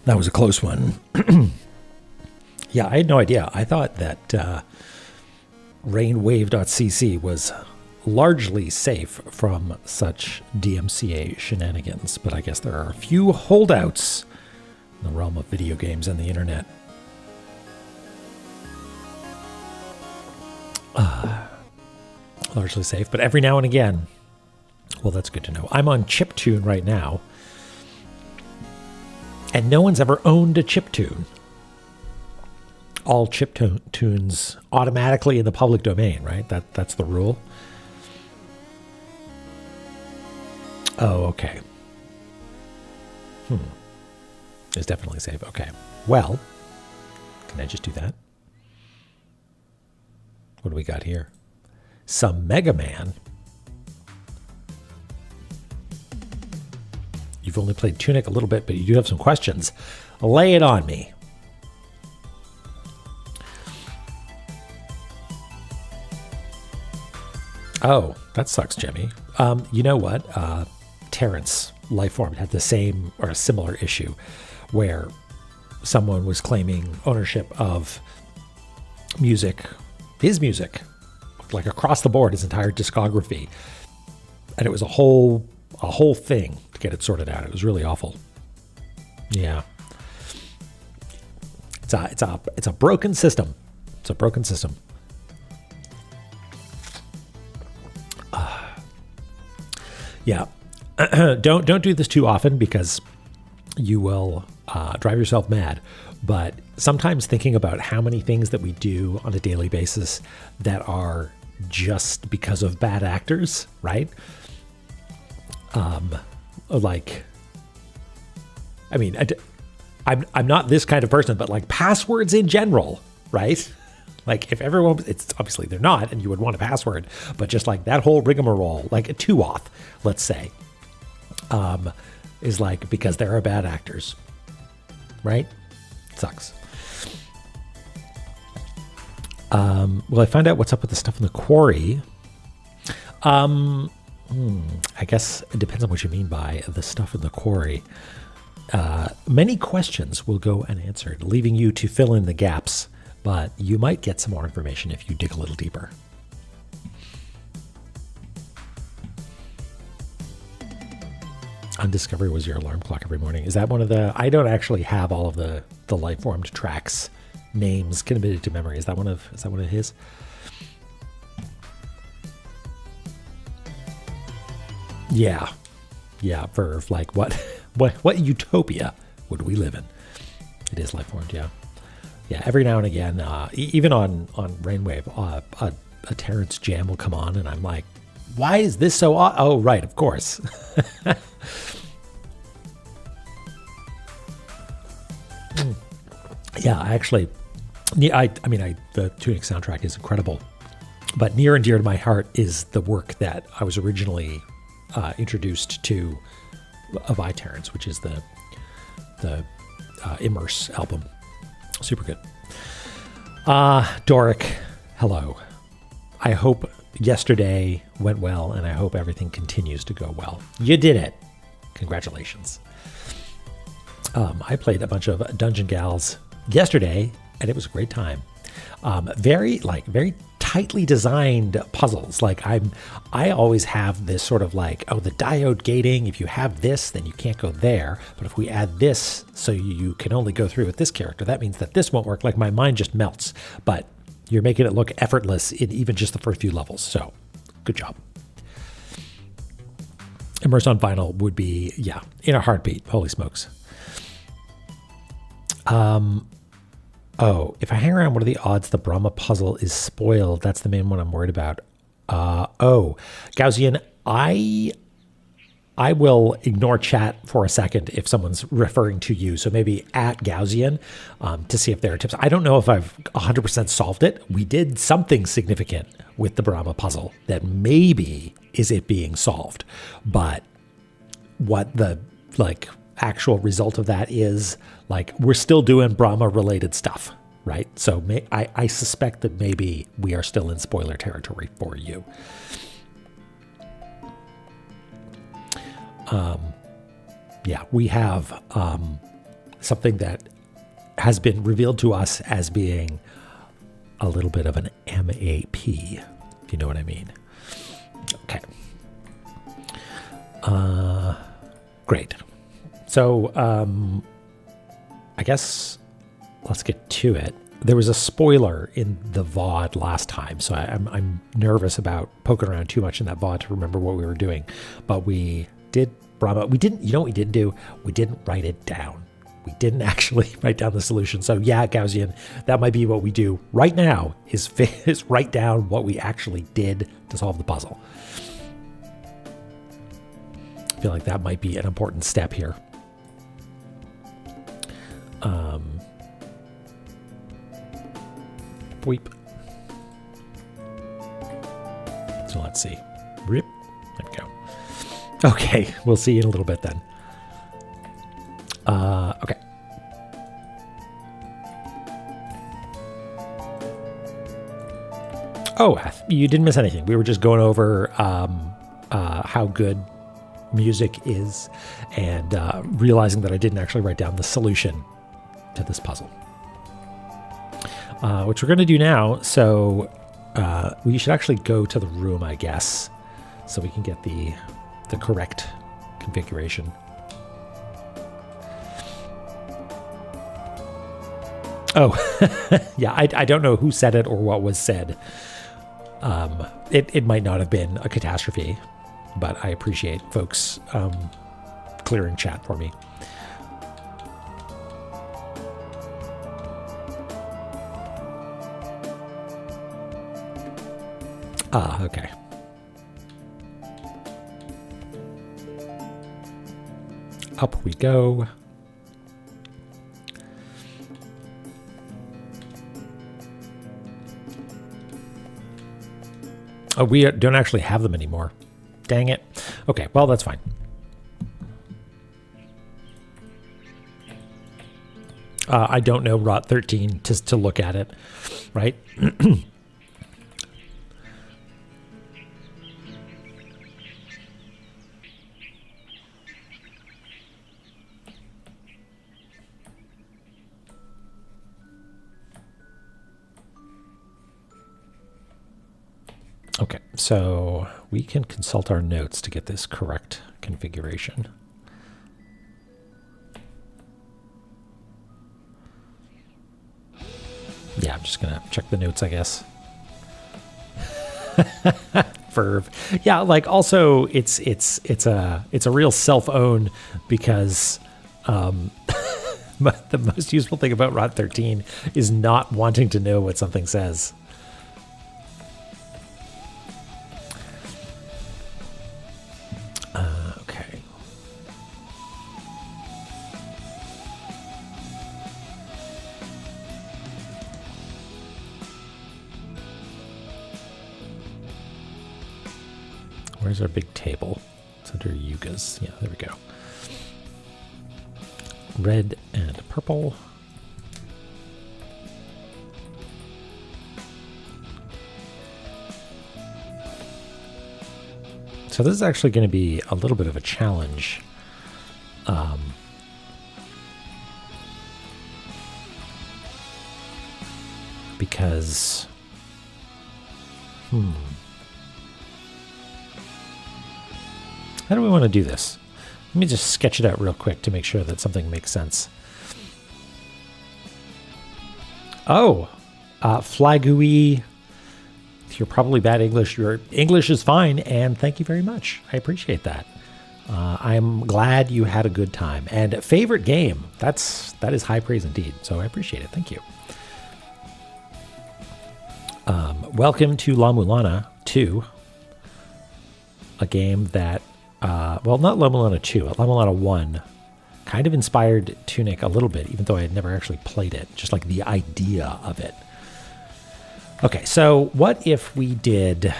That was a close one. Yeah, I had no idea. I thought that rainwave.cc was largely safe from such DMCA shenanigans, but I guess there are a few holdouts in the realm of video games and the internet. Largely safe, but every now and again, well, that's good to know. I'm on chiptune right now, and no one's ever owned a chiptune. All chiptunes automatically in the public domain, right? That's the rule. Oh, okay. It's definitely safe. Okay. Well, can I just do that? What do we got here? Some Mega Man. You've only played Tunic a little bit, but you do have some questions. Lay it on me. Oh, that sucks, Jimmy. You know what? Terrence Lifeform had the same or a similar issue where someone was claiming ownership of music, his music, like across the board, his entire discography. And it was a whole thing to get it sorted out. It was really awful. Yeah. It's a broken system. It's a broken system. Yeah. Don't do this too often because you will drive yourself mad. But sometimes thinking about how many things that we do on a daily basis that are just because of bad actors, right? Like, I mean, I'm not this kind of person, but like passwords in general, right? Like if everyone, it's obviously they're not, and you would want a password, but just like that whole rigmarole, like a 2auth, let's say, is like because there are bad actors, right? Sucks. Well, I find out what's up with the stuff in the quarry. I guess it depends on what you mean by the stuff in the quarry. Many questions will go unanswered, leaving you to fill in the gaps, but you might get some more information if you dig a little deeper. Undiscovery was your alarm clock every morning. Is that one of the... I don't actually have all of the life-formed tracks names committed to memory. Is that one of his? Yeah. Yeah, for like what utopia would we live in? It is life-formed, yeah. Yeah, every now and again, even on Rainwave, a Terrence jam will come on and I'm like, why is this so odd? Oh, right, of course. Yeah, I actually, the Tunic soundtrack is incredible, but near and dear to my heart is the work that I was originally introduced to by Terrence, which is the Immerse album. Super good. Doric, hello. I hope yesterday went well, and I hope everything continues to go well. You did it. Congratulations. I played a bunch of Dungeon Gals yesterday, and it was a great time. Very tightly designed puzzles. Like I always have this sort of like, oh, the diode gating, if you have this, then you can't go there. But if we add this, so you can only go through with this character, that means that this won't work. Like my mind just melts. But you're making it look effortless in even just the first few levels. So good job. Immerse on vinyl would be, yeah, in a heartbeat. Holy smokes. Oh, if I hang around, what are the odds the Brahma puzzle is spoiled? That's the main one I'm worried about. Gaussian, I will ignore chat for a second if someone's referring to you. So maybe at Gaussian to see if there are tips. I don't know if I've 100% solved it. We did something significant with the Brahma puzzle that maybe is it being solved. But what the actual result of that is, we're still doing Brahma related stuff, right? So I suspect that maybe we are still in spoiler territory for you. Yeah, we have something that has been revealed to us as being a little bit of an MAP, if you know what I mean. Okay. Great. So, I guess let's get to it. There was a spoiler in the VOD last time, so I'm nervous about poking around too much in that VOD to remember what we were doing. But we did Brahma. We didn't, you know what we didn't do? We didn't write it down. We didn't actually write down the solution. So yeah, Gaussian, that might be what we do right now is write down what we actually did to solve the puzzle. I feel like that might be an important step here. Weep. So let's see. Rip. There we go. Okay, we'll see you in a little bit then. Okay. Oh, you didn't miss anything. We were just going over how good music is and realizing that I didn't actually write down the solution to this puzzle. Which we're going to do now. So we should actually go to the room, I guess, so we can get the correct configuration. Oh, yeah, I don't know who said it or what was said. It might not have been a catastrophe, but I appreciate folks clearing chat for me. Okay. Up we go. Oh, we don't actually have them anymore. Dang it. Okay, well, that's fine. I don't know Rot 13 to look at it, right? Okay, so we can consult our notes to get this correct configuration. Yeah, I'm just gonna check the notes, I guess. Verve. Yeah, like also it's a real self-own because but the most useful thing about Rot 13 is not wanting to know what something says. Okay. Where's our big table? It's under Yugas. Yeah, there we go. Red and purple. So this is actually going to be a little bit of a challenge. Because, how do we want to do this? Let me just sketch it out real quick to make sure that something makes sense. Oh, Flagui. You're probably bad English. Your English is fine, and thank you very much. I appreciate that. I'm glad you had a good time. And favorite game. That is high praise indeed. So I appreciate it. Thank you. Welcome to La-Mulana 2, a game that, well, not La-Mulana 2, La-Mulana 1 kind of inspired Tunic a little bit, even though I had never actually played it, just like the idea of it. Okay, so what if we did,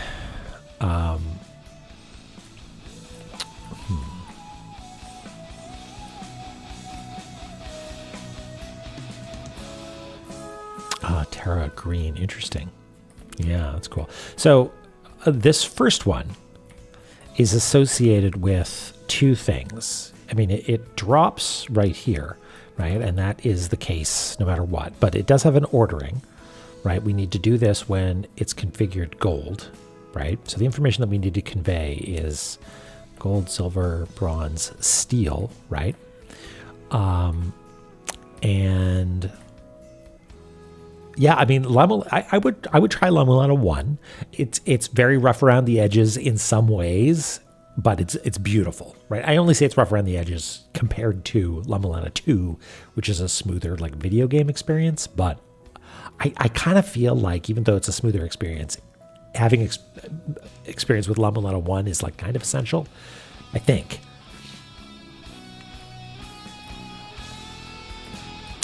Terra Green, interesting. Yeah, that's cool. So this first one is associated with two things. I mean, it drops right here, right? And that is the case no matter what. But it does have an ordering, right? We need to do this when it's configured gold, right? So the information that we need to convey is gold, silver, bronze, steel, right? And yeah, I mean, I would try La-Mulana 1. It's very rough around the edges in some ways, but it's beautiful, right? I only say it's rough around the edges compared to La-Mulana 2, which is a smoother like video game experience. But I kind of feel like even though it's a smoother experience, having experience with La-Mulana 1 is like kind of essential, I think.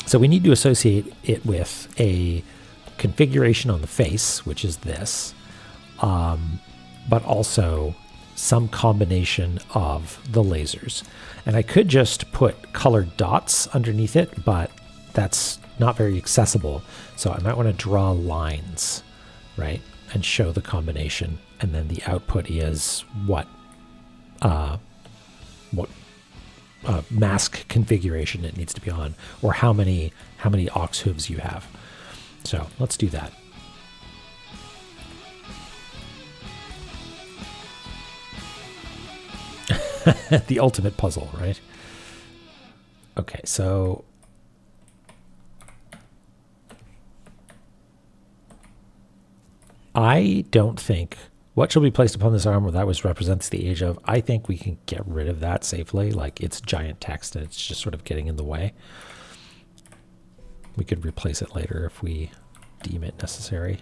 So we need to associate it with a configuration on the face, which is this, but also some combination of the lasers. And I could just put colored dots underneath it, but that's not very accessible. So I might want to draw lines, right, and show the combination. And then the output is what mask configuration it needs to be on, or how many aux hooves you have. So let's do that. The ultimate puzzle, right? Okay, so I don't think what shall be placed upon this armor that was represents the age of. I think we can get rid of that safely. Like, it's giant text and it's just sort of getting in the way. We could replace it later if we deem it necessary.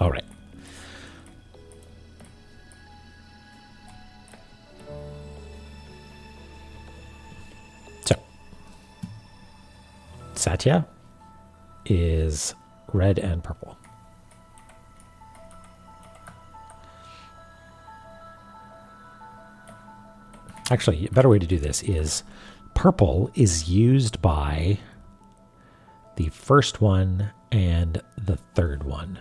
All right. So, Satya is red and purple. Actually, a better way to do this is purple is used by the first one and the third one.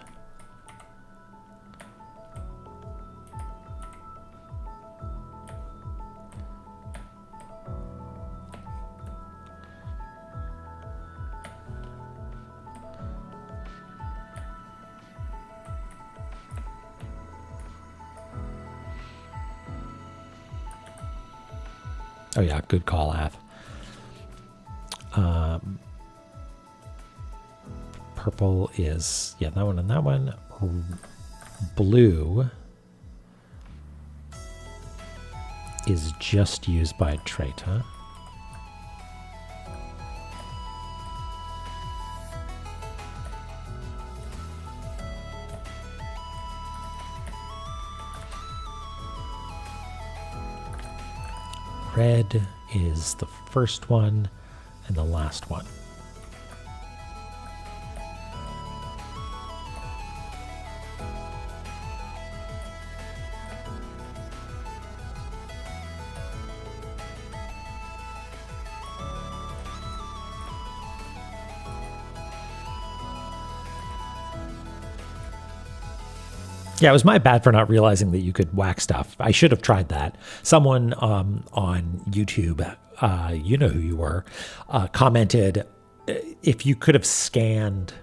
Oh yeah, good call, Ath. Purple is, yeah, that one and that one. Blue is just used by Treta. Red is the first one and the last one. Yeah, it was my bad for not realizing that you could whack stuff. I should have tried that. Someone on YouTube, you know who you were, commented if you could have scanned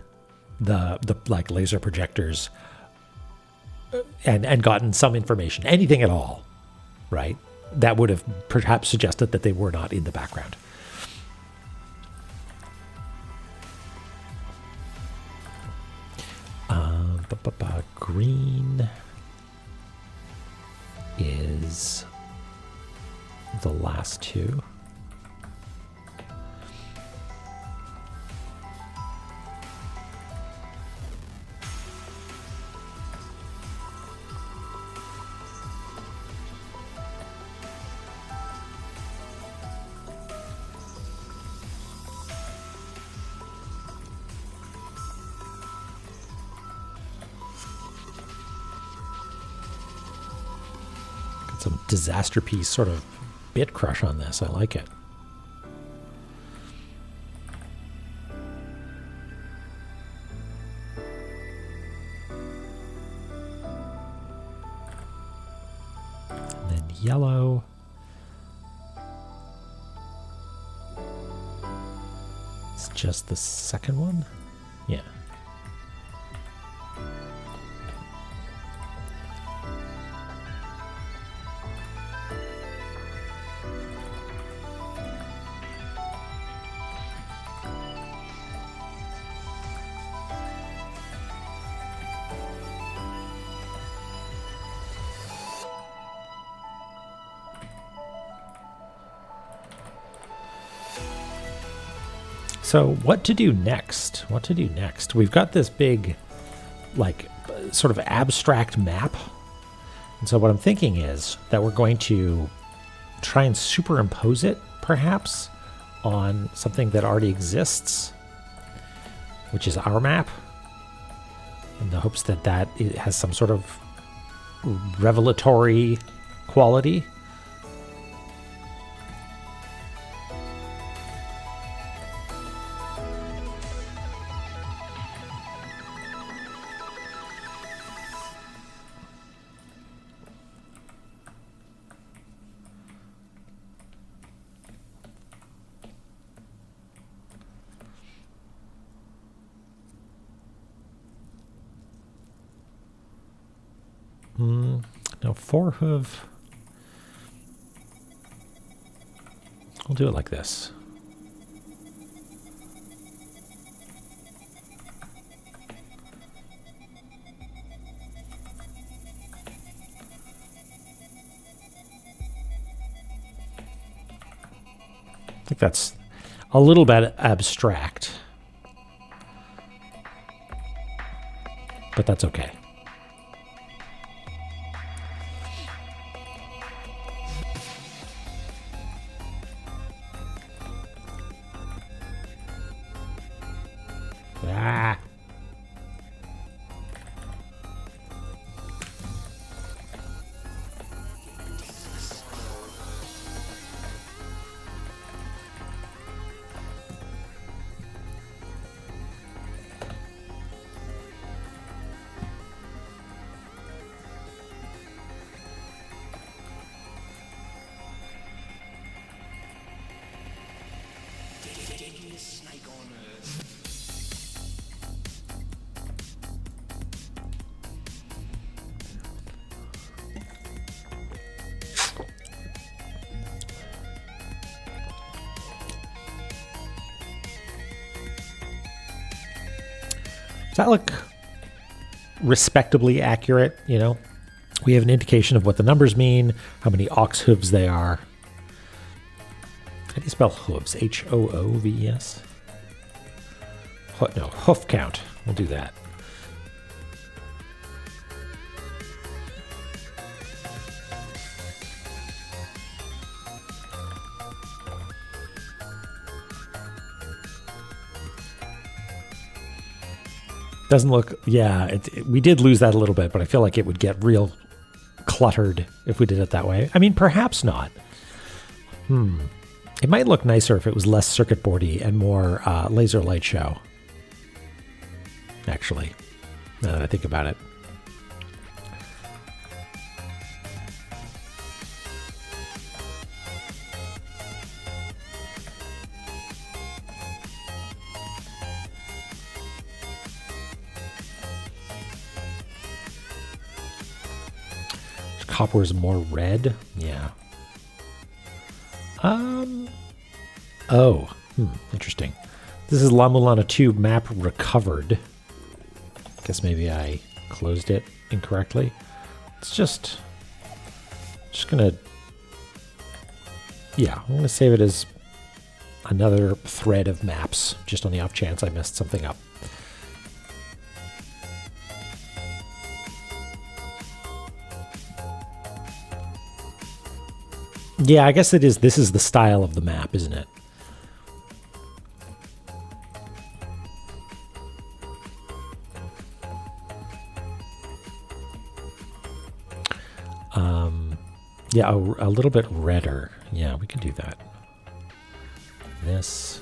the like laser projectors and gotten some information, anything at all, right? That would have perhaps suggested that they were not in the background. Green is the last two. some disaster piece sort of bit crush on this. I like it. And then yellow. It's just the second one? Yeah. So what to do next? What to do next? We've got this big, like, sort of abstract map. And so what I'm thinking is that we're going to try and superimpose it, perhaps, on something that already exists, which is our map, in the hopes that it has some sort of revelatory quality. No, 4-hoof. We'll do it like this. I think that's a little bit abstract, but that's okay. Ah. Does that look respectably accurate? You know, we have an indication of what the numbers mean, how many ox hooves they are. How do you spell hooves? H-O-O-V-E-S? No, hoof count. We'll do that. Doesn't look, yeah, we did lose that a little bit, but I feel like it would get real cluttered if we did it that way. I mean, perhaps not. It might look nicer if it was less circuit boardy and more laser light show. Actually, now that I think about it. Copper is more red. Yeah. Oh. Interesting. This is La-Mulana 2 map recovered. Guess maybe I closed it incorrectly. It's just gonna. Yeah, I'm gonna save it as another thread of maps, just on the off chance I messed something up. Yeah, I guess it is. This is the style of the map, isn't it? Yeah, a little bit redder. Yeah, we can do that. This.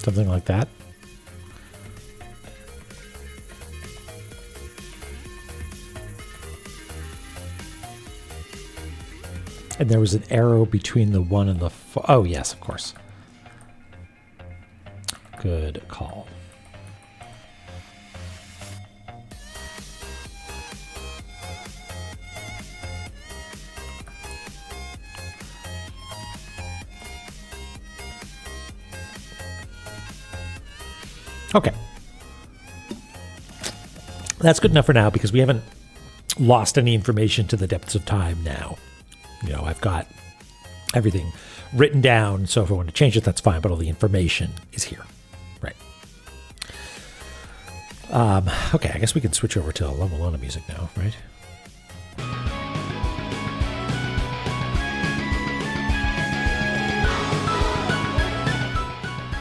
Something like that. And there was an arrow between the 1 and the 4. Oh, yes, of course. Good call. Okay. That's good enough for now because we haven't lost any information to the depths of time now. You know, I've got everything written down, so if I want to change it, that's fine, but all the information is here. Right. Okay, I guess we can switch over to La-Mulana music now, right?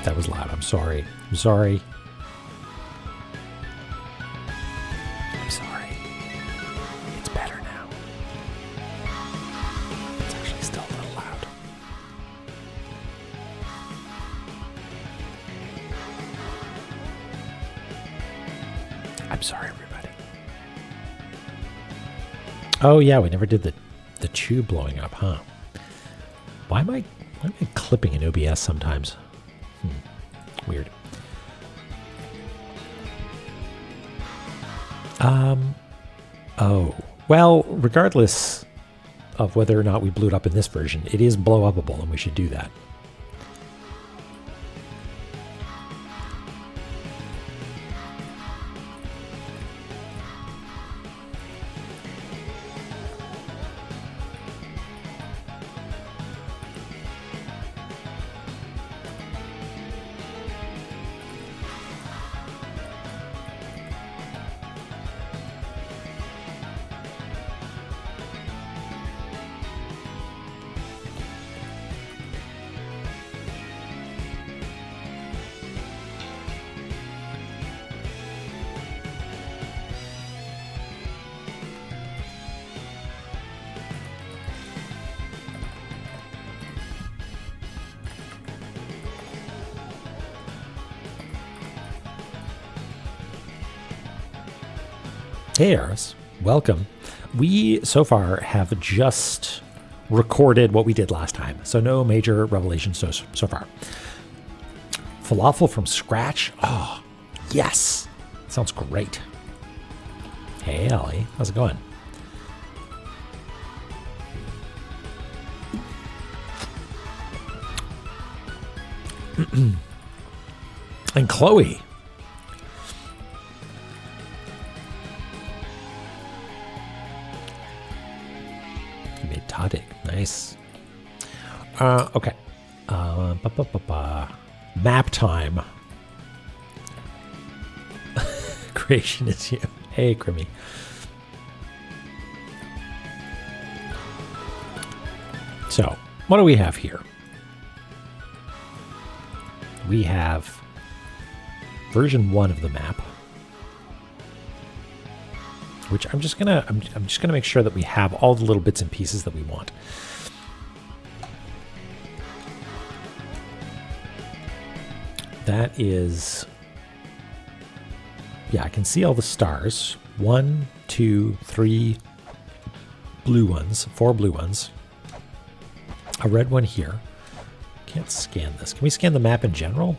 That was loud. I'm sorry. I'm sorry. I'm sorry. It's better now. It's actually still a little loud. I'm sorry, everybody. Oh yeah, we never did the tube blowing up, huh? Why am I clipping in OBS sometimes? Weird. Oh, well, regardless of whether or not we blew it up in this version, it is blow upable, and we should do that. Hey, Eris. Welcome. We, so far, have just recorded what we did last time, so no major revelations so far. Falafel from scratch? Oh, yes. Sounds great. Hey, Ellie. How's it going? And Chloe. Nice. Okay. Map time. Creation is you. Hey, Grimmy. So, what do we have here? We have version 1 of the map, which I'm just gonna make sure that we have all the little bits and pieces that we want. That is, yeah, I can see all the stars. 1, 2, 3 blue ones, 4 blue ones, a red one here. Can't scan this. Can we scan the map in general?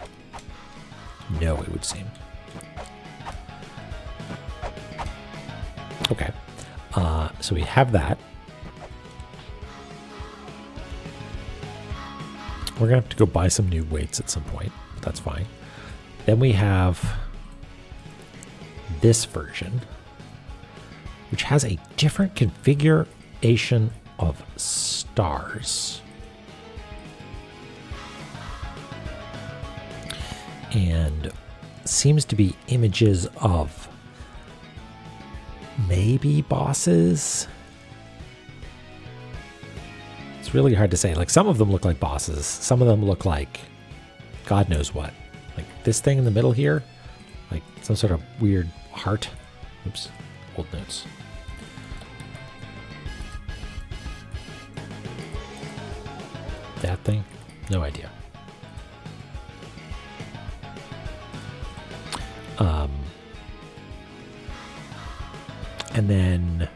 No, it would seem. Okay, so we have that. We're gonna have to go buy some new weights at some point, but that's fine. Then we have this version, which has a different configuration of stars. And seems to be images of maybe bosses. It's really hard to say. Like, some of them look like bosses. Some of them look like God knows what. Like this thing in the middle here, like some sort of weird heart. Oops, old notes. That thing? No idea. And then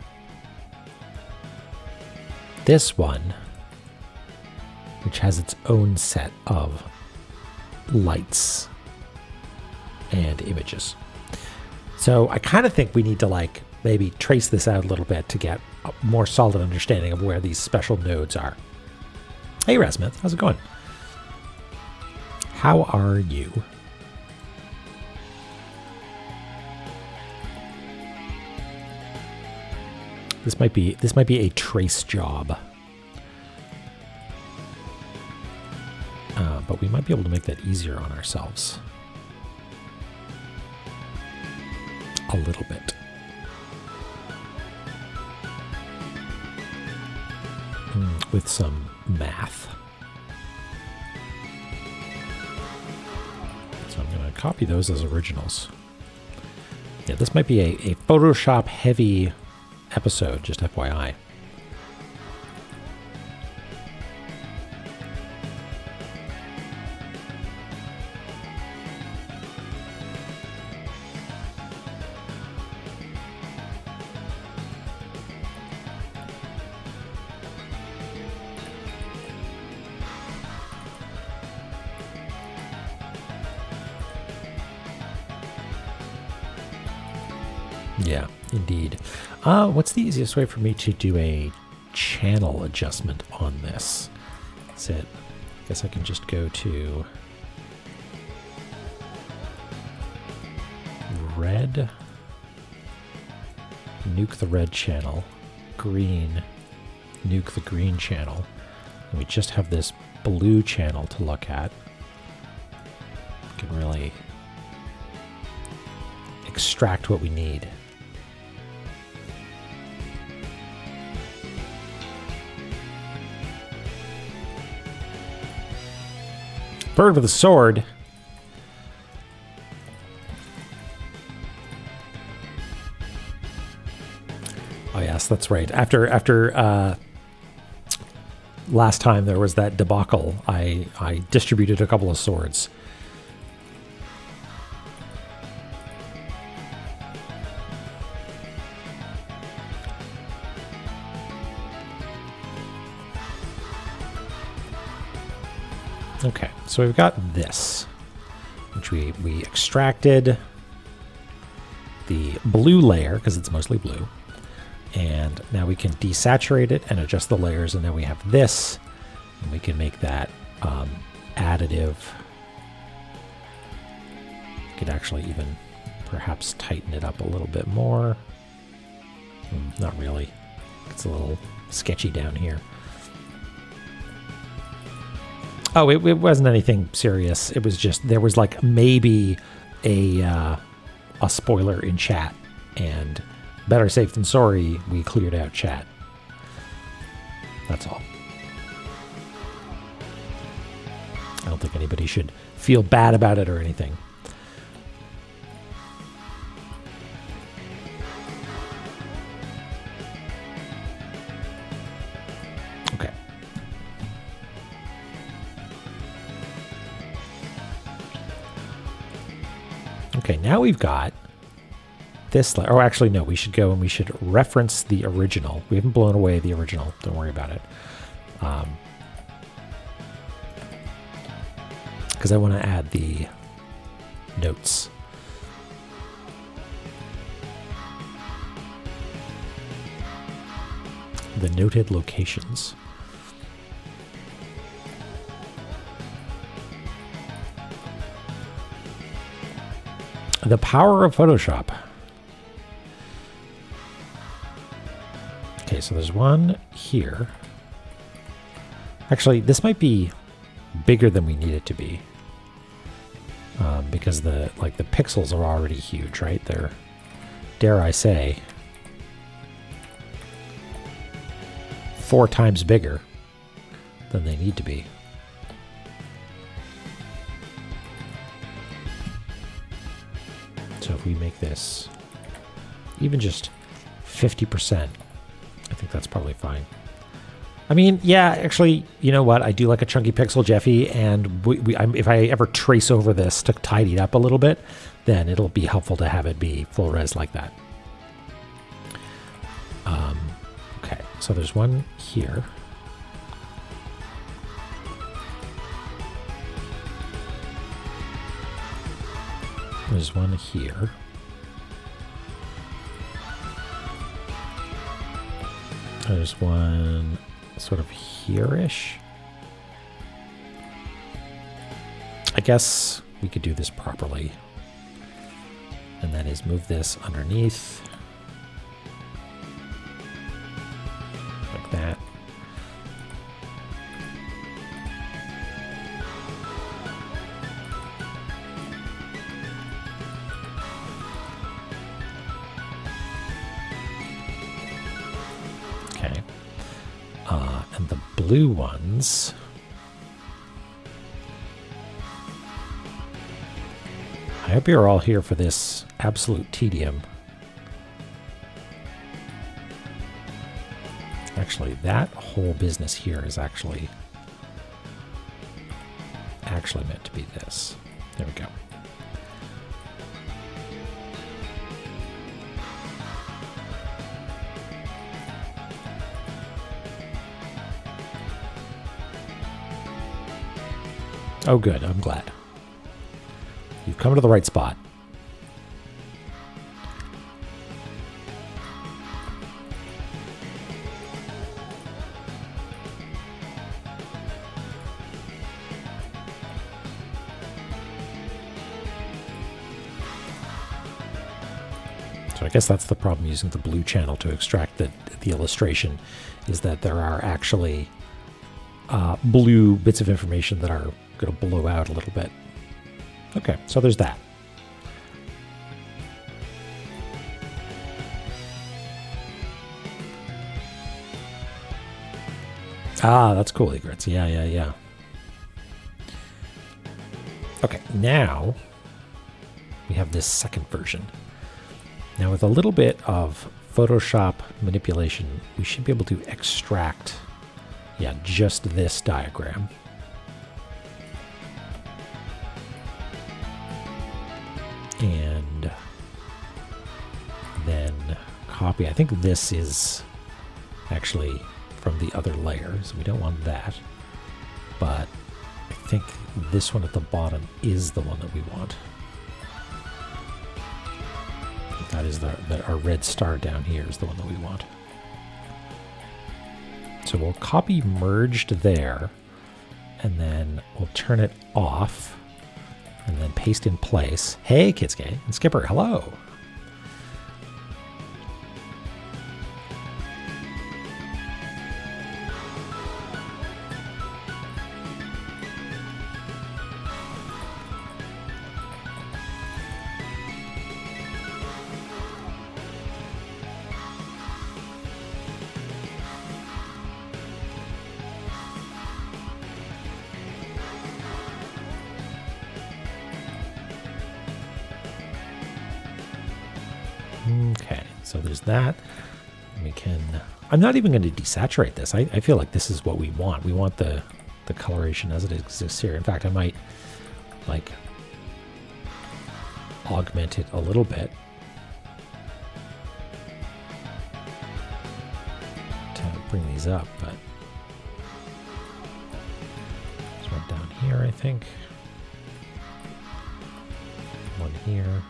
this one, which has its own set of lights and images. So I kind of think we need to like maybe trace this out a little bit to get a more solid understanding of where these special nodes are. Hey Rasmith, how's it going? How are you? This might be a trace job. But we might be able to make that easier on ourselves. A little bit. With some math. So I'm going to copy those as originals. Yeah, this might be a Photoshop heavy episode, just FYI. Yeah, indeed. What's the easiest way for me to do a channel adjustment on this? Is it? I guess I can just go to red, nuke the red channel, green, nuke the green channel, and we just have this blue channel to look at. We can really extract what we need. Bird with a sword. Oh yes, that's right. After last time there was that debacle, I distributed a couple of swords. Okay, so we've got this, which we extracted the blue layer because it's mostly blue, and now we can desaturate it and adjust the layers, and then we have this, and we can make that additive. Could actually even perhaps tighten it up a little bit more. Not really. It's a little sketchy down here. Oh, it wasn't anything serious. It was just, there was like maybe a spoiler in chat, and better safe than sorry, we cleared out chat. That's all. I don't think anybody should feel bad about it or anything. Okay, now we've got this. Oh, actually, no, we should go and we should reference the original. We haven't blown away the original. Don't worry about it. Because I want to add the notes. The noted locations. The power of Photoshop. Okay, Okay, so there's one here. Actually, this might be bigger than we need it to be. Because the pixels are already huge, right? They're, dare I say, 4 times bigger than they need to be. So if we make this even just 50%, I think that's probably fine. I mean, yeah, actually, you know what? I do like a chunky pixel, Jeffy, and if I ever trace over this to tidy it up a little bit, then it'll be helpful to have it be full res like that. Okay, so there's one here. There's one here. There's one sort of here-ish. I guess we could do this properly. And that is move this underneath. Like that. Okay. And the blue ones, I hope you're all here for this absolute tedium. Actually, that whole business here is actually meant to be this. There we go. Oh, good. I'm glad. You've come to the right spot. So I guess that's the problem using the blue channel to extract the illustration, is that there are actually blue bits of information that are going to blow out a little bit. Okay, so there's that. Ah, that's cool, Egrets. Yeah. Okay, now we have this second version. Now with a little bit of Photoshop manipulation, we should be able to extract, yeah, just this diagram. And then copy. I think this is actually from the other layer, so we don't want that. But I think this one at the bottom is the one that we want. That is our red star down here is the one that we want. So we'll copy merged there, and then we'll turn it off, and then paste in place. Hey, Kitsuke and Skipper, hello. Okay, so there's that. We can, I'm not even going to desaturate this. I feel like this is what we want. We want the coloration as it exists here. In fact, I might like augment it a little bit to bring these up, but there's one down here, I think. One here.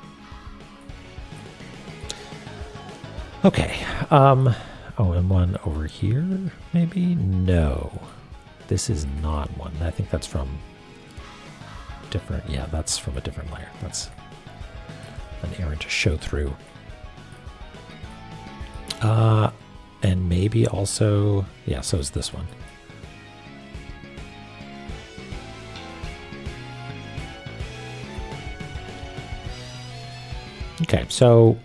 Okay, oh, and one over here, maybe? No, this is not one. I think that's from different, yeah, that's from a different layer. That's an error to show through. And maybe also, yeah, so is this one. Okay, so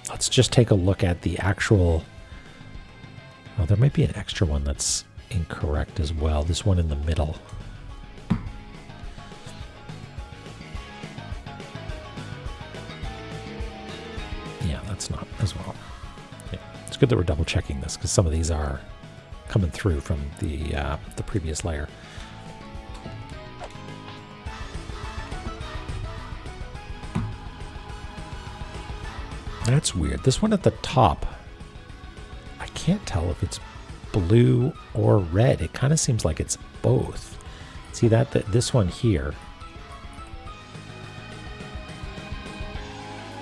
let's just take a look at the actual... Oh, there might be an extra one that's incorrect as well. This one in the middle. Yeah, that's not as well. Yeah, it's good that we're double checking this because some of these are coming through from the previous layer. That's weird. This one at the top, I can't tell if it's blue or red. It kind of seems like it's both. See that? This one here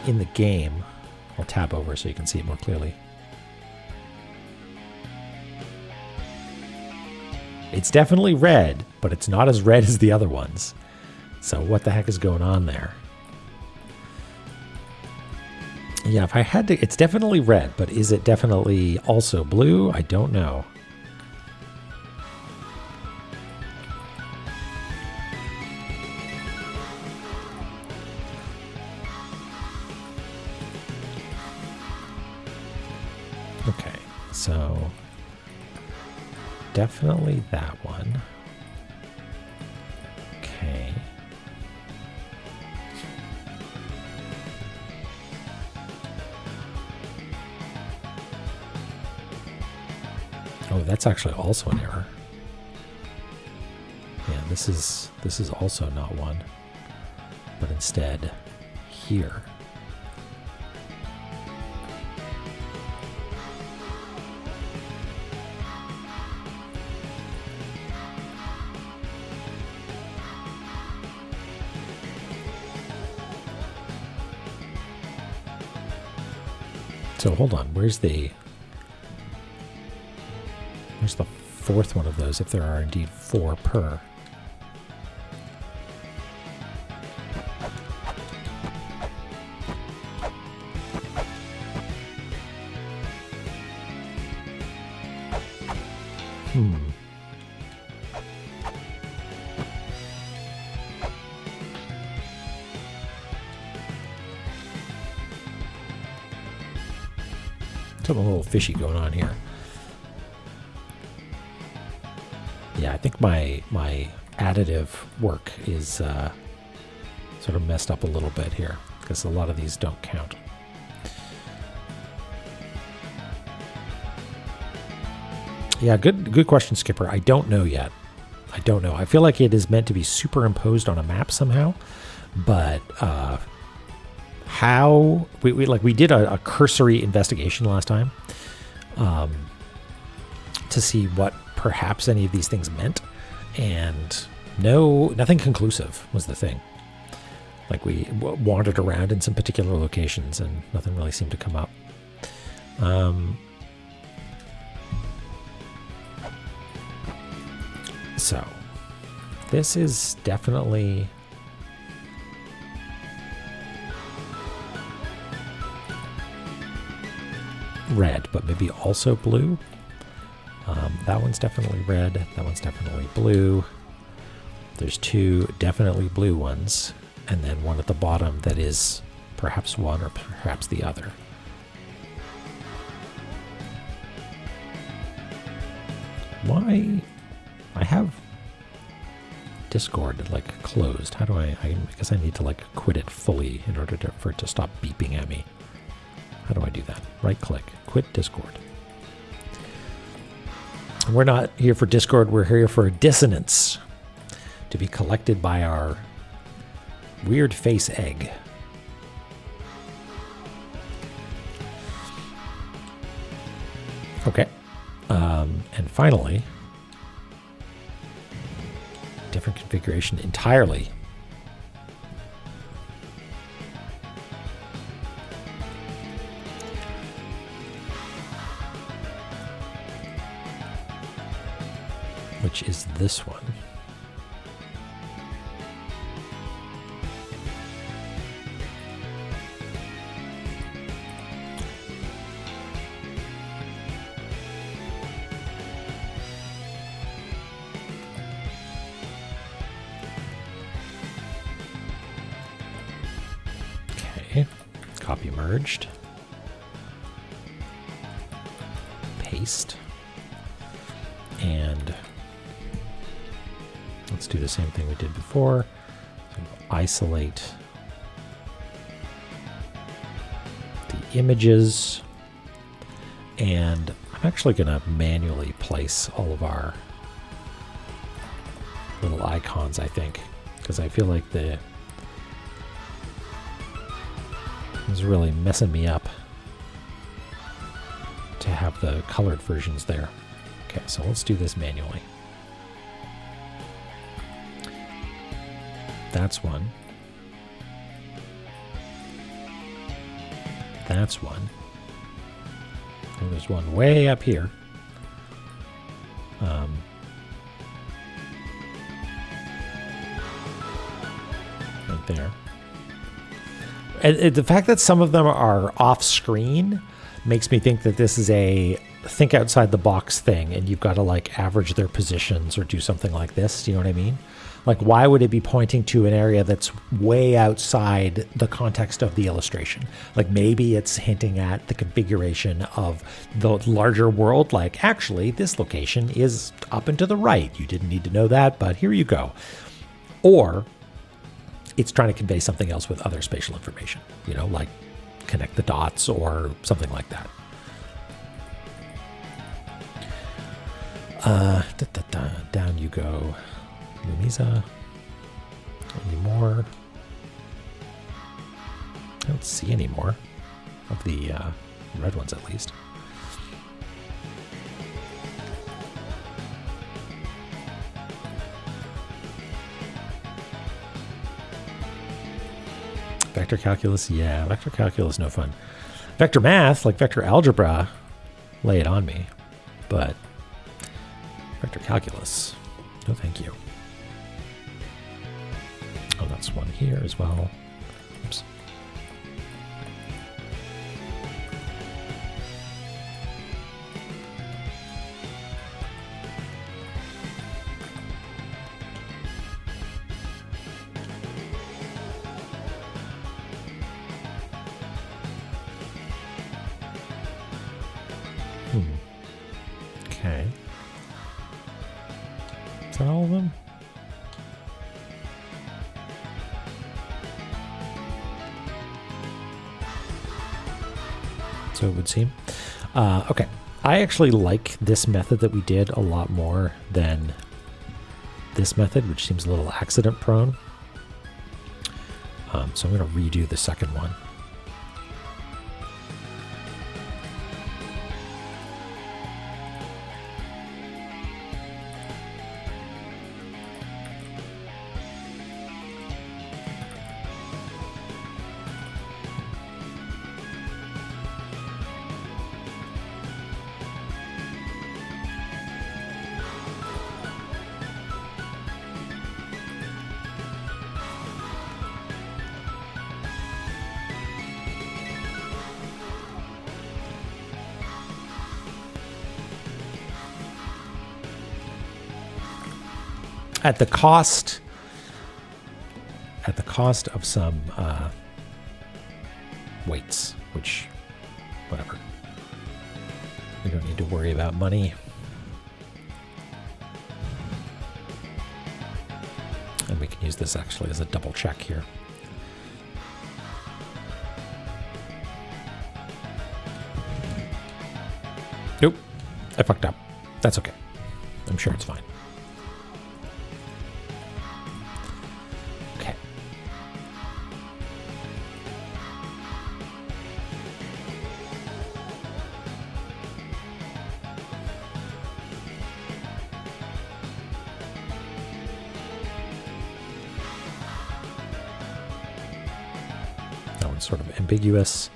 in the game, I'll tab over so you can see it more clearly. It's definitely red, but it's not as red as the other ones. So what the heck is going on there? Yeah, if I had to, it's definitely red, but is it definitely also blue? I don't know. Okay, so definitely that one. Okay. Oh, that's actually also an error. Yeah, this is also not one, but instead here. So hold on, where's the fourth one of those, if there are indeed 4 per? Something a little fishy going on here. Yeah, I think my additive work is sort of messed up a little bit here because a lot of these don't count. Yeah, good question, Skipper. I don't know yet. I don't know. I feel like it is meant to be superimposed on a map somehow, but how we did a cursory investigation last time to see what perhaps any of these things meant, and nothing conclusive was the thing. Like we wandered around in some particular locations and nothing really seemed to come up. So this is definitely red, but maybe also blue. That one's definitely red. That one's definitely blue. There's 2 definitely blue ones, and then one at the bottom that is perhaps one or perhaps the other. Why? I have Discord like closed. How do I guess I need to like quit it fully in order for it to stop beeping at me. How do I do that? Right click, quit Discord. We're not here for Discord, we're here for dissonance to be collected by our weird face egg. Okay. And finally, different configuration entirely. Which is this one. Okay, copy merged. Paste. And let's do the same thing we did before. So isolate the images. And I'm actually going to manually place all of our little icons, I think, because I feel like it's really messing me up to have the colored versions there. Okay, so let's do this manually. That's one. That's one. And there's one way up here. Right there. And the fact that some of them are off screen makes me think that this is a think outside the box thing, and you've got to like average their positions or do something like this. Do you know what I mean? Like, why would it be pointing to an area that's way outside the context of the illustration? Like, maybe it's hinting at the configuration of the larger world. Like, actually, this location is up and to the right. You didn't need to know that, but here you go. Or it's trying to convey something else with other spatial information, you know, like connect the dots or something like that. Down you go. Lumisa. Any more? I don't see any more of the red ones, at least. Vector calculus, yeah, vector calculus, no fun. Vector math, like vector algebra, lay it on me. But vector calculus, no thank you. Oh, that's one here as well. Oops. Okay. Is that all of them? So it would seem. Okay. I actually like this method that we did a lot more than this method, which seems a little accident prone. So I'm going to redo the second one. At the cost of some weights, which, whatever. We don't need to worry about money. And we can use this actually as a double check here. Nope, I fucked up. That's okay. I'm sure it's fine. Sort of ambiguous.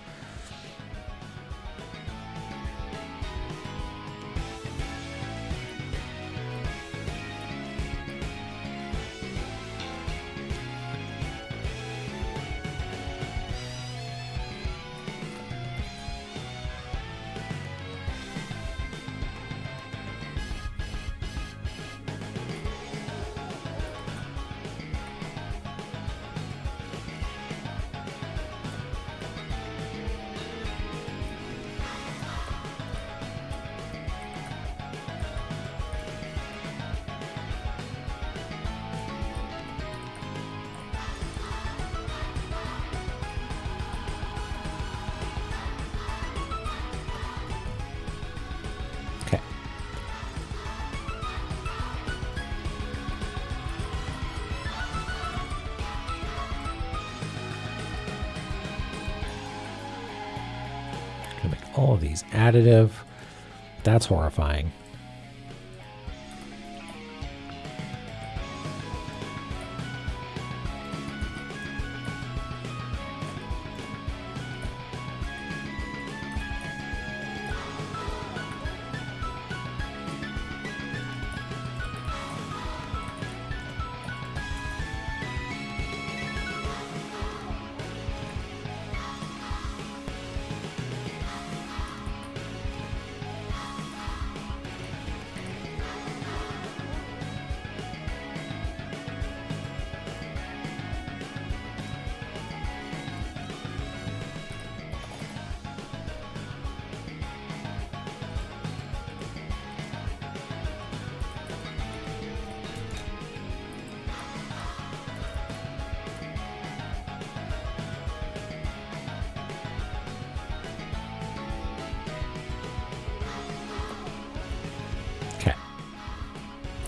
Gonna make all of these additive. That's horrifying.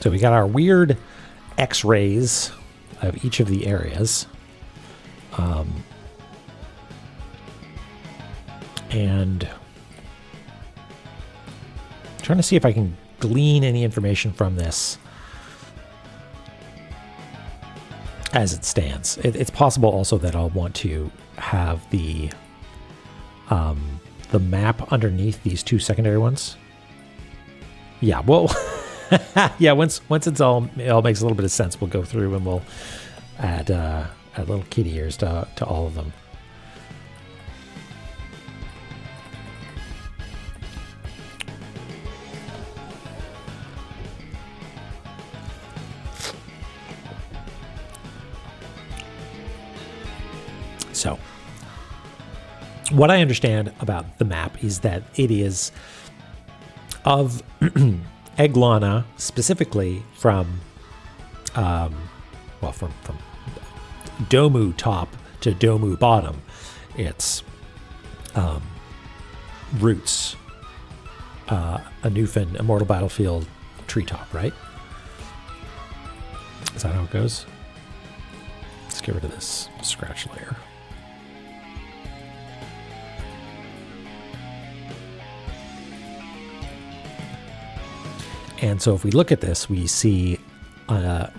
So we got our weird X-rays of each of the areas. And trying to see if I can glean any information from this as it stands. It's possible also that I'll want to have the map underneath these two secondary ones. Yeah, well... yeah, once it all makes a little bit of sense, we'll go through and we'll add little kitty ears to all of them. So, what I understand about the map is that it is of La-Mulana, specifically from Domu top to Domu bottom. It's Roots, a Newfen, Immortal Battlefield treetop, right? Is that how it goes? Let's get rid of this scratch layer. And so if we look at this, we see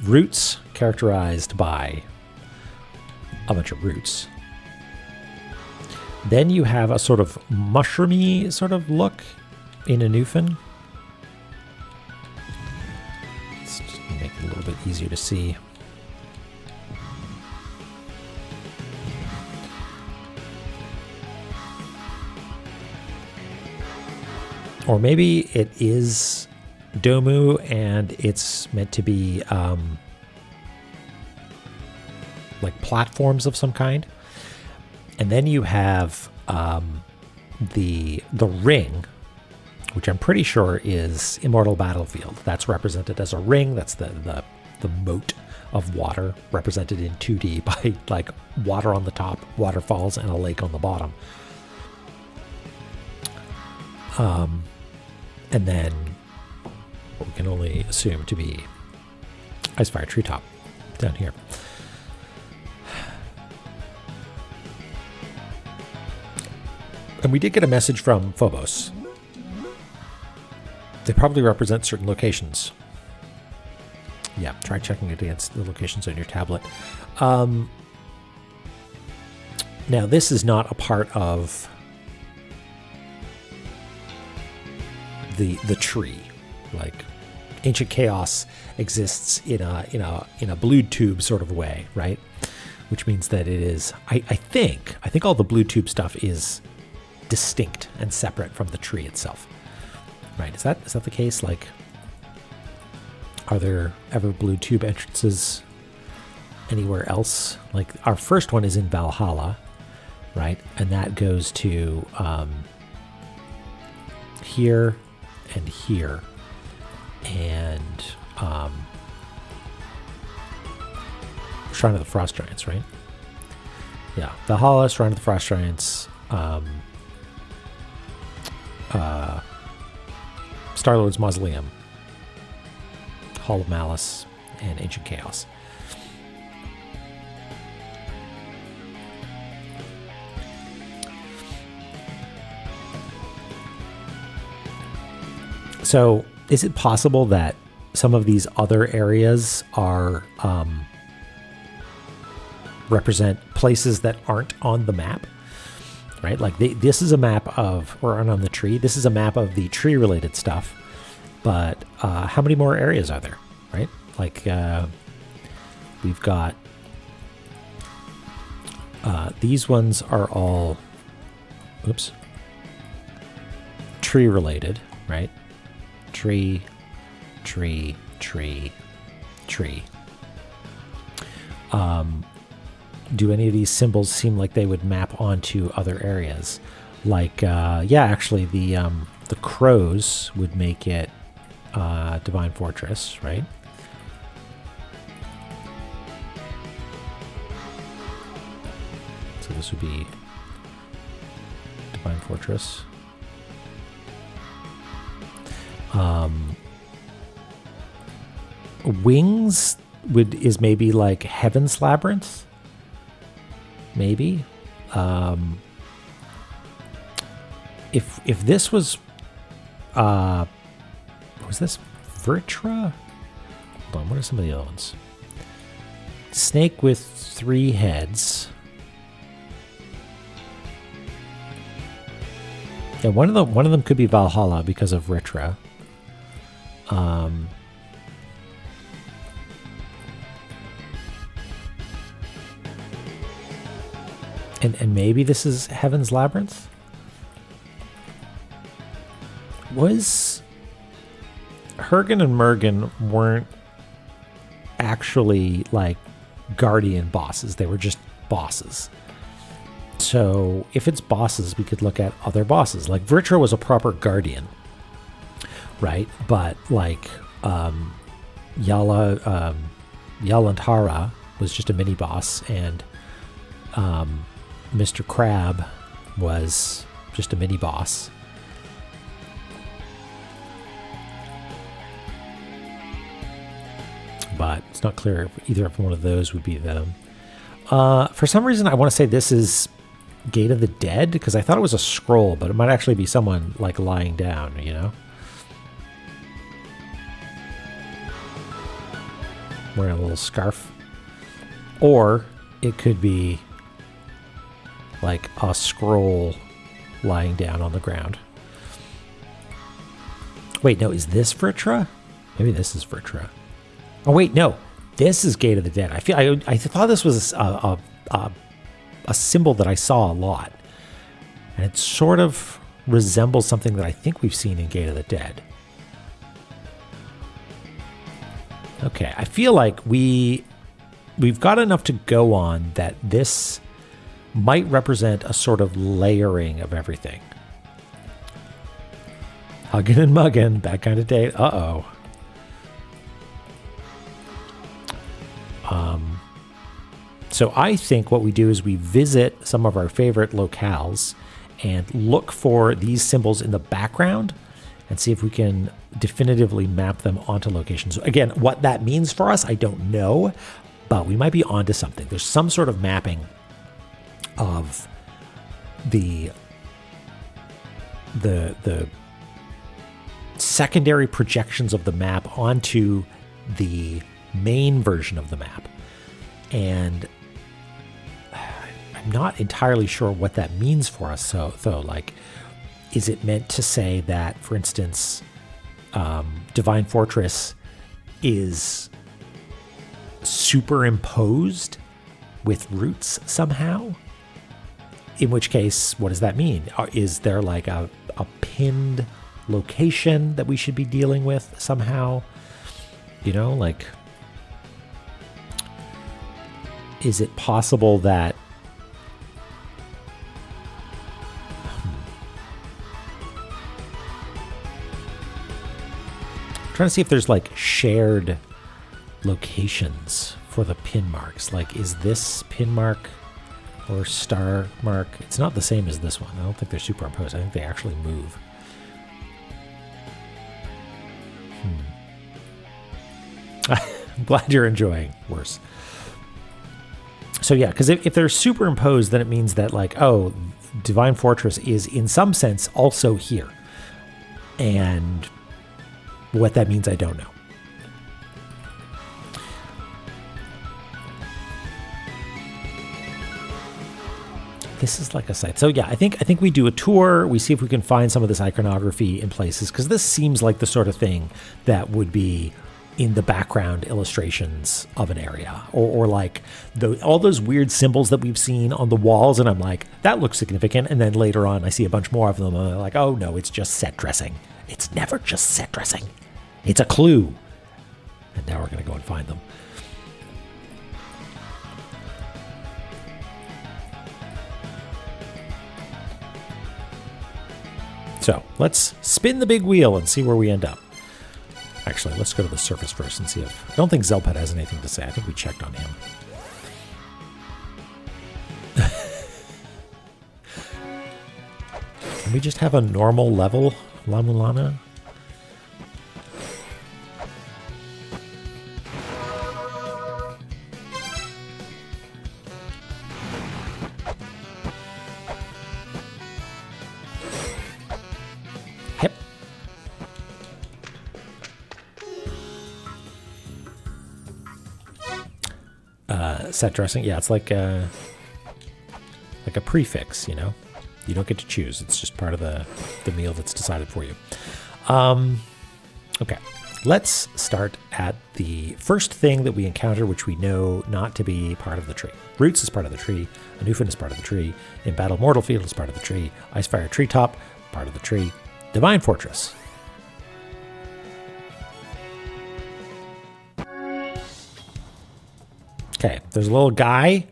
roots characterized by a bunch of roots. Then you have a sort of mushroomy sort of look in a Newfen. Let's just make it a little bit easier to see. Or maybe it is Domu, and it's meant to be like platforms of some kind. And then you have the ring, which I'm pretty sure is Immortal Battlefield. That's represented as a ring. That's the moat of water, represented in 2D by like water on the top, waterfalls, and a lake on the bottom. And then what we can only assume to be Icefire Treetop down here. And we did get a message from Phobos. They probably represent certain locations. Yeah, try checking it against the locations on your tablet. Now, this is not a part of the tree. Like, Ancient Chaos exists in a blue tube sort of way, right? Which means that it is. I think all the blue tube stuff is distinct and separate from the tree itself, right? Is that the case? Like, are there ever blue tube entrances anywhere else? Like, our first one is in Valhalla, right? And that goes to here and here, and Shrine of the Frost Giants, right? Yeah, Valhalla, Shrine of the Frost Giants, Star-Lord's Mausoleum, Hall of Malice, and Ancient Chaos. So is it possible that some of these other areas are represent places that aren't on the map, right? Like this is a map of, or aren't on the tree. This is a map of the tree related stuff. But how many more areas are there, right? Like we've got these ones are all, oops, tree related, right? Tree, tree, tree, tree. Do any of these symbols seem like they would map onto other areas? Like, yeah, actually, the crows would make it Divine Fortress, right? So this would be Divine Fortress. Wings is maybe like Heaven's Labyrinth. Maybe. If this was this Vritra? Hold on, what are some of the other ones? Snake with 3 heads. Yeah, one of them could be Valhalla because of Vritra. And maybe this is Heaven's Labyrinth? Was Hergen and Mergen weren't actually like guardian bosses. They were just bosses. So if it's bosses, we could look at other bosses. Like Vritra was a proper guardian, right? But like Yalantara was just a mini boss, and Mr. Crab was just a mini boss. But it's not clear if either of one of those would be them. For some reason, I want to say this is Gate of the Dead, because I thought it was a scroll, but it might actually be someone like lying down, you know? Wearing a little scarf. Or it could be like a scroll lying down on the ground. Wait, no, is this Vritra? Maybe this is Vritra. Oh wait, no, this is Gate of the Dead. I thought this was a symbol that I saw a lot, and it sort of resembles something that I think we've seen in Gate of the Dead. Okay, I feel like we've got enough to go on that this might represent a sort of layering of everything. Huggin' and muggin', that kind of day. Uh-oh. So I think what we do is we visit some of our favorite locales and look for these symbols in the background and see if we can definitively map them onto locations. Again, what that means for us, I don't know, but we might be onto something. There's some sort of mapping of the secondary projections of the map onto the main version of the map. And I'm not entirely sure what that means for us. So, though, like, is it meant to say that, for instance, Divine Fortress is superimposed with roots somehow? In which case, what does that mean? Is there like a pinned location that we should be dealing with somehow? You know, like, is it possible that I'm trying to see if there's like shared locations for the pin marks. Like, is this pin mark or star mark? It's not the same as this one. I don't think they're superimposed. I think they actually move. I'm glad you're enjoying. Worse. So yeah, because if they're superimposed, then it means that like, oh, Divine Fortress is in some sense also here. And What that means, I don't know. This is like a site. So yeah, I think we do a tour. We see if we can find some of this iconography in places, because this seems like the sort of thing that would be in the background illustrations of an area, or like all those weird symbols that we've seen on the walls, and I'm like, that looks significant. And then later on, I see a bunch more of them, and I'm like, oh no, it's just set dressing. It's never just set dressing. It's a clue. And now we're gonna go and find them. So let's spin the big wheel and see where we end up. Actually, let's go to the surface first and see if... I don't think Zelpad has anything to say. I think we checked on him. Can we just have a normal level La-Mulana? Set dressing, yeah, it's like a prefix, you know. You don't get to choose. It's just part of the meal that's decided for you. Okay, let's start at the first thing that we encounter, which we know not to be part of the tree. Roots is part of the tree. Anufin is part of the tree. Embattled Mortal Field is part of the tree. Icefire Treetop, part of the tree. Divine Fortress. Okay, there's a little guy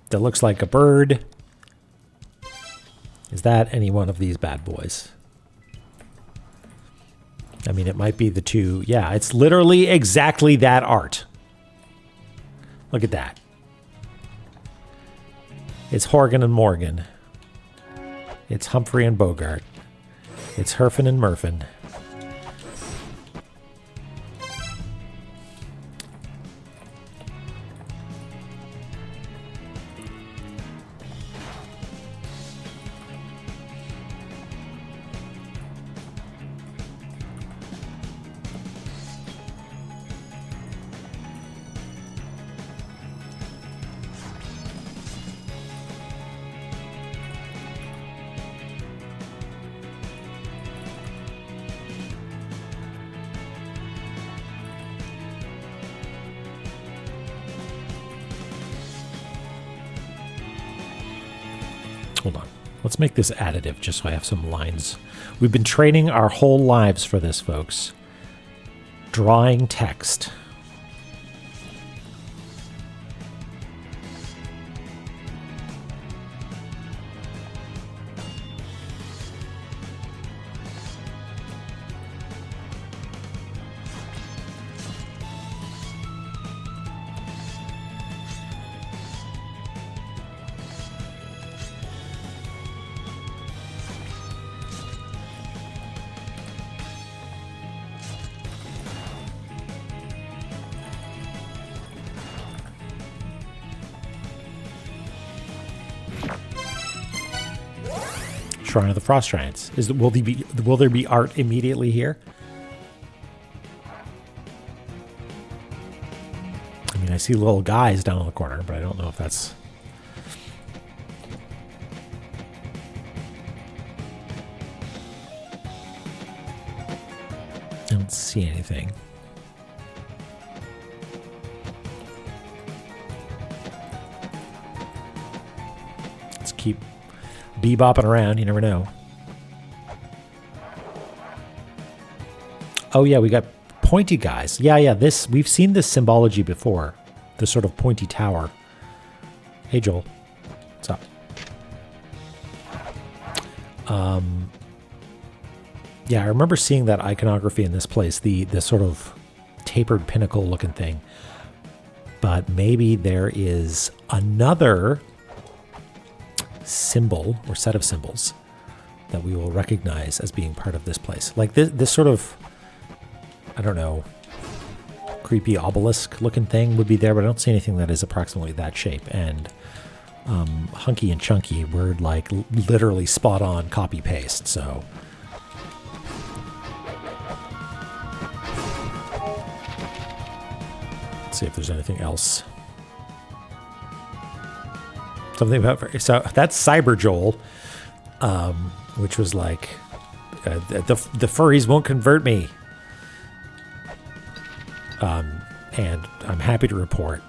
that looks like a bird. Is that any one of these bad boys? I mean, it might be the two. Yeah, it's literally exactly that art. Look at that. It's Horgan and Morgan. It's Humphrey and Bogart. It's Herfin and Murfin. Hold on. Let's make this additive just so I have some lines. We've been training our whole lives for this, folks. Drawing text. Shrine of the Frost Giants. Will there be art immediately here? I mean, I see little guys down in the corner, but I don't know if that's... I don't see anything. Let's keep bebopping around, you never know. Oh yeah, we got pointy guys. Yeah, this, we've seen this symbology before. The sort of pointy tower. Hey Joel, what's up? Yeah, I remember seeing that iconography in this place, the sort of tapered pinnacle looking thing. But maybe there is another symbol or set of symbols that we will recognize as being part of this place. Like this sort of, I don't know, creepy obelisk looking thing would be there, but I don't see anything that is approximately that shape. And hunky and chunky were like literally spot on copy paste. So see if there's anything else. Something about so that's Cyber Joel, which was like the furries won't convert me. And I'm happy to report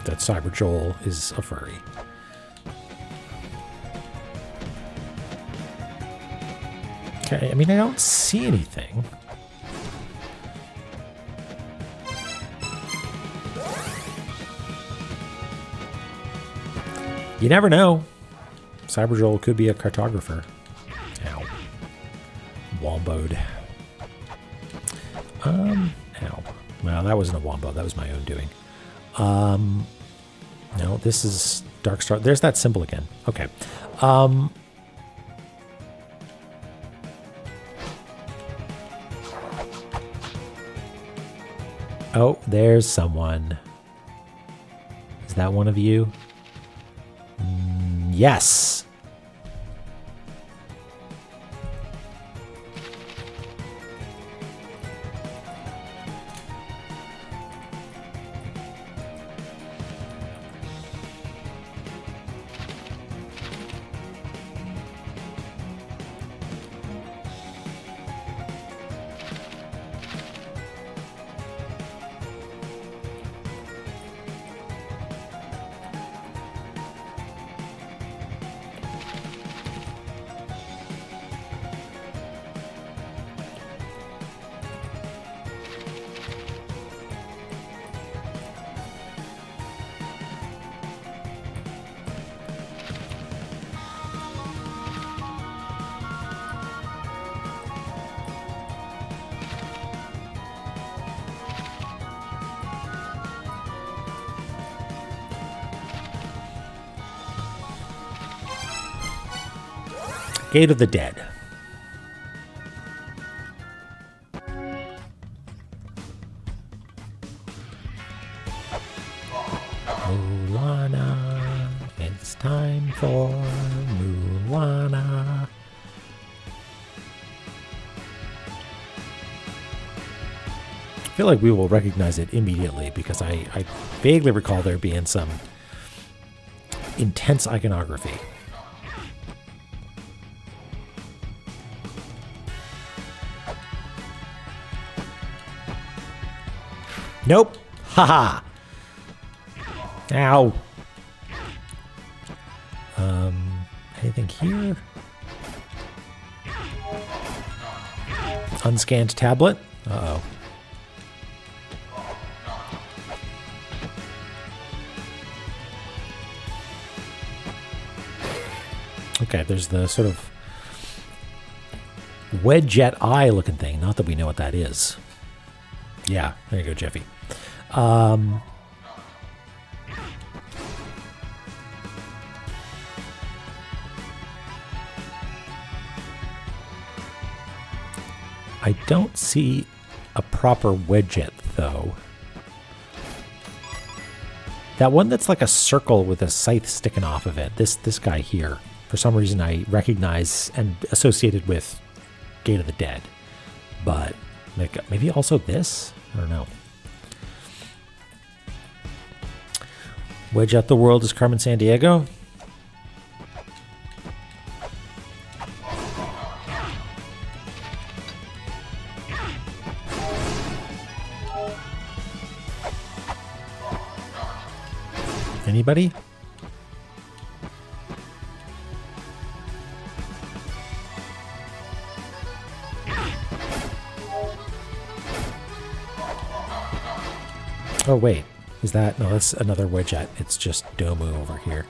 that Cyber Joel is a furry. Okay, I mean, I don't see anything. You never know. Cyber Joel could be a cartographer. Ow. Womboed. Ow. Well, that wasn't a wombo. That was my own doing. No, this is Dark Star. There's that symbol again. Okay. Oh, there's someone. Is that one of you? Yes. Gate of the Dead. Mulana, it's time for Mulana. I feel like we will recognize it immediately because I vaguely recall there being some intense iconography. Nope. Haha. Ow. Anything here? Unscanned tablet. Uh-oh. Okay, there's the sort of wedge-jet eye looking thing. Not that we know what that is. Yeah, there you go, Jeffy. I don't see a proper wedge-jet, though. That one that's like a circle with a scythe sticking off of it, this guy here, for some reason I recognize and associated with Gate of the Dead. But maybe also this? I don't know. Wedge Out the World is Carmen Sandiego. Anybody? Oh, wait. Is that... No, that's another wedgette. It's just Domu over here.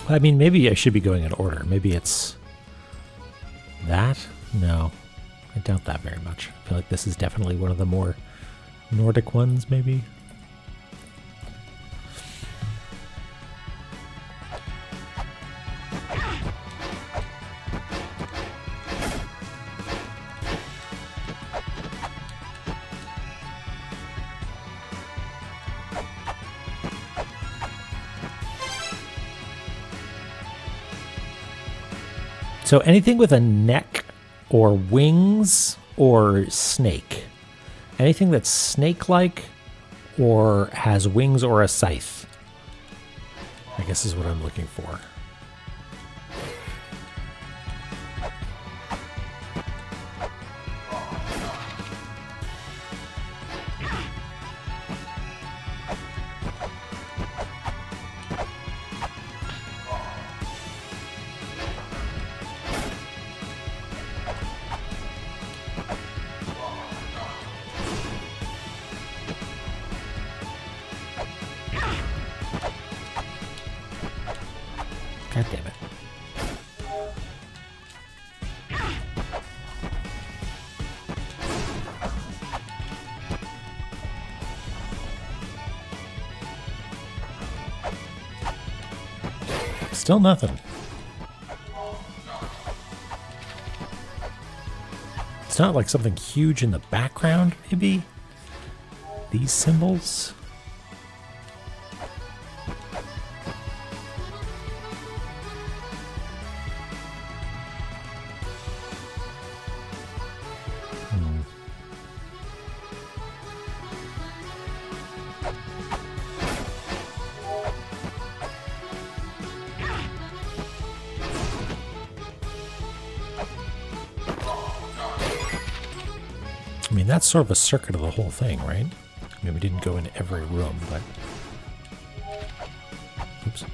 I mean, maybe I should be going in order. Maybe it's... that? No. I doubt that very much. I feel like this is definitely one of the more Nordic ones, maybe. So anything with a neck or wings or snake. Anything that's snake-like or has wings or a scythe, I guess is what I'm looking for. God damn it. Still nothing. It's not like something huge in the background, maybe? These symbols? I mean, that's sort of a circuit of the whole thing, right? I mean, we didn't go into every room, but... Oops.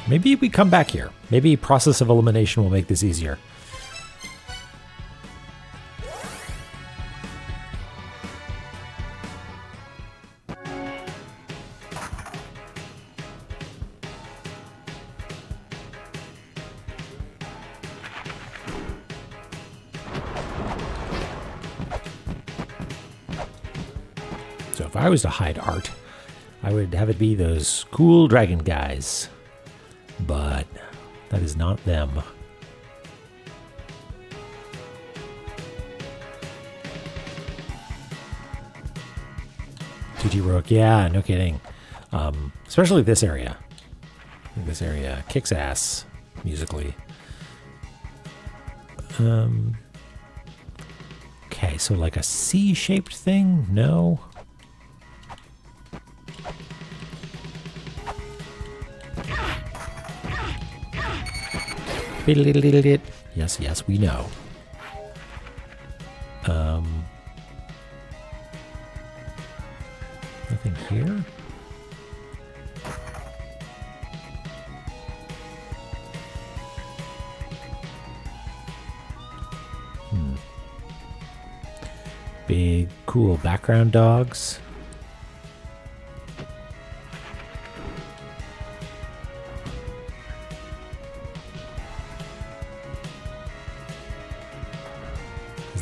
Maybe we come back here. Maybe process of elimination will make this easier. So if I was to hide art, I would have it be those cool dragon guys. But that is not them. GG Rook, yeah, no kidding. Especially this area. This area kicks ass musically. Okay, so like a C-shaped thing? No. Yes, yes, we know. Nothing here? Big, cool background dogs.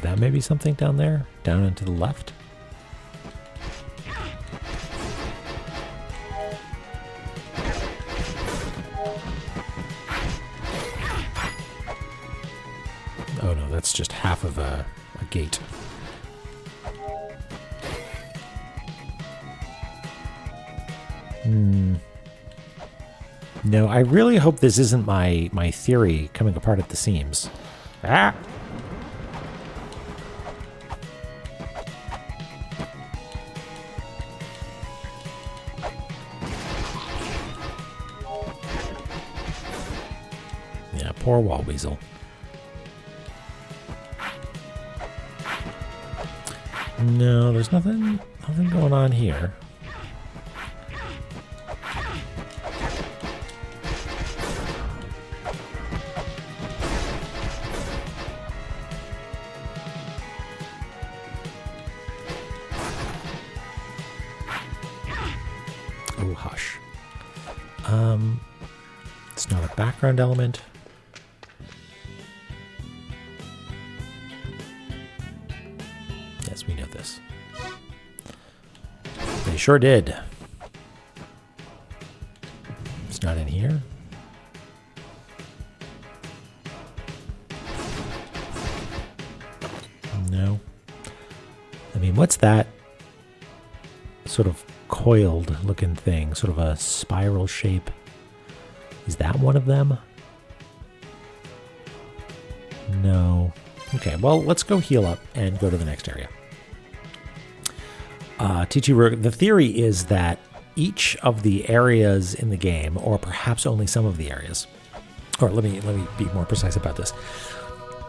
That maybe something down there, down and to the left. Oh no, that's just half of a gate. No, I really hope this isn't my theory coming apart at the seams. Ah! Poor wall weasel. No, there's nothing going on here. Oh, hush. It's not a background element. Yes, we know this. They sure did. It's not in here. No. I mean, what's that sort of coiled looking thing? Sort of a spiral shape. Is that one of them? No. Okay, well, let's go heal up and go to the next area. The theory is that each of the areas in the game, or perhaps only some of the areas, or let me be more precise about this.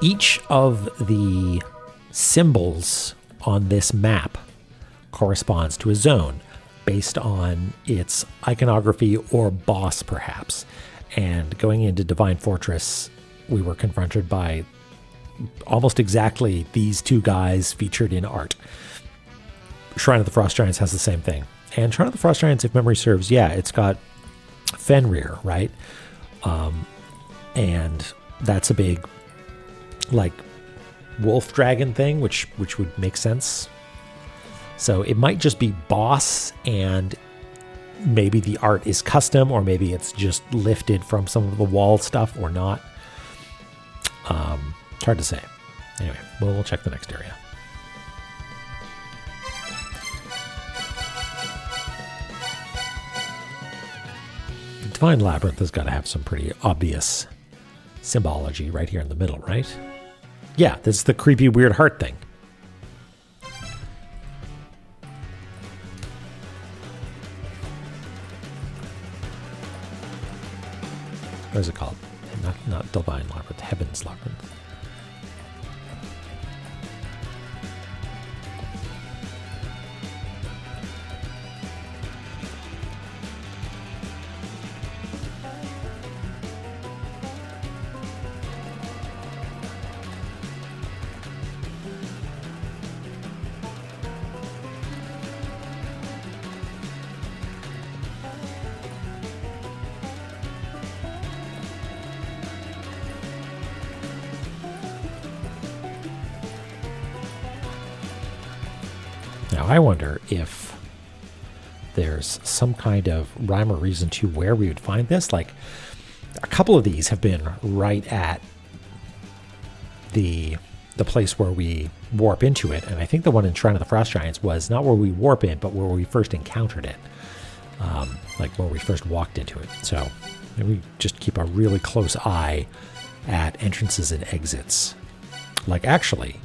Each of the symbols on this map corresponds to a zone based on its iconography or boss, perhaps. And going into Divine Fortress, we were confronted by almost exactly these two guys featured in art. Shrine of the Frost Giants has the same thing. And Shrine of the Frost Giants, if memory serves, yeah, it's got Fenrir, right? And that's a big, like, wolf dragon thing, which would make sense. So it might just be boss, and maybe the art is custom, or maybe it's just lifted from some of the wall stuff or not. It's hard to say. Anyway, we'll check the next area. The Divine Labyrinth has got to have some pretty obvious symbology right here in the middle, right? Yeah, this is the creepy weird heart thing. What is it called? Not Divine Labyrinth, Heaven's Labyrinth. Now, I wonder if there's some kind of rhyme or reason to where we would find this. Like, a couple of these have been right at the place where we warp into it. And I think the one in Shrine of the Frost Giants was not where we warp in, but where we first encountered it. Like where we first walked into it. So maybe we just keep a really close eye at entrances and exits. Like, actually,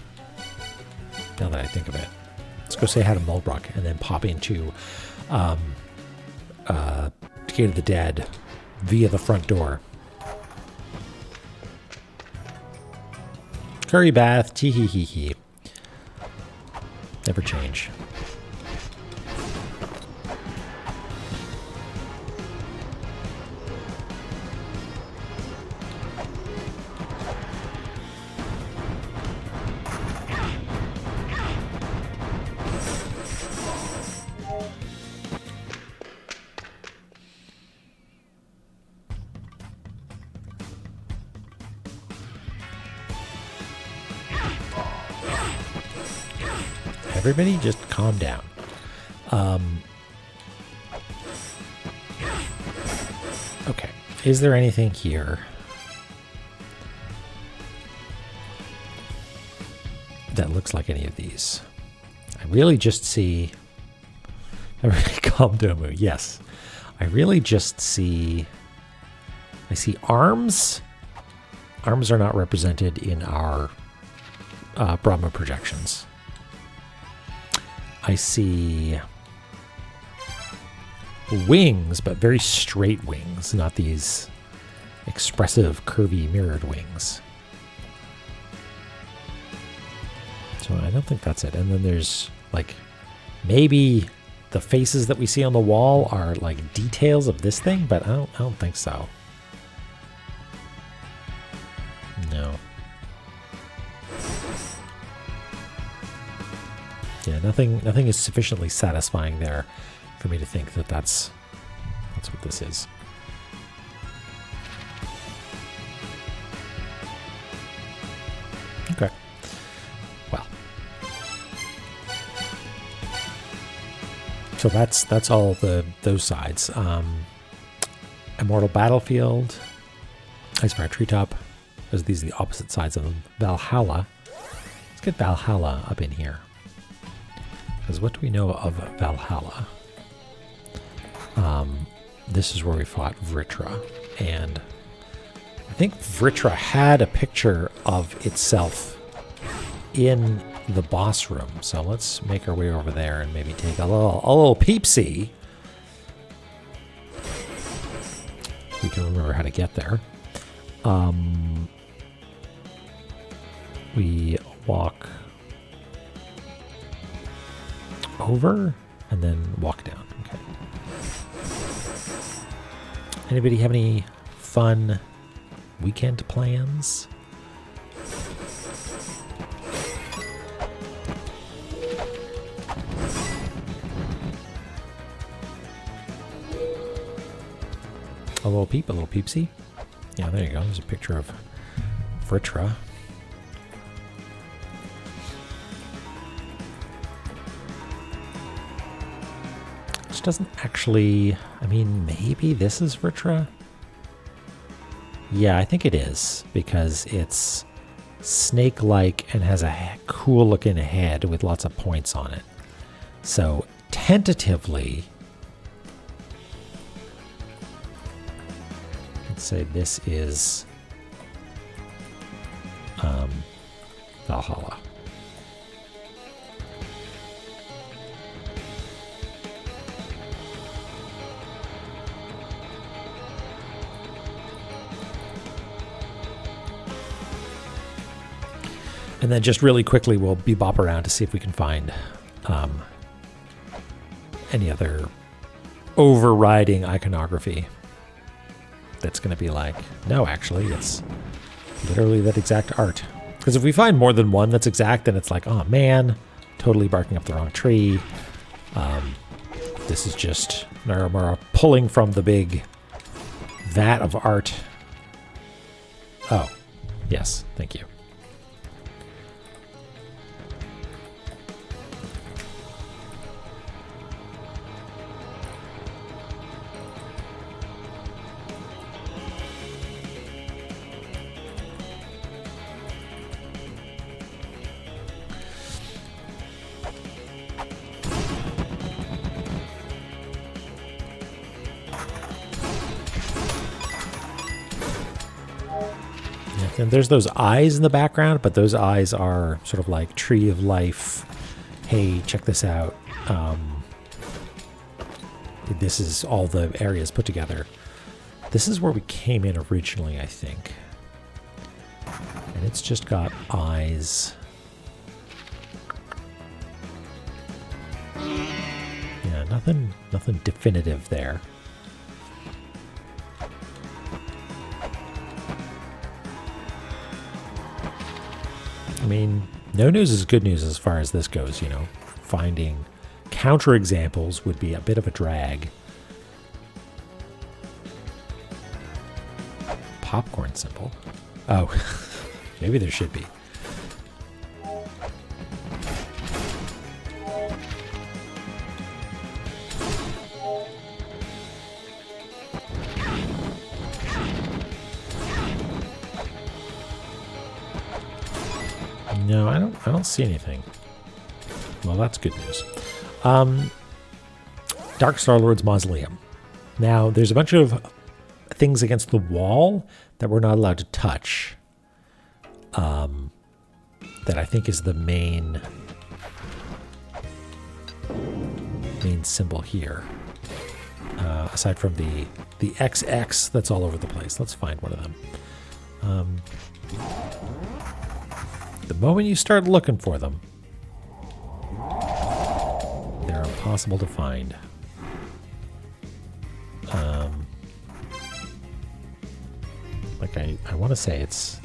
now that I think of it, let's go say hi to Mulbrook and then pop into Gate of the Dead via the front door. Curry bath, tee hee hee hee. Never change. Everybody just calm down. Okay. Is there anything here that looks like any of these? I really just see... Everybody calm down. Yes. I really just see... I see arms. Arms are not represented in our Brahma projections. I see wings, but very straight wings, not these expressive, curvy, mirrored wings. So I don't think that's it. And then there's, like, maybe the faces that we see on the wall are, like, details of this thing, but I don't think so. No. Yeah, nothing is sufficiently satisfying there for me to think that that's what this is. Okay. Well, So that's all those sides. Immortal Battlefield, Icefire Treetop. These are the opposite sides of them. Valhalla. Let's get Valhalla up in here. Because what do we know of Valhalla? This is where we fought Vritra, and I think Vritra had a picture of itself in the boss room. So let's make our way over there and maybe take a little peep-see. We can remember how to get there. We walk over and then walk down. Okay. Anybody have any fun weekend plans? A little peepsy. Yeah, there you go. There's a picture of Vritra. Which doesn't actually... I mean, maybe this is Vritra? Yeah, I think it is, because it's snake-like and has a cool-looking head with lots of points on it. So, tentatively... say this is Valhalla. And then just really quickly we'll bebop around to see if we can find any other overriding iconography that's going to be like, no, actually, it's literally that exact art. Because if we find more than one that's exact, then it's like, oh man, totally barking up the wrong tree. This is just we're pulling from the big vat of art. Oh, yes, thank you. And there's those eyes in the background, but those eyes are sort of like Tree of Life. Hey, check this out. This is all the areas put together. This is where we came in originally, I think. And it's just got eyes. Yeah, nothing definitive there. I mean, no news is good news as far as this goes, you know. Finding counterexamples would be a bit of a drag. Popcorn symbol? Oh, maybe there should be. No, I don't see anything. Well, that's good news. Dark Star-Lord's Mausoleum. Now, there's a bunch of things against the wall that we're not allowed to touch. That I think is the main symbol here. Aside from the XX that's all over the place. Let's find one of them. The moment you start looking for them, they're impossible to find. Like I want to say it's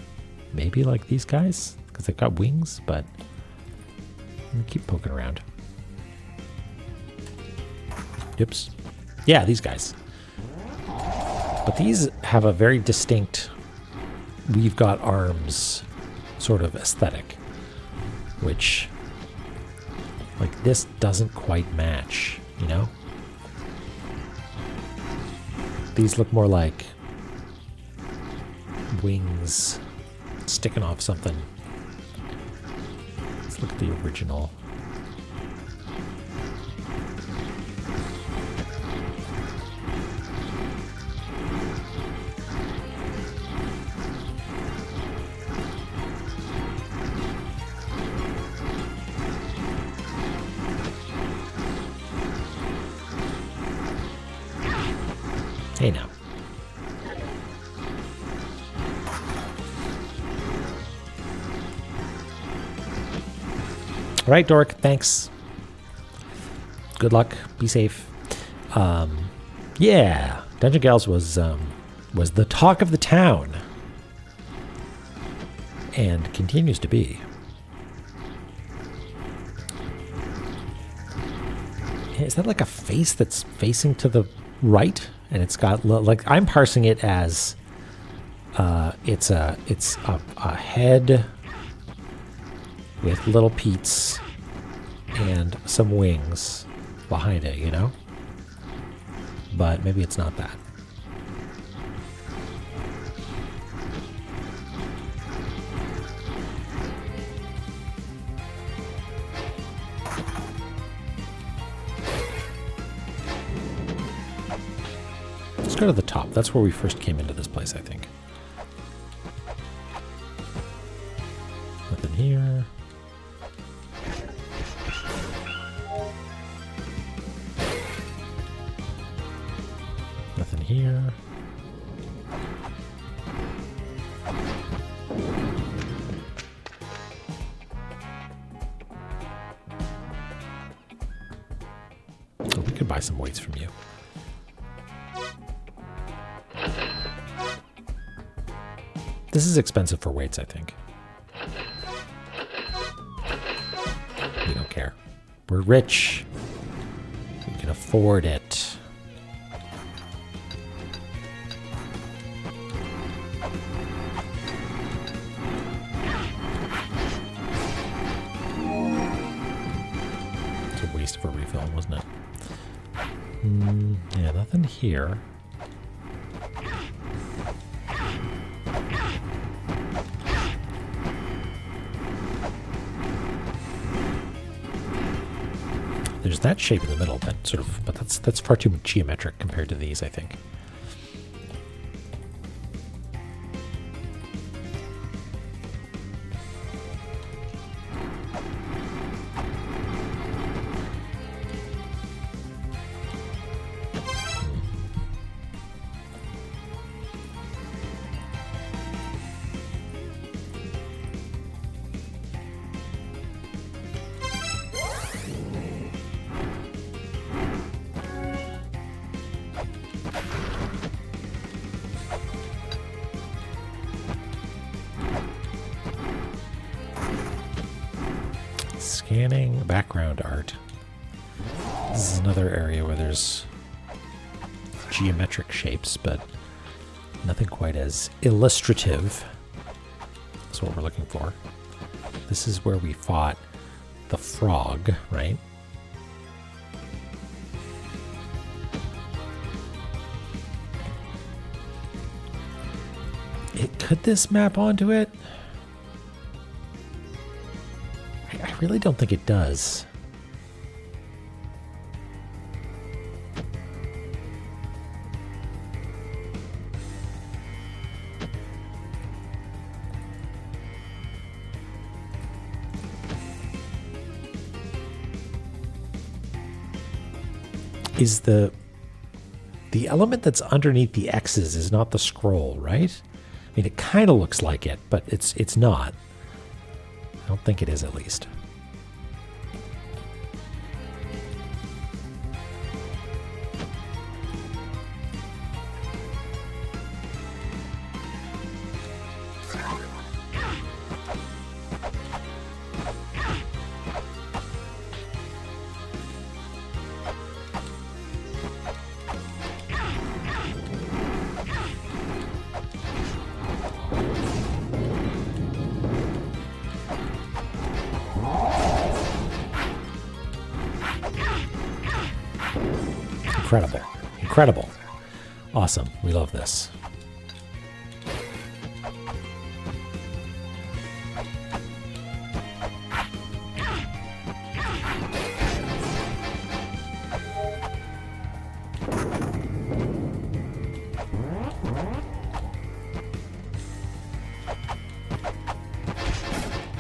maybe like these guys, because they've got wings, but I'm gonna keep poking around. Oops. Yeah, these guys. But these have a very distinct, we've got arms sort of aesthetic, which like this doesn't quite match. you know? These look more like wings sticking off something. Let's look at the original. Hey now. All right, Dork, thanks. Good luck. Be safe. Yeah, Dungeon Gals was the talk of the town. And continues to be. Is that like a face that's facing to the right? And it's got, like, I'm parsing it as it's a head with little Pete's and some wings behind it, you know? But maybe it's not that. Let's go to the top. That's where we first came into this place, I think. Nothing here. Nothing here. Oh, we could buy some weights from you. This is expensive for weights, I think. We don't care. We're rich. We can afford it. It's a waste of a refill, wasn't it? Yeah, nothing here. There's that shape in the middle, that sort of, but that's far too geometric compared to these, I think. Scanning background art. This is another area where there's geometric shapes, but nothing quite as illustrative. That's what we're looking for. This is where we fought the frog, right? Could this map onto it? I really don't think it does. Is the element that's underneath the X's is not the scroll, right? I mean, it kind of looks like it, but it's not. I don't think it is, at least. Incredible. Incredible. Awesome. We love this.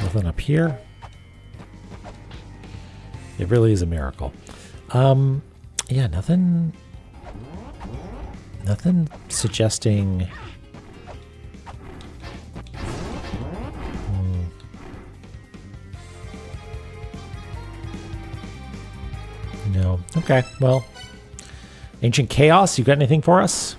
Nothing up here. It really is a miracle. Yeah, nothing suggesting no. Okay, well, Ancient Chaos, you got anything for us?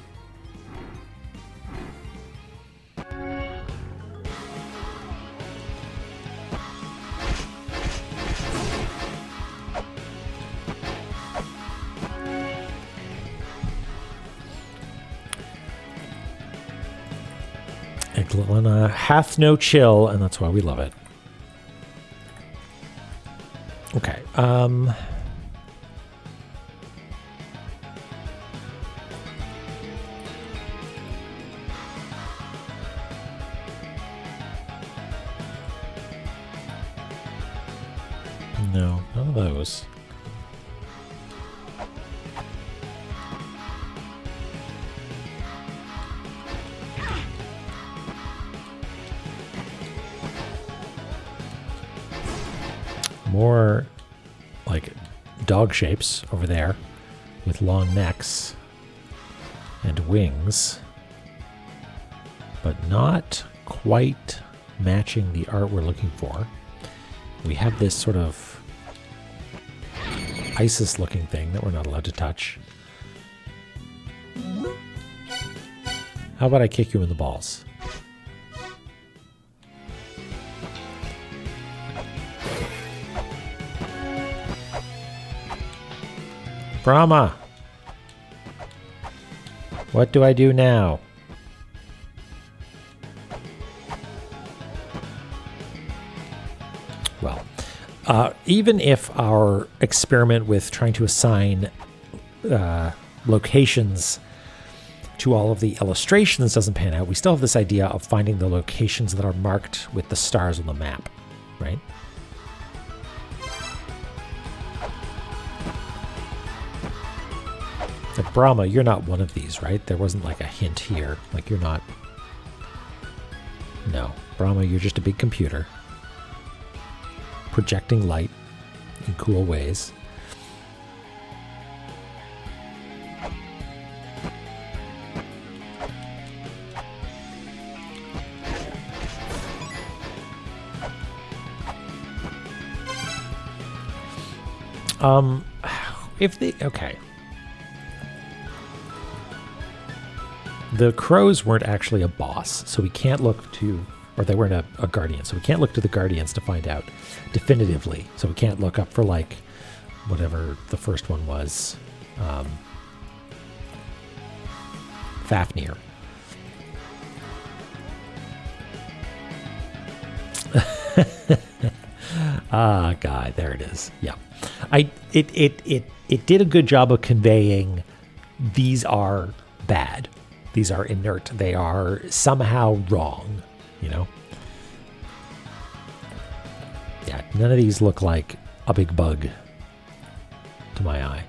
La-Mulana hath no chill, and that's why we love it. Okay. No, none of those. More like dog shapes over there with long necks and wings, but not quite matching the art we're looking for. We have this sort of ISIS looking thing that we're not allowed to touch. How about I kick you in the balls? Brahma! What do I do now? Well, even if our experiment with trying to assign locations to all of the illustrations doesn't pan out, we still have this idea of finding the locations that are marked with the stars on the map, right? But Brahma, you're not one of these, right? There wasn't like a hint here. Like you're not... No. Brahma, you're just a big computer. Projecting light in cool ways. If the... Okay. The crows weren't actually a boss, so we can't look to, or they weren't a guardian, so we can't look to the guardians to find out definitively. So we can't look up for, like, whatever the first one was. Fafnir. Ah, God, there it is. Yeah. It did a good job of conveying these are bad. These are inert. They are somehow wrong, you know? Yeah, none of these look like a big bug to my eye.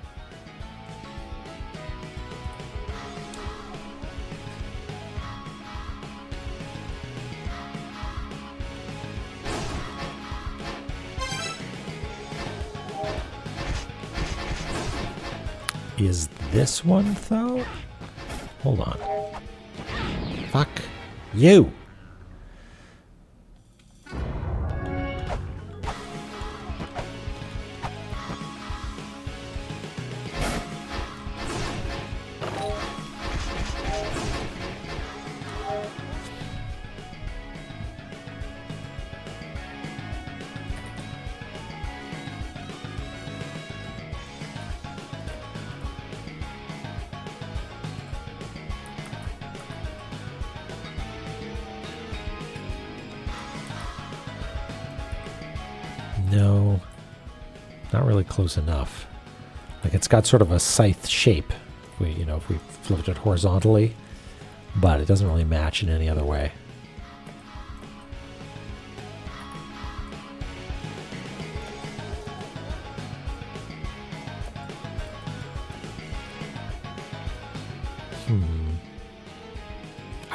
Is this one, though? Hold on. Fuck you. No, not really close enough. Like it's got sort of a scythe shape, if we flipped it horizontally, but it doesn't really match in any other way.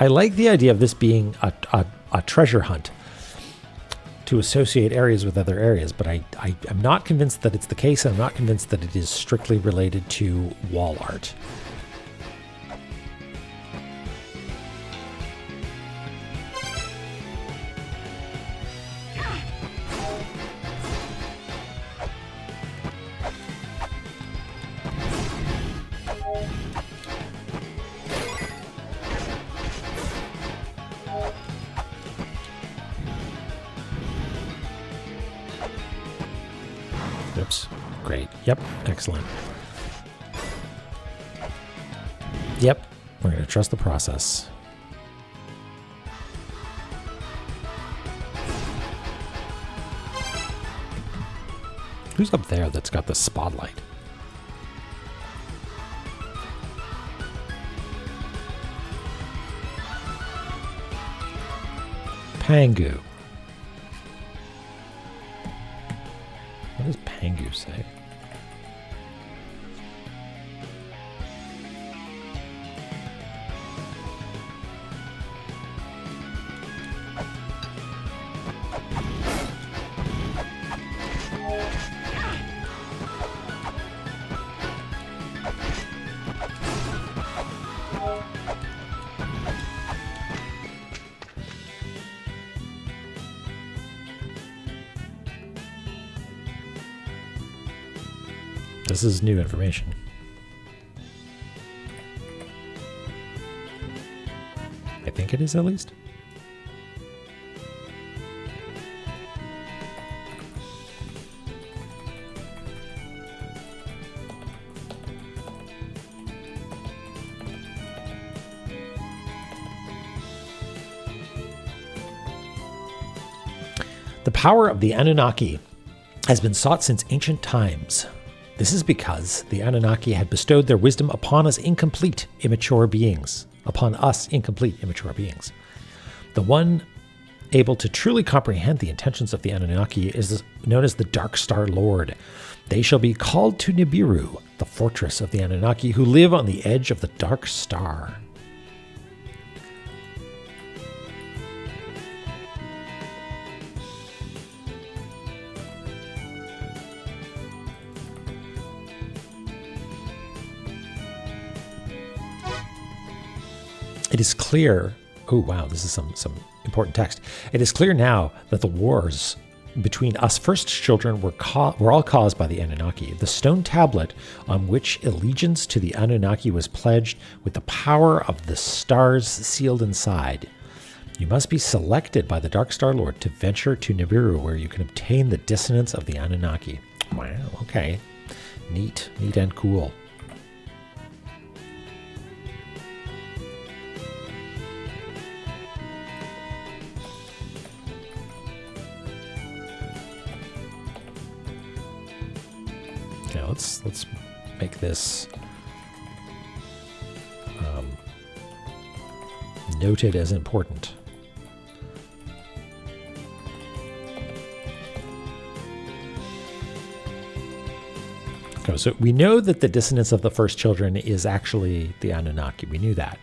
I like the idea of this being a treasure hunt to associate areas with other areas, but I'm not convinced that it's the case, and I'm not convinced that it is strictly related to wall art. Oops. Great. Yep. Excellent. Yep. We're going to trust the process. Who's up there that's got the spotlight? Pangu. What does Pangu say? This is new information. I think it is, at least. The power of the Anunnaki has been sought since ancient times. This is because the Anunnaki had bestowed their wisdom upon us incomplete, immature beings. The one able to truly comprehend the intentions of the Anunnaki is known as the Dark Star Lord. They shall be called to Nibiru, the fortress of the Anunnaki, who live on the edge of the Dark Star. It is clear, oh wow, this is some important text. It is clear now that the wars between us first children were all caused by the Anunnaki. The stone tablet on which allegiance to the Anunnaki was pledged with the power of the stars sealed inside. You must be selected by the Dark Star Lord to venture to Nibiru, where you can obtain the dissonance of the Anunnaki. Wow, okay. Neat and cool. Let's make this noted as important. Okay, so we know that the dissonance of the first children is actually the Anunnaki. We knew that.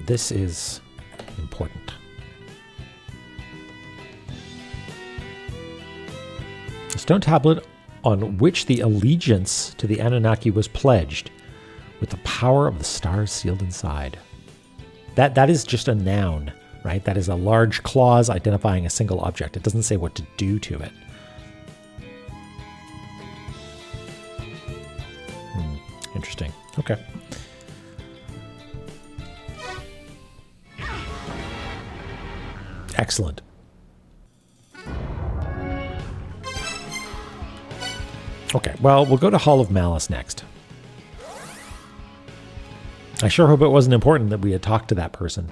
This is important. The stone tablet on which the allegiance to the Anunnaki was pledged with the power of the stars sealed inside. That is just a noun, right? That is a large clause identifying a single object. It doesn't say what to do to it. Interesting. Okay. Excellent. Okay, well, we'll go to Hall of Malice next. I sure hope it wasn't important that we had talked to that person.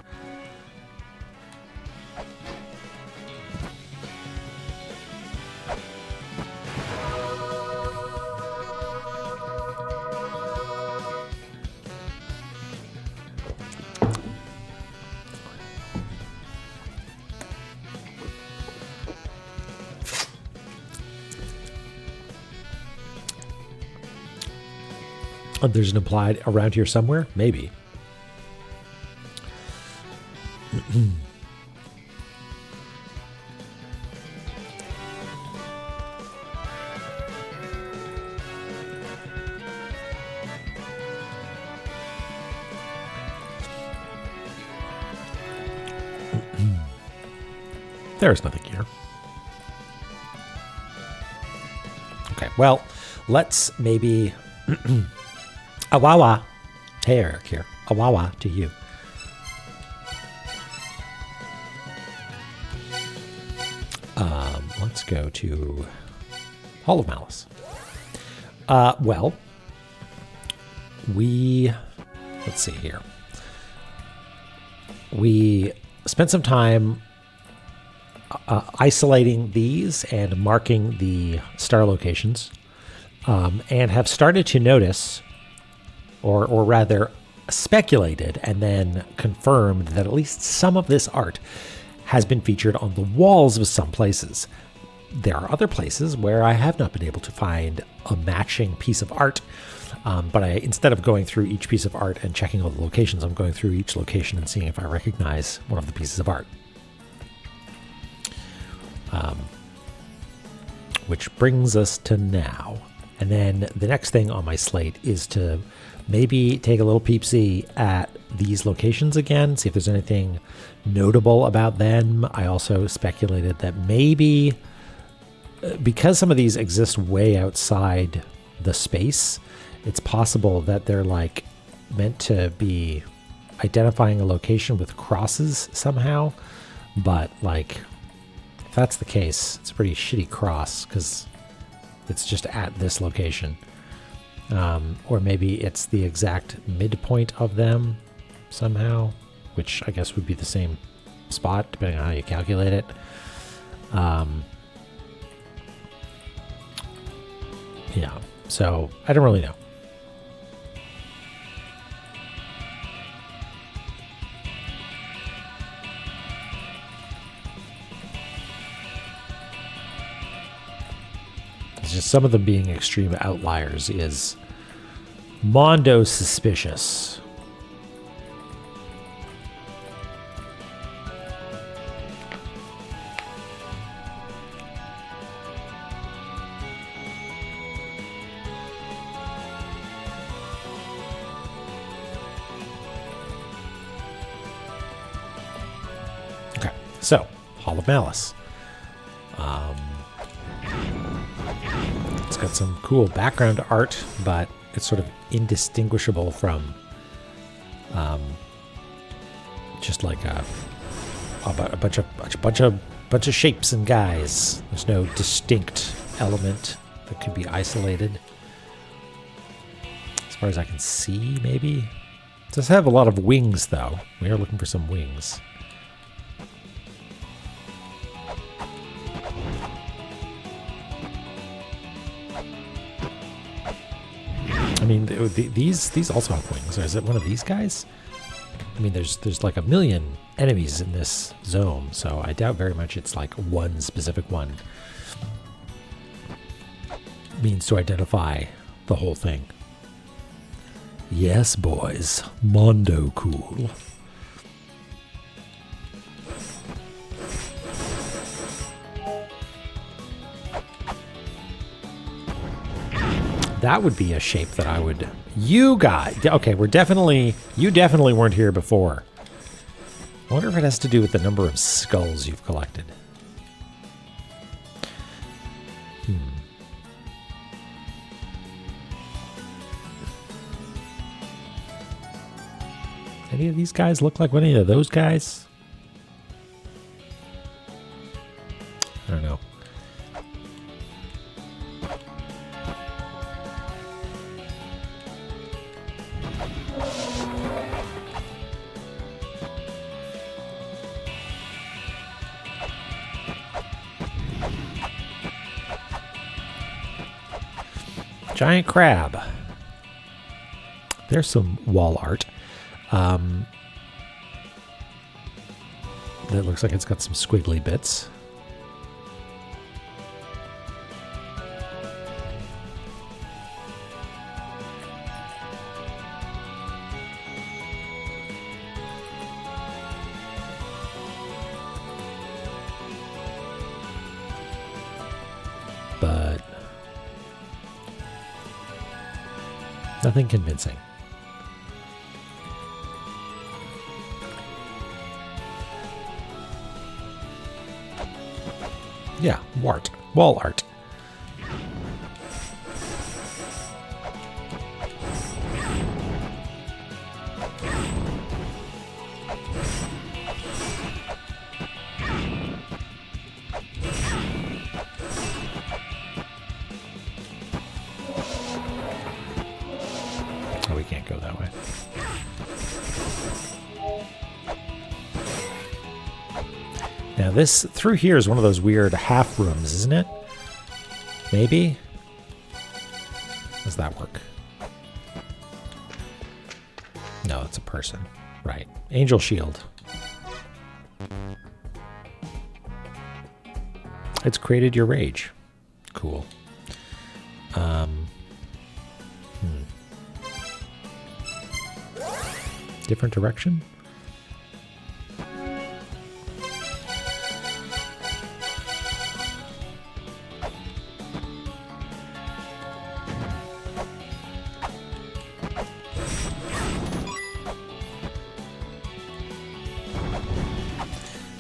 Oh, there's an implied around here somewhere? Maybe. There's nothing here. Okay, well, let's maybe... Awawa. Hey, Eric here. Awawa to you. Let's go to Hall of Malice. Well, let's see here. We spent some time isolating these and marking the star locations, and have started to notice, or rather speculated and then confirmed that at least some of this art has been featured on the walls of some places. There are other places where I have not been able to find a matching piece of art, but instead of going through each piece of art and checking all the locations, I'm going through each location and seeing if I recognize one of the pieces of art. Which brings us to now. And then the next thing on my slate is to maybe take a little peep-see at these locations again, see if there's anything notable about them. I also speculated that maybe because some of these exist way outside the space, it's possible that they're like meant to be identifying a location with crosses somehow. But like, if that's the case, it's a pretty shitty cross because it's just at this location. Or maybe it's the exact midpoint of them somehow, which I guess would be the same spot depending on how you calculate it. Yeah, so I don't really know. It's just some of them being extreme outliers is mondo suspicious. Okay, so Hall of Malice. It's got some cool background art, but it's sort of indistinguishable from just like a bunch of shapes and guys. There's no distinct element that could be isolated, as far as I can see. Maybe it does have a lot of wings, though. We are looking for some wings. I mean, these also have wings. Or is it one of these guys? I mean, there's like a million enemies in this zone, so I doubt very much it's like one specific one means to identify the whole thing. Yes, boys. Mondo cool. That would be a shape that I would... You guys... Okay, you definitely weren't here before. I wonder if it has to do with the number of skulls you've collected. Any of these guys look like any of those guys? I don't know. Giant crab. There's some wall art. That looks like it's got some squiggly bits. Nothing convincing. Yeah, wall art. Oh, we can't go that way. Now this, through here is one of those weird half rooms, isn't it? Maybe? Does that work? No, it's a person. Right. Angel shield. It's created your rage. Cool. Different direction?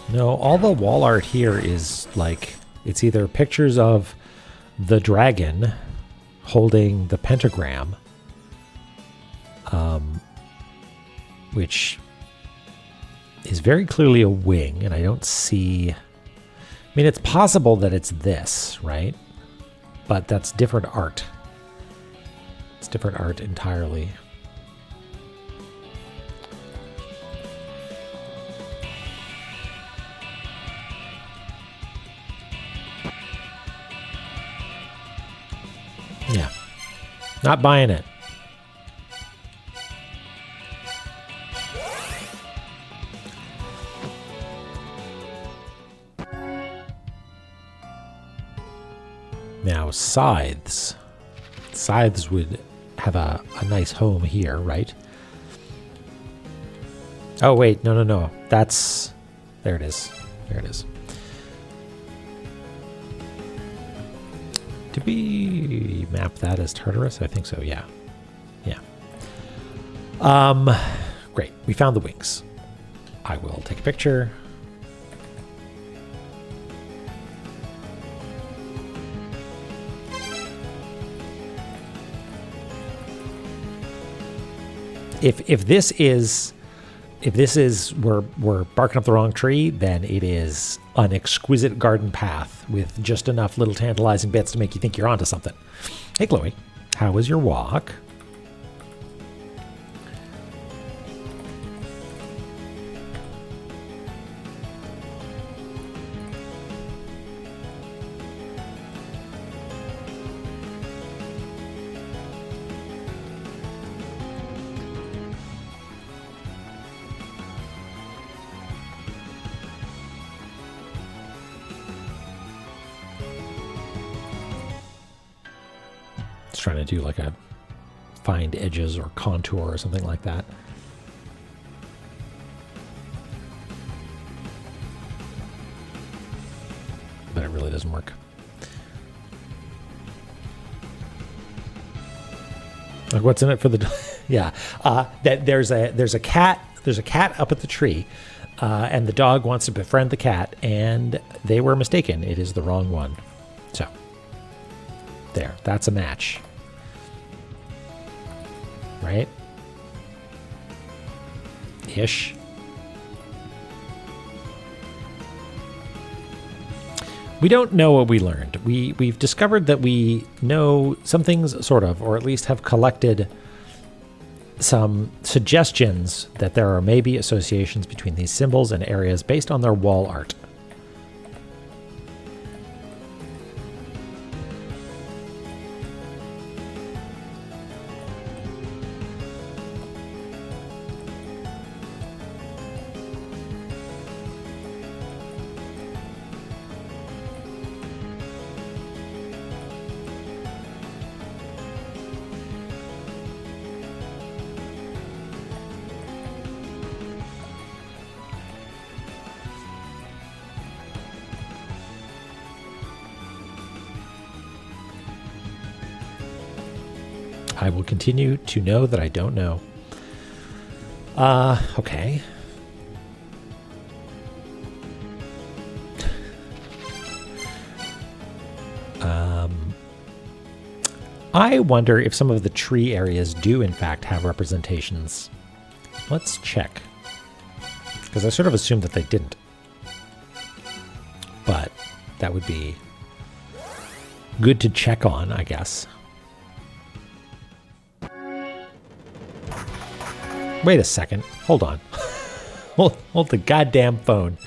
No, all the wall art here is like, it's either pictures of the dragon holding the pentagram, which is very clearly a wing, and I don't see... I mean, it's possible that it's this, right? But that's different art. It's different art entirely. Yeah. Not buying it. Now, scythes. Scythes would have a nice home here, right? Oh, wait. No. That's... There it is. There it is. Did we map that as Tartarus? I think so, yeah. Yeah. Great. We found the wings. I will take a picture. If this is we're barking up the wrong tree, then it is an exquisite garden path with just enough little tantalizing bits to make you think you're onto something. Hey, Chloe, how was your walk? Trying to do like a find edges or contour or something like that. But it really doesn't work. Like, what's in it for the yeah, that there's a cat up at the tree, and the dog wants to befriend the cat, and they were mistaken. It is the wrong one. So there, that's a match. Right? Ish. We don't know what we learned. We've discovered that we know some things, sort of, or at least have collected some suggestions that there are maybe associations between these symbols and areas based on their wall art. I will continue to know that I don't know. Okay. I wonder if some of the tree areas do in fact have representations. Let's check. Because I sort of assumed that they didn't. But that would be good to check on, I guess. Wait a second. Hold on. hold the goddamn phone.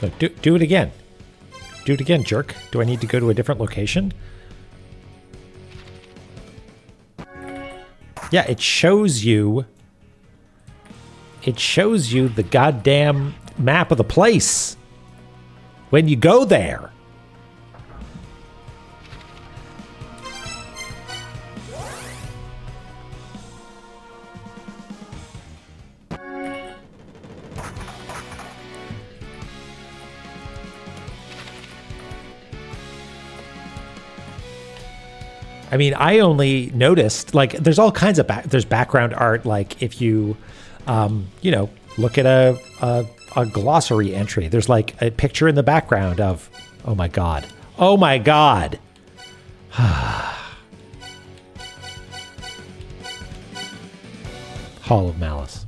No, do it again. Do it again, jerk. Do I need to go to a different location? Yeah, it shows you the goddamn map of the place when you go there. I mean, I only noticed, like, there's all kinds of there's background art. Like, if you, you know, look at a glossary entry, there's like a picture in the background of, oh my god, oh my god. Hall of Malice.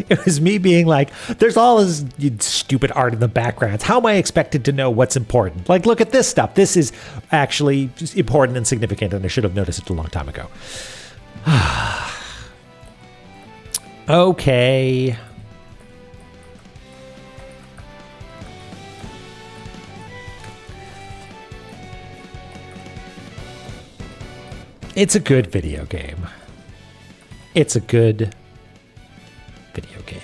It was me being like, there's all this stupid art in the backgrounds. How am I expected to know what's important? Like, look at this stuff. This is actually important and significant, and I should have noticed it a long time ago. Okay. It's a good video game. It's a good video game.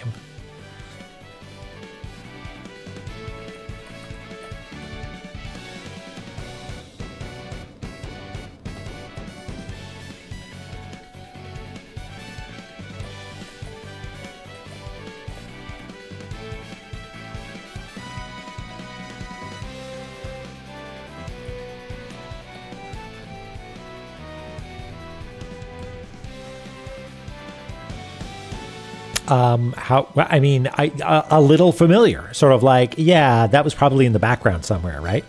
A little familiar, sort of like, yeah, that was probably in the background somewhere, right?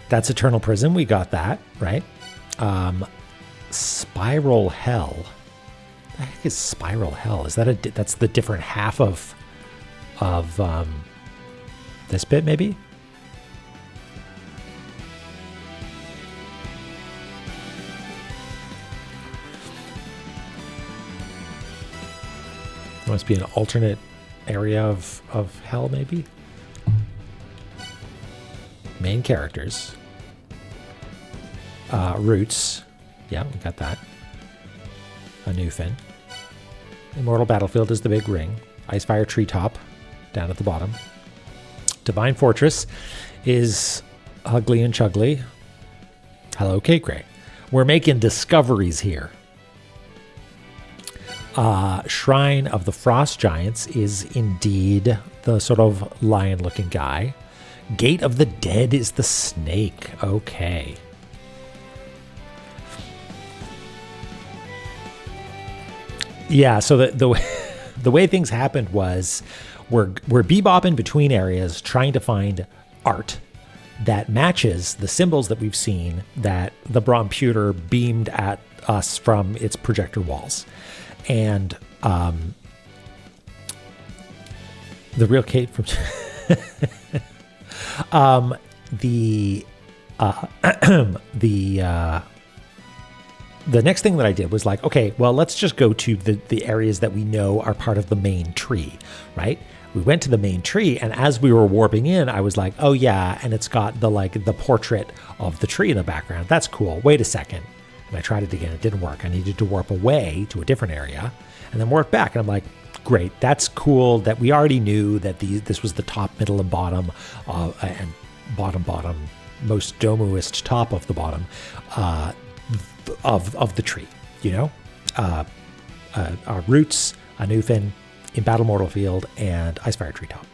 That's Eternal Prison. We got that, right? Spiral Hell. What the heck is Spiral Hell? Is that that's the different half of this bit, maybe? Must be an alternate area of hell, maybe? Main characters. Roots. Yeah, we got that. A new fin. Immortal Battlefield is the big ring. Icefire Treetop down at the bottom. Divine Fortress is Ugly and Chugly. Hello, Cake Ray. We're making discoveries here. Shrine of the Frost Giants is indeed the sort of lion-looking guy. Gate of the Dead is the snake. Okay. Yeah, so the way things happened was we're bebopping between areas trying to find art that matches the symbols that we've seen that the Bromputer beamed at us from its projector walls. And the real Kate from the next thing that I did was like, okay, well, let's just go to the areas that we know are part of the main tree, right? We went to the main tree, and as we were warping in, I was like, oh yeah, and it's got the portrait of the tree in the background. That's cool. Wait a second. And I tried it again. It didn't work. I needed to warp away to a different area and then warp back. And I'm like, great. That's cool that we already knew that this was the top, middle, and bottom. And bottom, most domoist top of the bottom of the tree, you know? Our Roots, a Newfin, in Battle Mortal Field, and Icefire Treetop.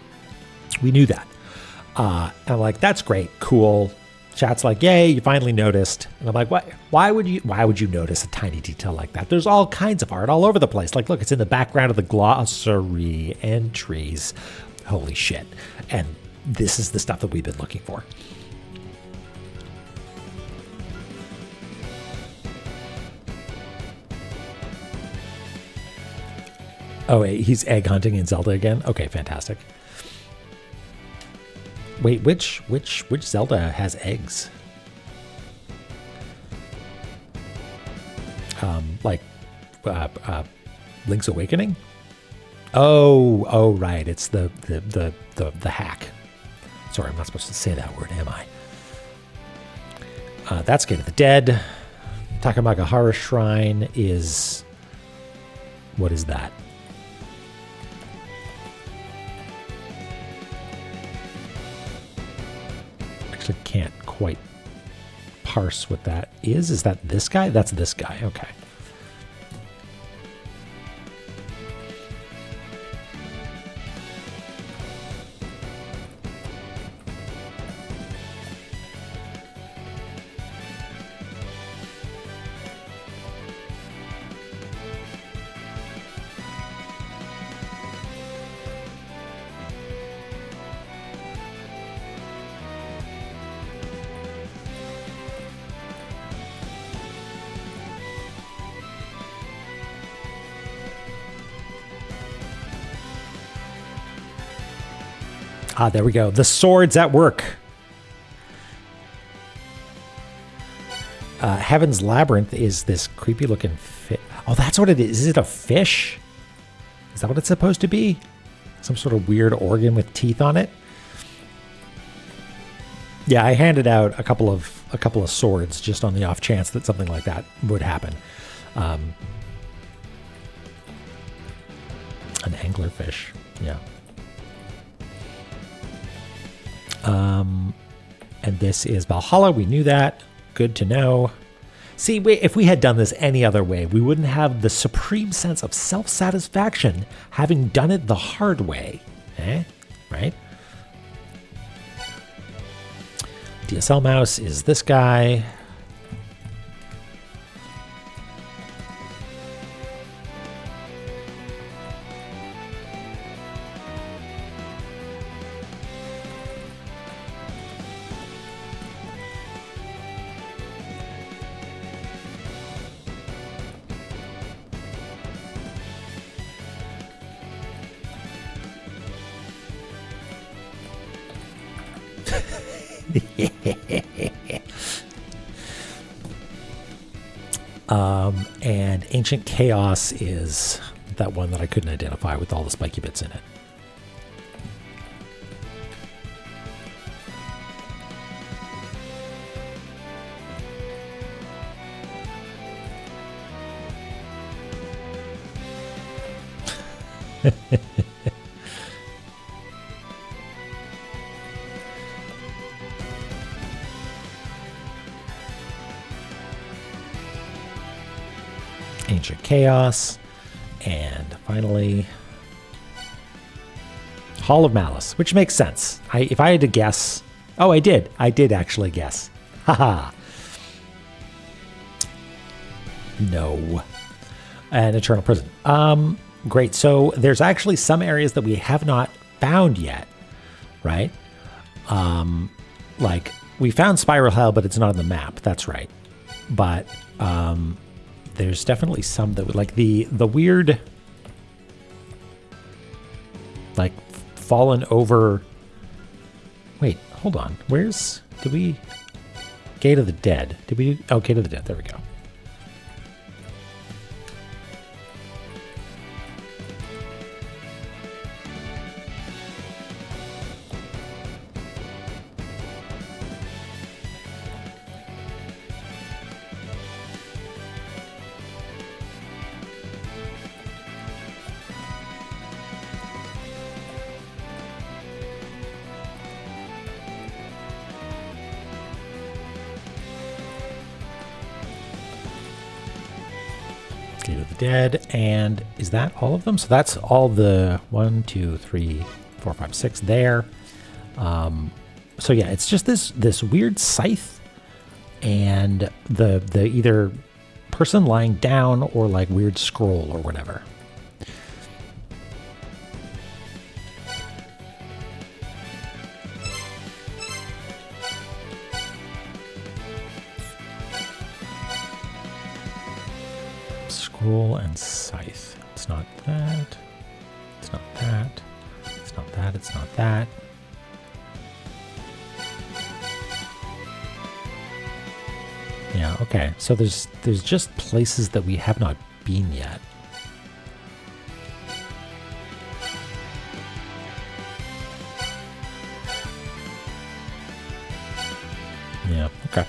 We knew that. And I'm like, that's great, cool. Chat's like, yay, you finally noticed. And I'm like, what? Why would you notice a tiny detail like that? There's all kinds of art all over the place. Like, look, it's in the background of the glossary entries. Holy shit. And this is the stuff that we've been looking for. Oh, wait, he's egg hunting in Zelda again? Okay, fantastic. Wait, which Zelda has eggs? Like Link's Awakening? Oh, right. It's the hack. Sorry, I'm not supposed to say that word, am I? That's Gate of the Dead. Takamagahara Shrine is... What is that? Actually can't quite parse what that is. Is that this guy? That's this guy. Okay. Ah, there we go. The sword's at work. Heaven's Labyrinth is this creepy looking fish. Oh, that's what it is. Is it a fish? Is that what it's supposed to be? Some sort of weird organ with teeth on it? Yeah, I handed out a couple of swords just on the off chance that something like that would happen. An anglerfish. Yeah. And this is Valhalla. We knew that. Good to know. See, if we had done this any other way, we wouldn't have the supreme sense of self-satisfaction having done it the hard way. Right? DSL mouse is this guy. And Ancient Chaos is that one that I couldn't identify with all the spiky bits in it. Ancient Chaos, and finally Hall of Malice, which makes sense. If I had to guess, oh, I did actually guess. Haha. No. And Eternal Prison. Great. So there's actually some areas that we have not found yet, right? Like we found Spiral Hell, but it's not on the map. That's right. But there's definitely some that would like the weird, like fallen over. Wait, hold on. Did we Gate of the Dead? Did we? Oh, Gate of the Dead. There we go. Gate of the Dead. And is that all of them? So that's all the 1, 2, 3, 4, 5, 6 there. So yeah, it's just this weird scythe and the either person lying down or like weird scroll or whatever. Scroll and scythe. It's not that. It's not that. It's not that. It's not that. Yeah, okay. So there's just places that we have not been yet. Yeah, okay.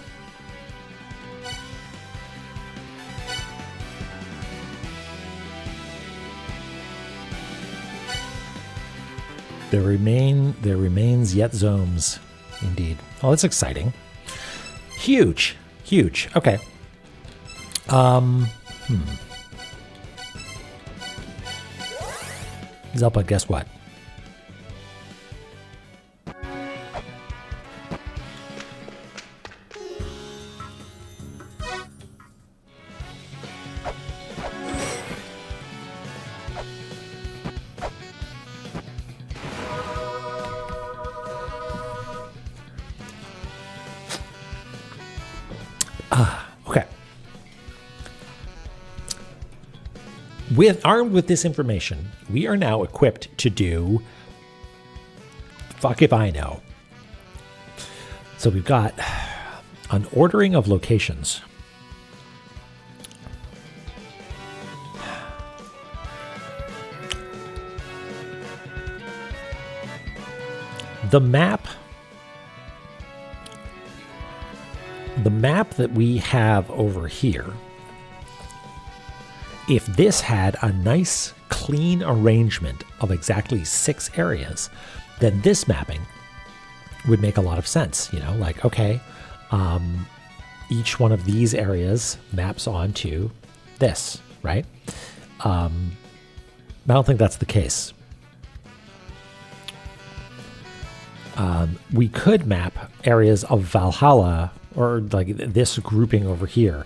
There remains yet zones, indeed. Oh, that's exciting. Huge. Huge. Okay. Zelpa, guess what? Okay. Armed with this information, we are now equipped to do fuck if I know. So we've got an ordering of locations. The map that we have over here, if this had a nice clean arrangement of exactly 6 areas, then this mapping would make a lot of sense. You know, like, okay, each one of these areas maps onto this, right? I don't think that's the case. We could map areas of Valhalla, or like this grouping over here,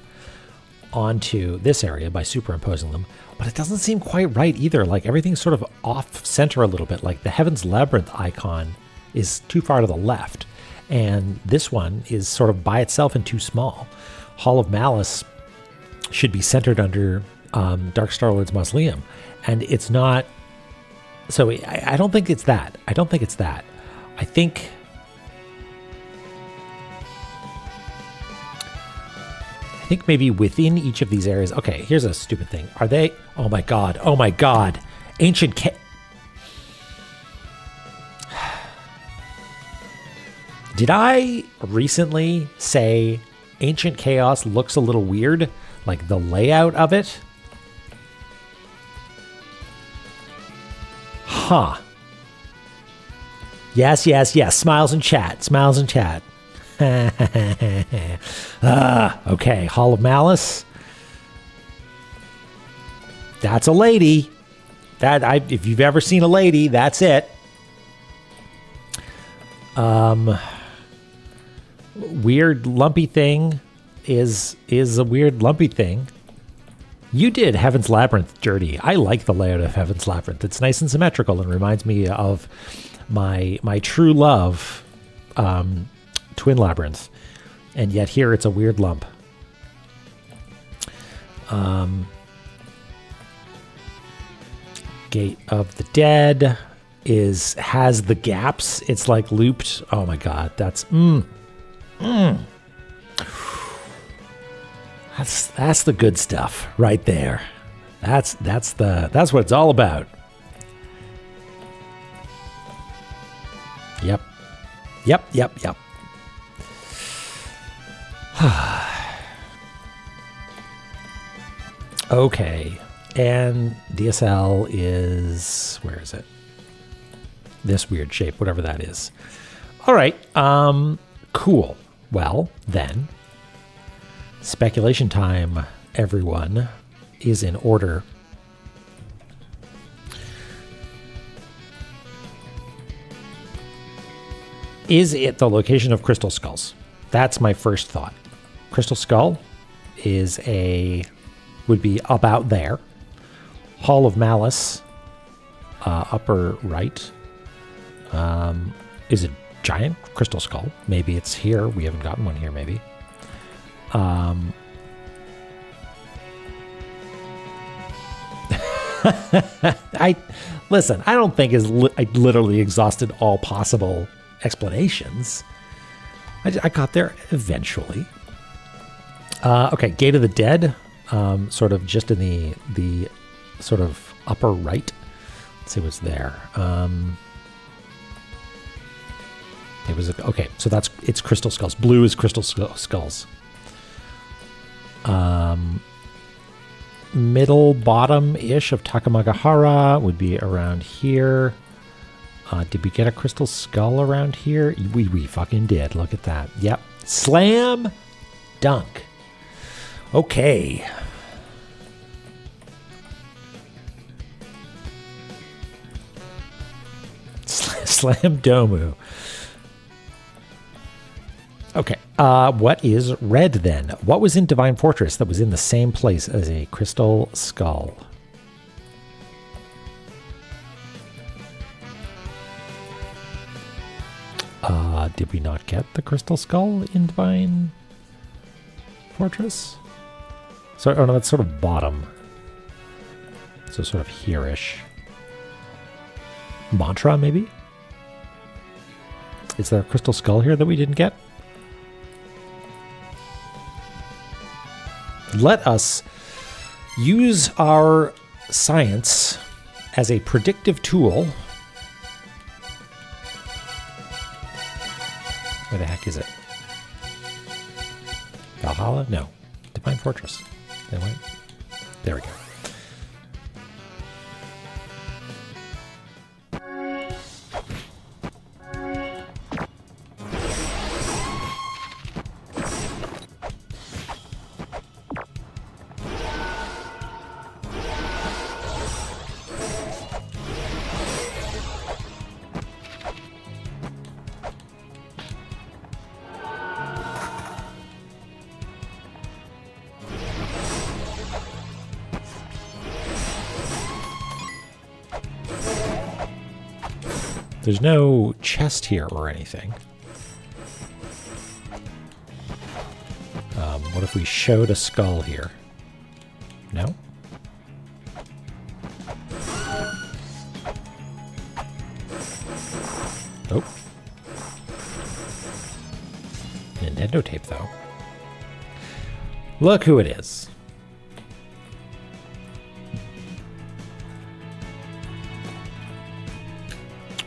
onto this area by superimposing them, but it doesn't seem quite right either. Like everything's sort of off center a little bit. Like the Heaven's Labyrinth icon is too far to the left, and this one is sort of by itself and too small. Hall of Malice should be centered under Dark Star-Lord's Mausoleum, and it's not. So I don't think it's that. I don't think it's that. I think maybe within each of these areas. Okay, here's a stupid thing. Are they? Oh my god. Oh my god. Ancient Did I recently say Ancient Chaos looks a little weird? Like the layout of it? Huh. Yes, yes, yes. Smiles in chat. Smiles in chat. Okay, Hall of Malice. That's a lady. If you've ever seen a lady, that's it. Weird lumpy thing is a weird lumpy thing. You did Heaven's Labyrinth dirty. I like the layout of Heaven's Labyrinth. It's nice and symmetrical and reminds me of my true love, Twin Labyrinth, and yet here it's a weird lump. Gate of the Dead has the gaps. It's like looped. Oh my god, that's that's the good stuff right there. That's what it's all about. Yep. Okay, and DSL is, where is it? This weird shape, whatever that is. All right, cool. Well, then, speculation time, everyone. is in order. Is it the location of Crystal Skulls? That's my first thought. Crystal Skull would be about there. Hall of Malice, upper right, is a giant crystal skull. Maybe it's here. We haven't gotten one here, maybe. Listen, I don't think I literally exhausted all possible explanations. I got there eventually. Okay, Gate of the Dead, sort of just in the sort of upper right. Let's see what's there. It was okay. So it's Crystal Skulls. Blue is Crystal Skulls. Middle bottom-ish of Takamagahara would be around here. Did we get a Crystal Skull around here? We fucking did. Look at that. Yep. Slam dunk. Okay. Slam Domu. Okay. What is red then? What was in Divine Fortress that was in the same place as a Crystal Skull? Did we not get the Crystal Skull in Divine Fortress? So, oh no, that's sort of bottom. So sort of here-ish. Mantra, maybe? Is there a Crystal Skull here that we didn't get? Let us use our science as a predictive tool. Where the heck is it? Valhalla? No. Divine Fortress. There we go. There's no chest here or anything. What if we showed a skull here? No? Nope. Nintendo tape, though. Look who it is.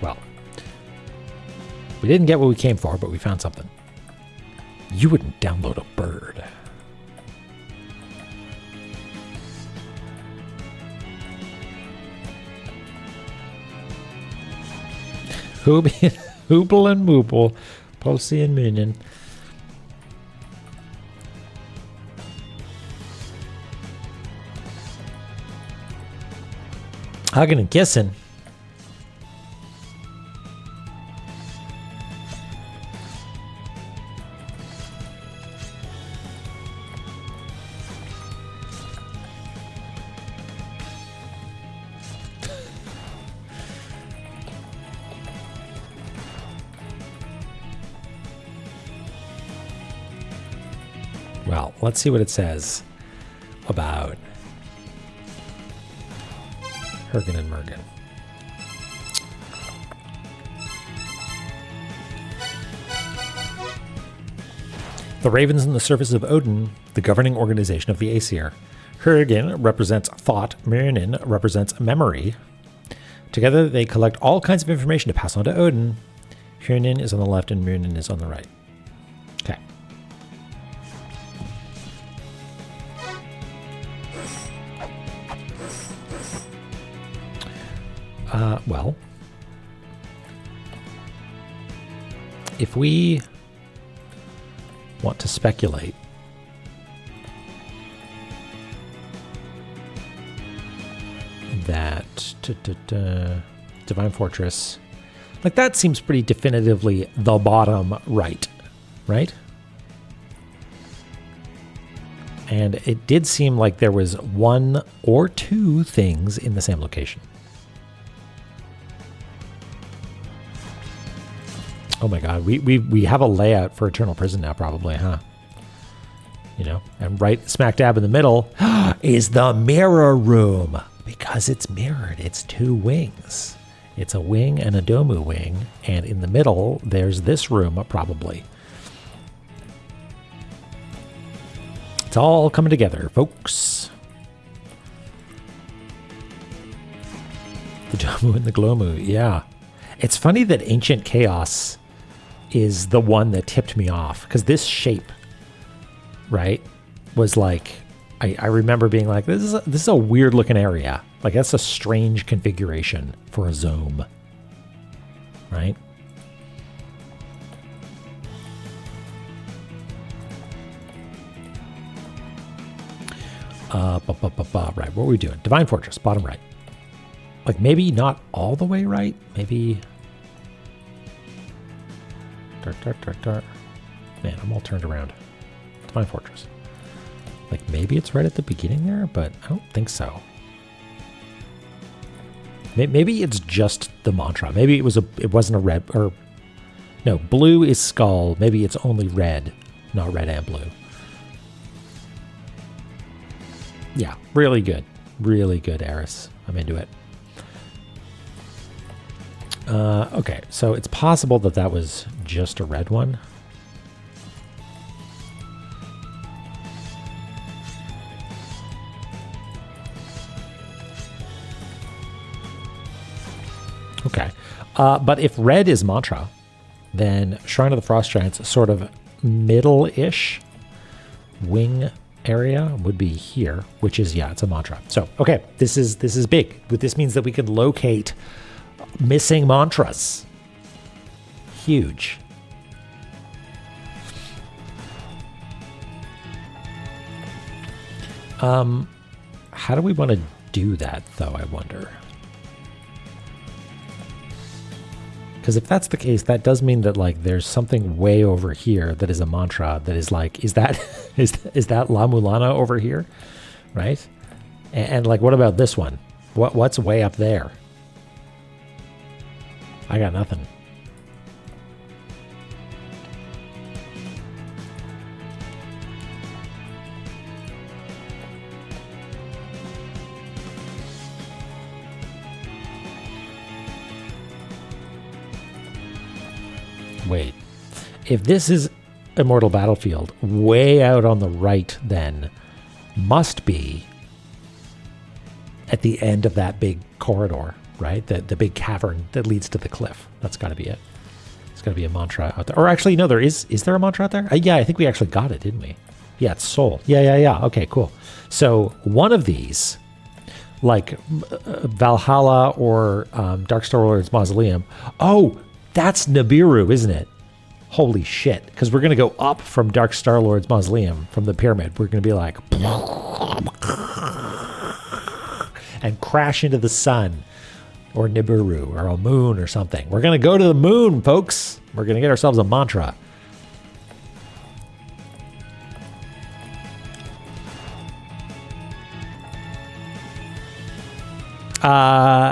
Well, we didn't get what we came for, but we found something. You wouldn't download a bird. Hooble and Mooble, Pulsey and Minion. Hugging and kissing. Well, let's see what it says about Hergen and Mergen. The ravens in the service of Odin, the governing organization of the Aesir. Hergen represents thought, Mergen represents memory. Together, they collect all kinds of information to pass on to Odin. Hyrnin is on the left and Mergen is on the right. Okay. Well, if we want to speculate, that Divine Fortress. Like, that seems pretty definitively the bottom right, right? And it did seem like there was one or two things in the same location. Oh my god, we have a layout for Eternal Prison now, probably, huh? You know, and right smack dab in the middle is the mirror room, because it's mirrored. It's two wings. It's a wing and a domu wing, and in the middle, there's this room, probably. It's all coming together, folks. The domu and the glomu, yeah. It's funny that Ancient Chaos is the one that tipped me off, because this shape, right, was like, I remember being like, this is a weird looking area. Like, that's a strange configuration for a zome, right? Right, what were we doing? Divine Fortress, bottom right. Like, maybe not all the way right. Maybe. Dart. Man, I'm all turned around. Divine Fortress. Like, maybe it's right at the beginning there, but I don't think so. Maybe it's just the mantra. Maybe it wasn't a red, or no, blue is skull. Maybe it's only red, not red and blue. Yeah, really good. Really good, Eris. I'm into it. Okay, so it's possible that that was just a red one. Okay, but if red is mantra, then Shrine of the Frost Giants, sort of middle-ish wing area would be here, which is, yeah, it's a mantra. So, okay, this is big. This means that we can locate missing mantras. Huge. How do we want to do that, though, I wonder? Because if that's the case, that does mean that, like, there's something way over here that is a mantra that is like, is that is that La-Mulana over here, right? And like, what about this one? What's way up there? I got nothing. Wait, if this is Immortal Battlefield, way out on the right then must be at the end of that big corridor, right? The big cavern that leads to the cliff. That's got to be it. It's got to be a mantra out there. Or actually, no, there is there a mantra out there? Yeah, I think we actually got it, didn't we? Yeah, it's Soul. Yeah. Okay, cool. So one of these, like Valhalla or Darkstar Lord's Mausoleum. Oh, that's Nibiru, isn't it? Holy shit. Because we're going to go up from Dark Star-Lord's Mausoleum, from the pyramid. We're going to be like... and crash into the sun. Or Nibiru, or a moon, or something. We're going to go to the moon, folks. We're going to get ourselves a mantra.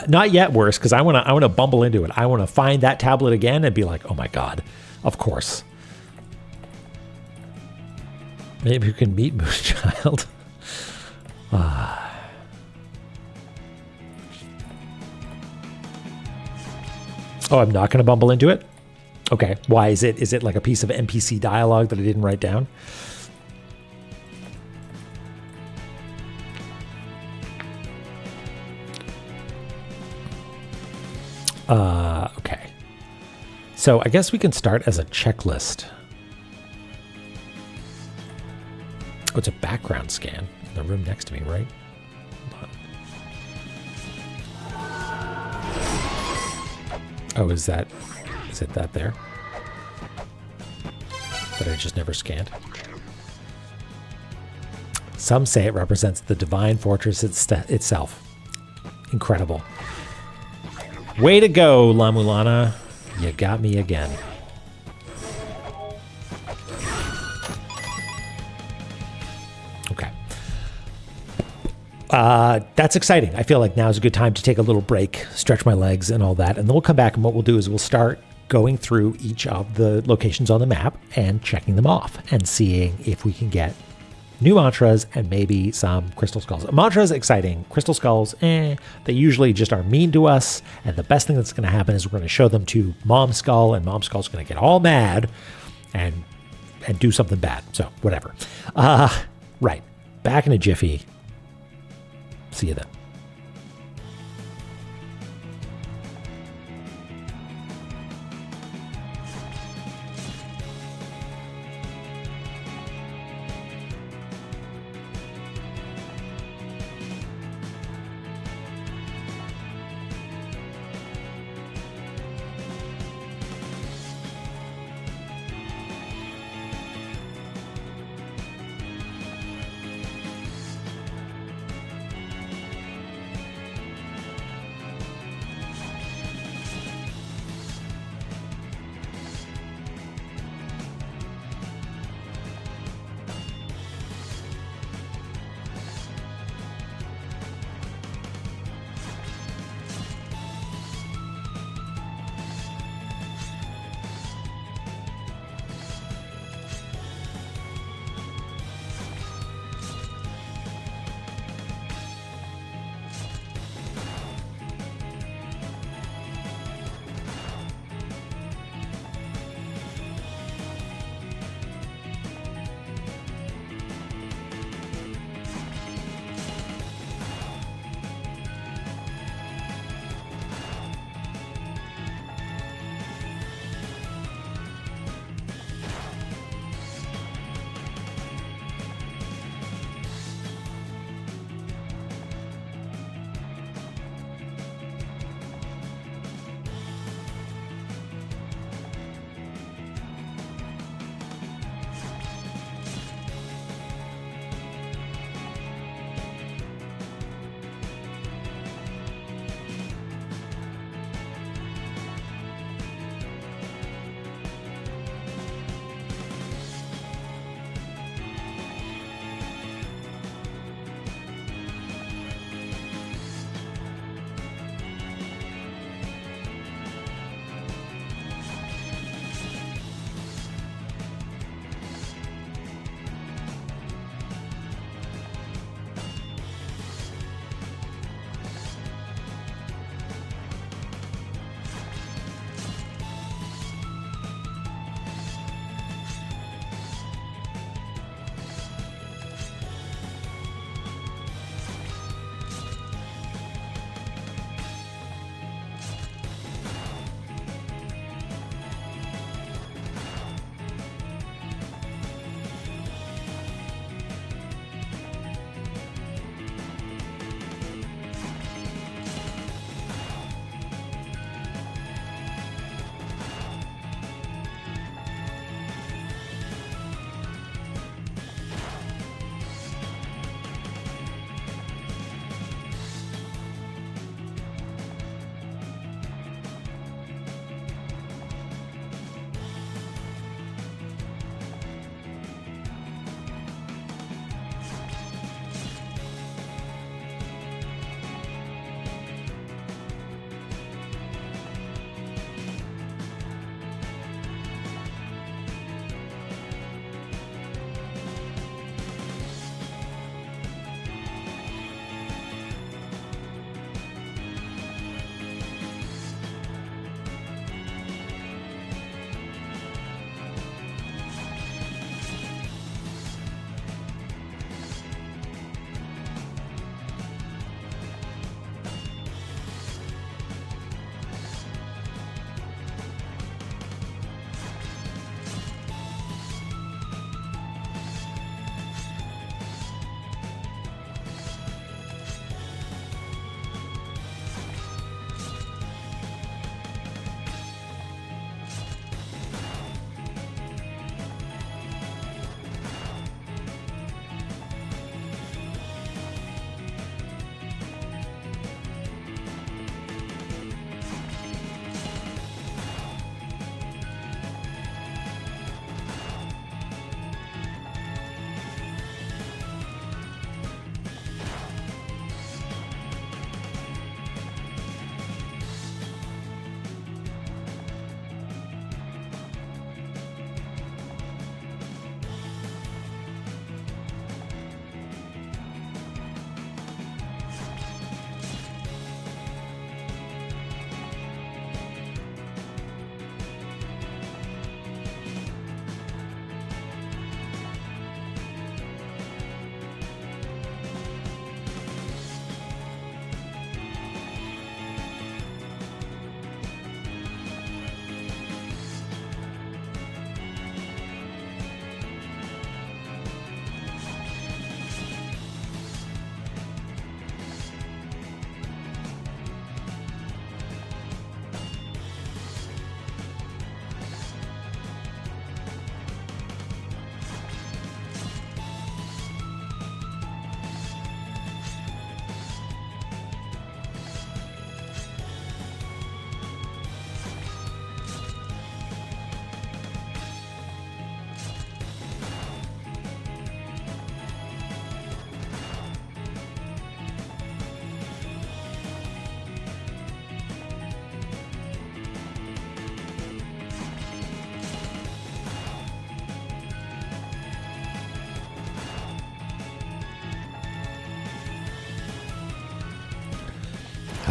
Not yet worse, because I want to bumble into it. I want to find that tablet again and be like, oh my god, of course. Maybe we can meet Moonchild. Oh, I'm not going to bumble into it? Okay, why is it? Is it like a piece of NPC dialogue that I didn't write down? Okay. So I guess we can start as a checklist. Oh, it's a background scan in the room next to me, right? Hold on. Oh, is it that there? That I just never scanned? Some say it represents the Divine Fortress itself. Incredible. Way to go, La-Mulana. You got me again. Okay. That's exciting. I feel like now is a good time to take a little break, stretch my legs and all that. And then we'll come back, and what we'll do is we'll start going through each of the locations on the map and checking them off and seeing if we can get new mantras and maybe some crystal skulls. Mantras, exciting. Crystal skulls, they usually just are mean to us. And the best thing that's going to happen is we're going to show them to Mom Skull, and Mom Skull's going to get all mad and do something bad. So whatever. Right. Back in a jiffy. See you then.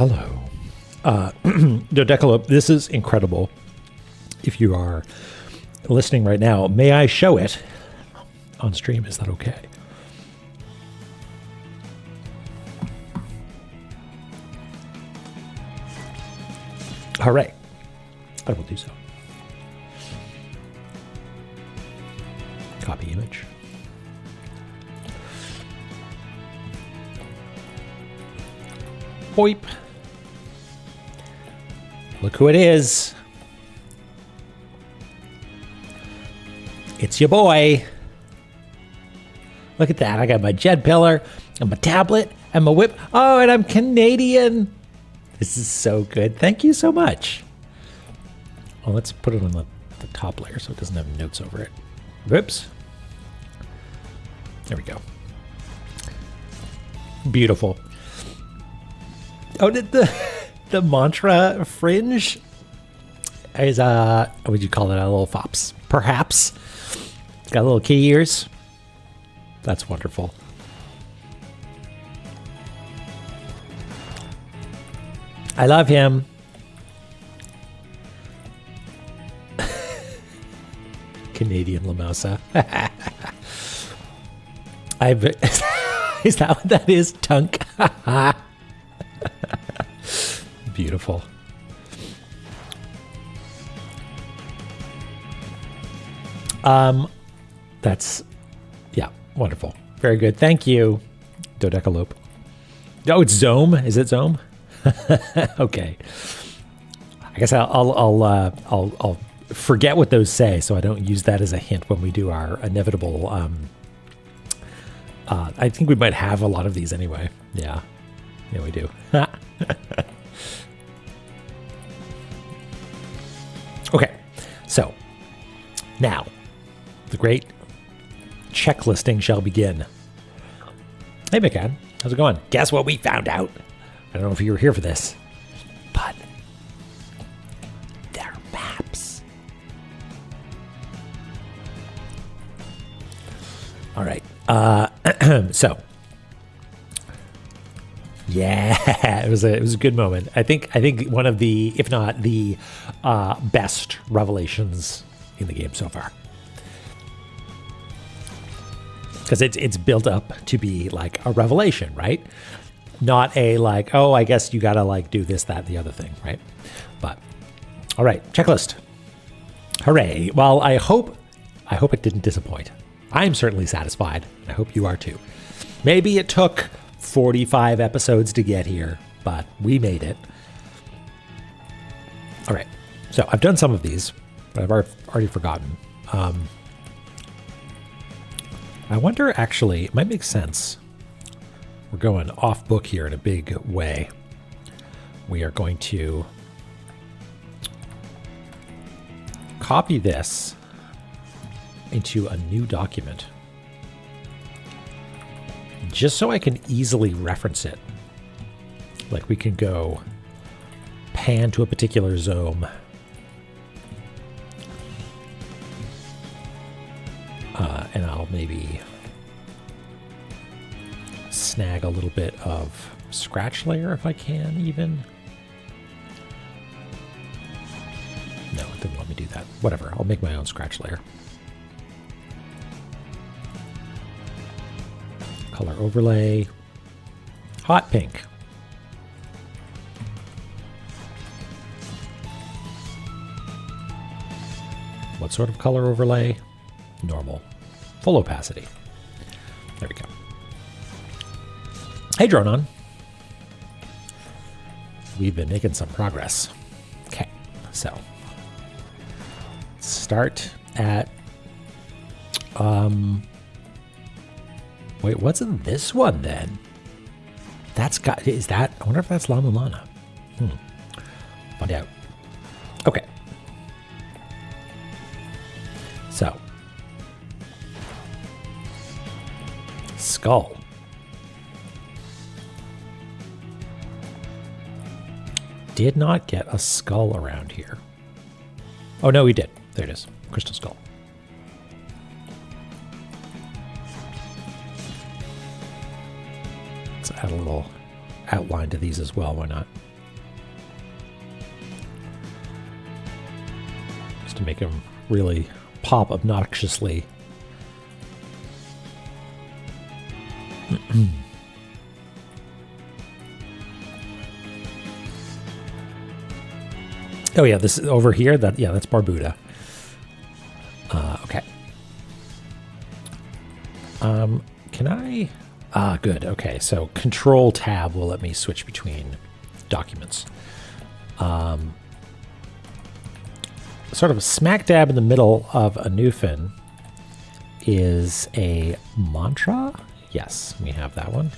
Hello. Dodecalope, this is incredible. If you are listening right now, may I show it on stream? Is that okay? All right. I will do so. Copy image. Boip. Look who it is. It's your boy. Look at that. I got my jet pillar and my tablet and my whip. Oh, and I'm Canadian. This is so good. Thank you so much. Well, let's put it on the top layer so it doesn't have notes over it. Whoops. There we go. Beautiful. Oh, did the mantra fringe is what would you call it? A little fops, perhaps. It's got little kitty ears. That's wonderful. I love him. Canadian Lamousa. Is that what that is? Tunk. Beautiful. That's, yeah, wonderful. Very good. Thank you, Dodecalope. Oh, it's Zome. Is it Zome? Okay. I guess I'll forget what those say, so I don't use that as a hint when we do our inevitable. I think we might have a lot of these anyway. Yeah, we do. Okay, so now the great checklisting shall begin. Hey, McCann, how's it going? Guess what we found out? I don't know if you were here for this, but they're maps. All right. So, yeah, it was a good moment. I think one of the, if not the best revelations in the game so far, because it's built up to be like a revelation, right? Not a like, oh, I guess you gotta like do this, that, the other thing, right? But all right, checklist. Hooray! Well, I hope it didn't disappoint. I'm certainly satisfied. I hope you are too. Maybe it took 45 episodes to get here, but we made it. All right. So I've done some of these, but I've already forgotten. I wonder, actually, it might make sense. We're going off book here in a big way. We are going to copy this into a new document just so I can easily reference it. Like we can go pan to a particular zone, and I'll maybe snag a little bit of scratch layer if I can even. No, it didn't let me do that. Whatever, I'll make my own scratch layer. Color overlay, hot pink. What sort of color overlay? Normal. Full opacity. There we go. Hey, Dronon. We've been making some progress. Okay, so start at wait, what's in this one then? That's got, is that, I wonder if that's La-Mulana. Find out. Okay. So. Skull. Did not get a skull around here. Oh, no, we did. There it is. Crystal skull. Let's add a little outline to these as well. Why not? to make him really pop obnoxiously. Oh yeah, this is over here. That's Barbuda. Okay. Can I? Good. Okay, so Control Tab will let me switch between documents. Sort of smack dab in the middle of a Newfin is a mantra. Yes, we have that one.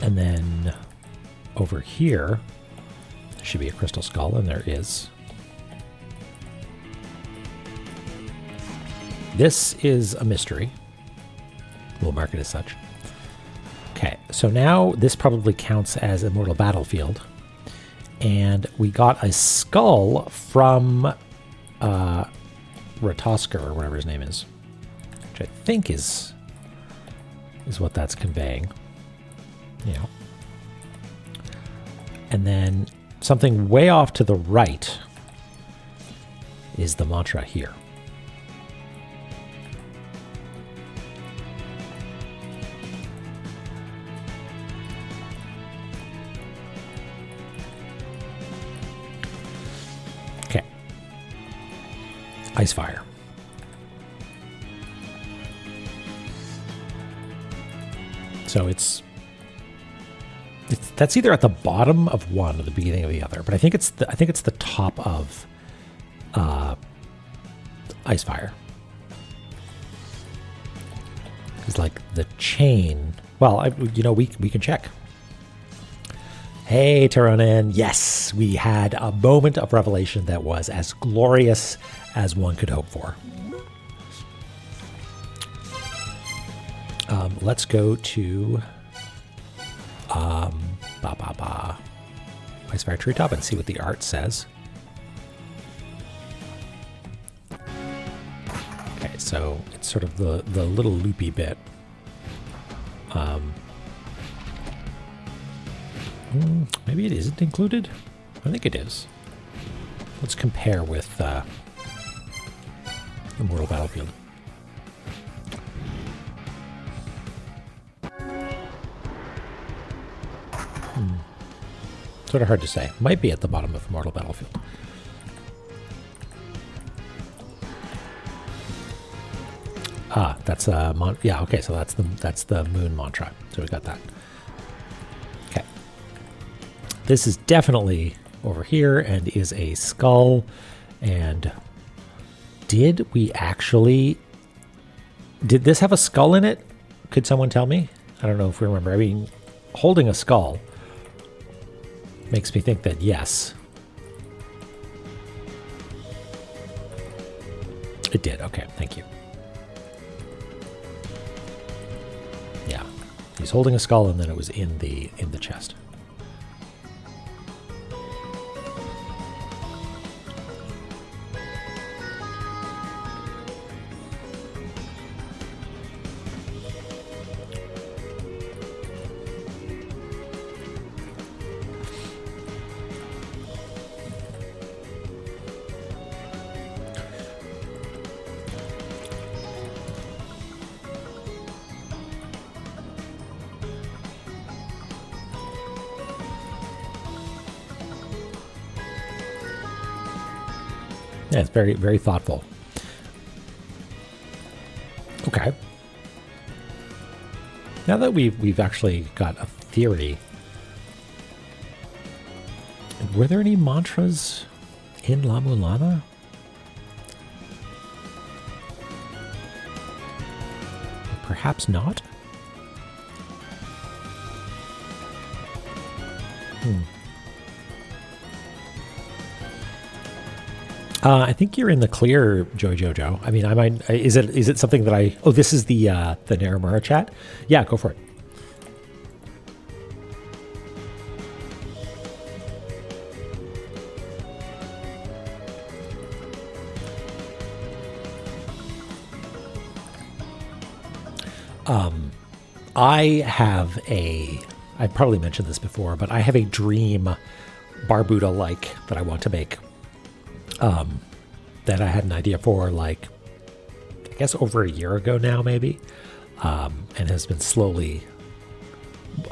And then over here should be a crystal skull, and there is. This is a mystery. We'll mark it as such. Okay, so now this probably counts as Immortal Battlefield. And we got a skull from Ratosker, or whatever his name is. Which I think is what that's conveying. Yeah. And then something way off to the right is the mantra here. Okay. Ice fire. So that's either at the bottom of one or the beginning of the other, but I think it's the top of Ice Fire. It's like the chain. Well, we can check. Hey, Taronin. Yes, we had a moment of revelation that was as glorious as one could hope for. Let's go to Ice Fire Treetop and see what the art says. Okay, so it's sort of the little loopy bit. Maybe it isn't included? I think it is. Let's compare with Immortal Battlefield. Sort of hard to say. Might be at the bottom of Immortal Battlefield. That's yeah. Okay, so that's the moon mantra. So we got that. Okay. This is definitely over here and is a skull. And did this have a skull in it? Could someone tell me? I don't know if we remember. I mean, holding a skull makes me think that yes. It did. Okay, thank you. Yeah. He's holding a skull and then it was in the chest. Yeah, it's very, very thoughtful. Okay. Now that we've actually got a theory, were there any mantras in La-Mulana? Perhaps not. I think you're in the clear, Jojo. I mean, I might. Is it something that I? Oh, this is the Naramura chat. Yeah, go for it. I probably mentioned this before, but I have a dream Barbuda-like that I want to make. That I had an idea for, like, I guess over a year ago now, maybe, and has been slowly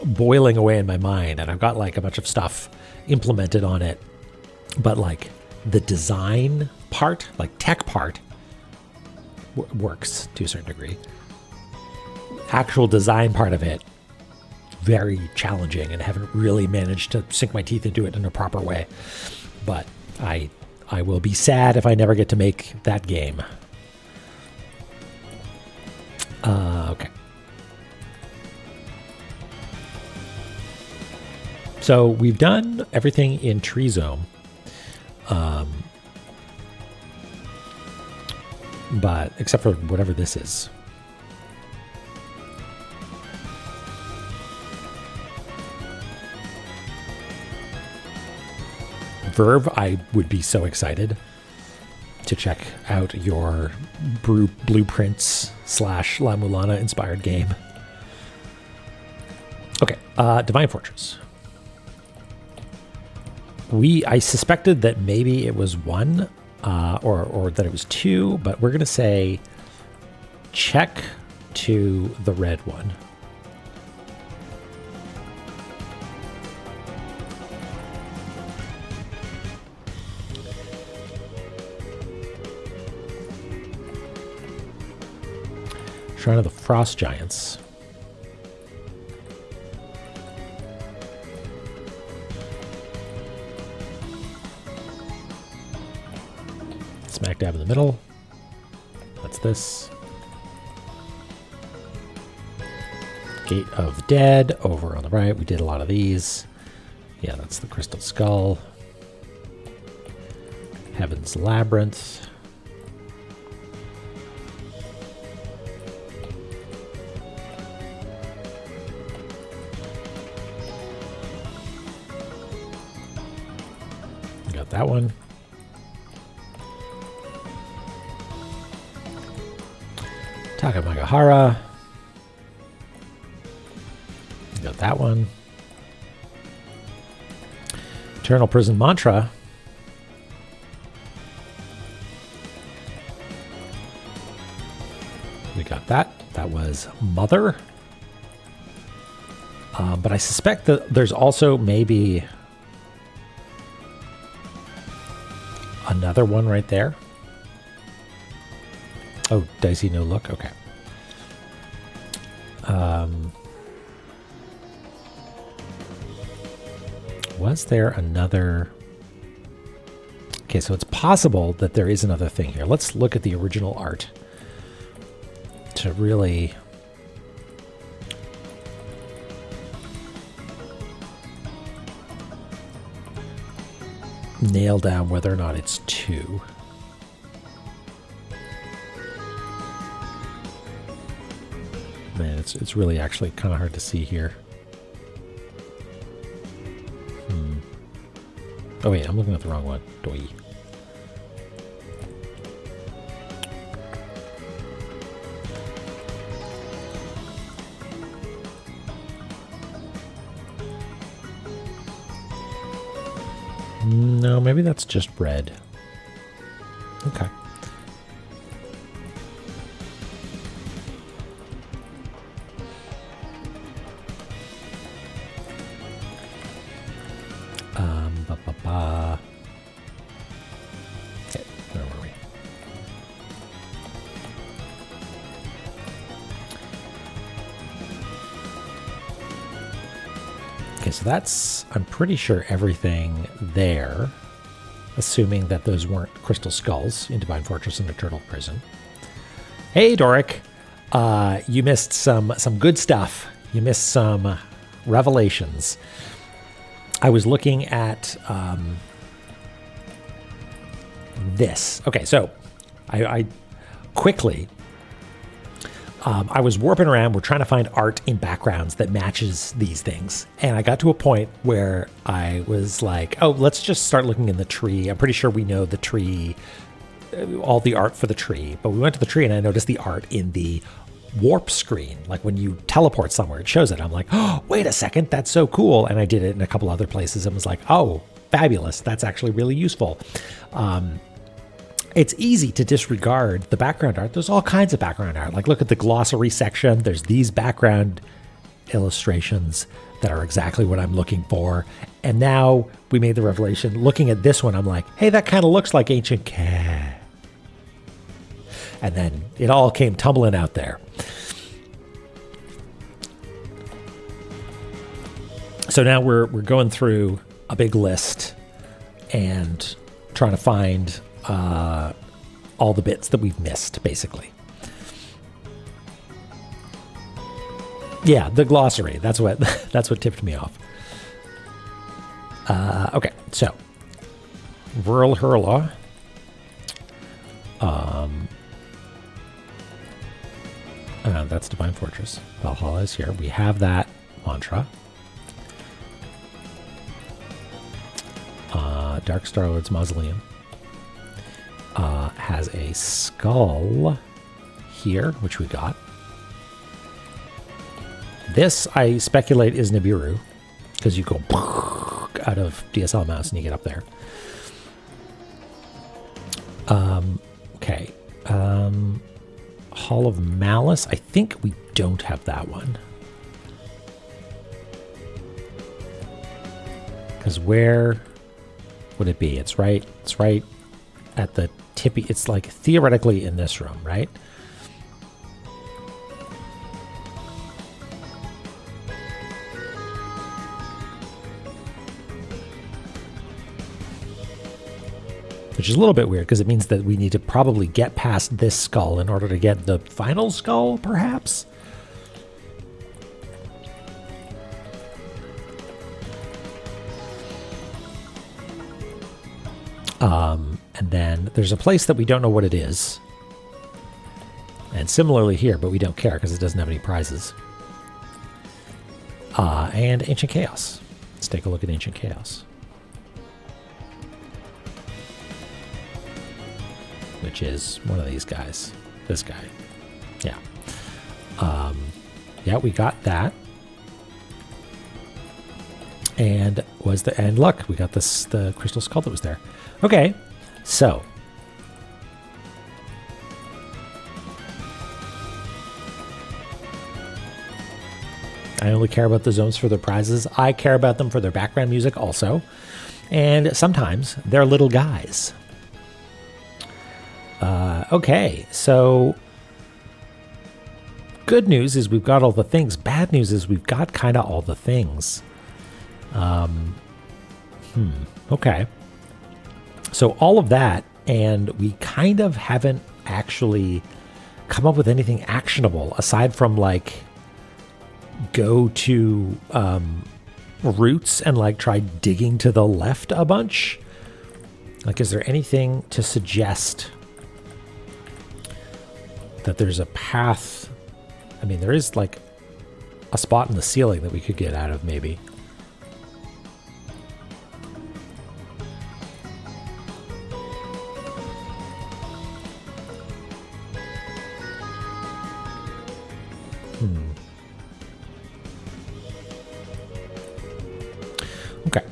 boiling away in my mind. And I've got like a bunch of stuff implemented on it, but like the design part, like tech part, works to a certain degree. Actual design part of it, very challenging, and haven't really managed to sink my teeth into it in a proper way. But I will be sad if I never get to make that game. Okay. So we've done everything in Tree Zone. But except for whatever this is. Verve, I would be so excited to check out your blueprints / La-Mulana inspired game. Okay, Divine Fortress. I suspected that maybe it was 1 or that it was 2, but we're going to say check to the red one. Shrine of the Frost Giants. Smack dab in the middle. That's this. Gate of the Dead over on the right. We did a lot of these. Yeah, that's the Crystal Skull. Heaven's Labyrinth. Got that one. Takamagahara. Got that one. Eternal Prison Mantra. We got that. That was Mother. But I suspect that there's also maybe another one right there. Oh, Dicey No Look? Okay. Was there another? Okay, so it's possible that there is another thing here. Let's look at the original art to really nail down whether or not it's 2. Man, it's really actually kind of hard to see here. Oh wait, I'm looking at the wrong one. Doi. No, maybe that's just red. Okay. Okay, where were we? Okay, so that's, I'm pretty sure everything there, assuming that those weren't crystal skulls in Divine Fortress and Eternal Prison. Hey, Doric, you missed some good stuff. You missed some revelations. I was looking at this. Okay, so I quickly, I was warping around. We're trying to find art in backgrounds that matches these things. And I got to a point where I was like, oh, let's just start looking in the tree. I'm pretty sure we know the tree, all the art for the tree. But we went to the tree and I noticed the art in the warp screen. Like when you teleport somewhere, it shows it. I'm like, oh, wait a second, that's so cool. And I did it in a couple other places and was like, oh, fabulous. That's actually really useful. It's easy to disregard the background art. There's all kinds of background art. Like look at the glossary section. There's these background illustrations that are exactly what I'm looking for. And now we made the revelation. Looking at this one, I'm like, hey, that kind of looks like ancient cat. And then it all came tumbling out there. So now we're going through a big list and trying to find all the bits that we've missed, basically. Yeah, the glossary. That's what tipped me off. Okay, so Rural Hurla. That's Divine Fortress. Valhalla is here. We have that mantra. Dark Star-Lord's Mausoleum has a skull here, which we got. This, I speculate, is Nibiru, because you go out of DSL mouse and you get up there. Okay. Hall of Malice. I think we don't have that one. Because where would it be? It's right at the tippy. It's like theoretically in this room, right? Which is a little bit weird because it means that we need to probably get past this skull in order to get the final skull, perhaps? And then there's a place that we don't know what it is. And similarly here, but we don't care because it doesn't have any prizes. And Ancient Chaos. Let's take a look at Ancient Chaos. Which is one of these guys. This guy. Yeah. Yeah, we got that. And look, we got the crystal skull that was there. Okay, so I only care about the zones for their prizes. I care about them for their background music also. And sometimes they're little guys. Okay, so good news is we've got all the things. Bad news is we've got kind of all the things. Okay. So all of that, and we kind of haven't actually come up with anything actionable aside from like go to roots and like try digging to the left a bunch. Like, is there anything to suggest that there's a path? I mean, there is like a spot in the ceiling that we could get out of, maybe. Okay.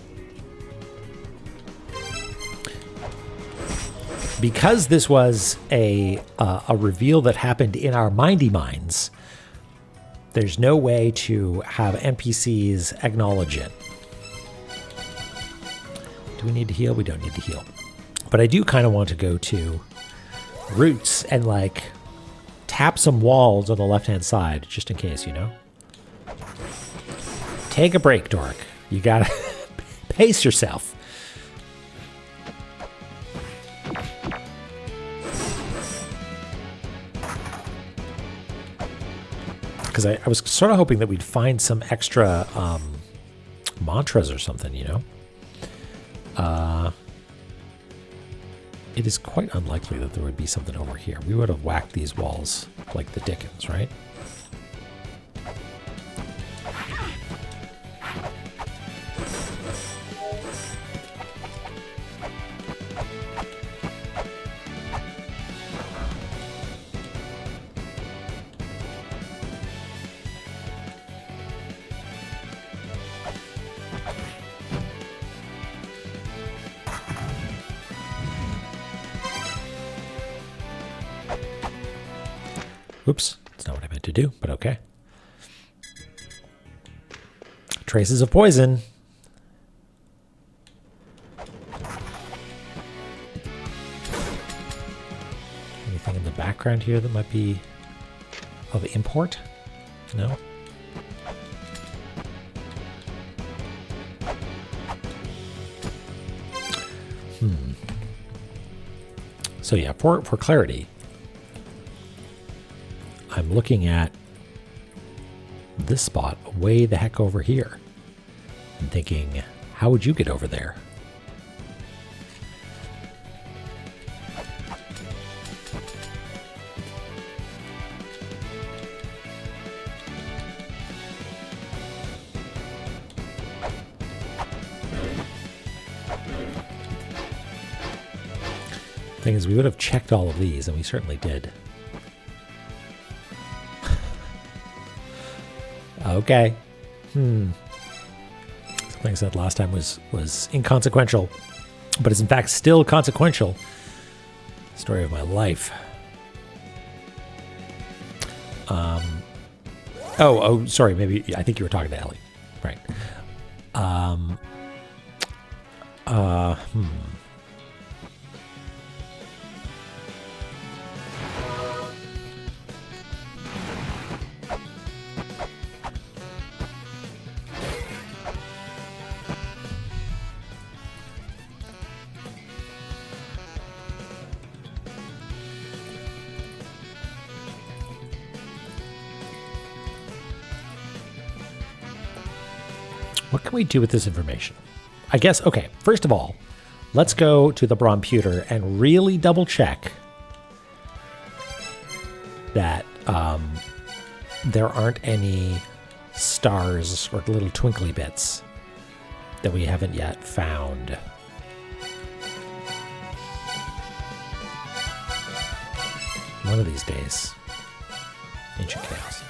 Because this was a reveal that happened in our mindy minds, there's no way to have NPCs acknowledge it. Do we need to heal? We don't need to heal. But I do kind of want to go to roots and like tap some walls on the left-hand side, just in case, you know? Take a break, Dork. You gotta pace yourself. Because I was sort of hoping that we'd find some extra mantras or something, you know? It is quite unlikely that there would be something over here. We would have whacked these walls like the Dickens, right? Oops, that's not what I meant to do, but okay. Traces of poison. Anything in the background here that might be of import? No? So yeah, for clarity, I'm looking at this spot way the heck over here and thinking, how would you get over there? Thing is, we would have checked all of these, and we certainly did. Okay. Something I said last time was inconsequential, but is in fact still consequential. Story of my life. Oh, sorry. Maybe I think you were talking to Ellie, right? What can we do with this information? I guess, okay, first of all, let's go to the Bromputer and really double check that there aren't any stars or little twinkly bits that we haven't yet found. One of these days. Ancient Chaos.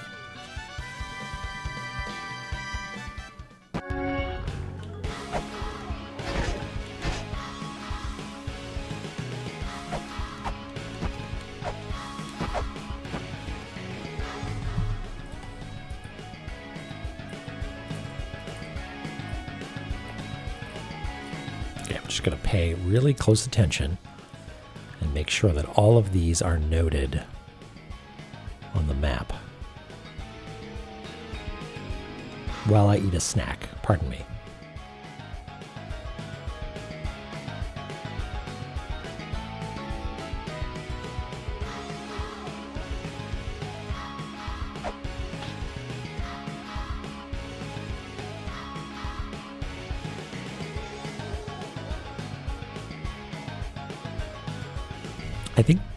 Just going to pay really close attention and make sure that all of these are noted on the map while I eat a snack. Pardon me.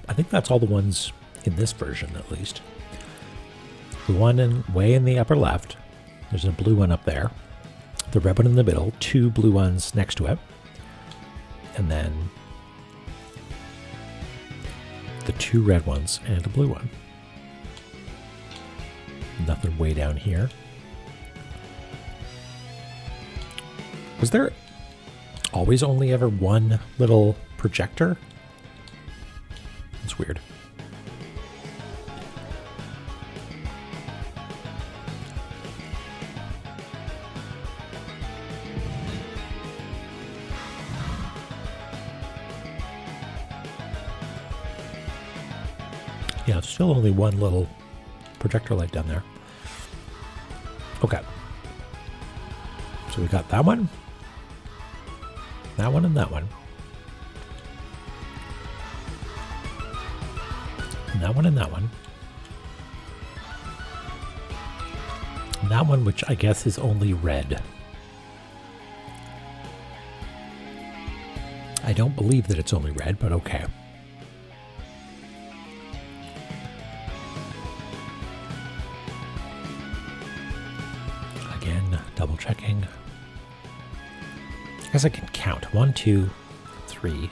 I think that's all the ones in this version, at least. The one way in the upper left, there's a blue one up there. The red one in the middle, two blue ones next to it. And then the two red ones and a blue one. Nothing way down here. Was there always only ever one little projector? It's weird. Yeah, there's still only one little projector light down there. Okay. So we got that one, and that one. And that one, and that one. And that one, which I guess is only red. I don't believe that it's only red, but okay. Again, double checking. I guess I can count. 1, 2, 3,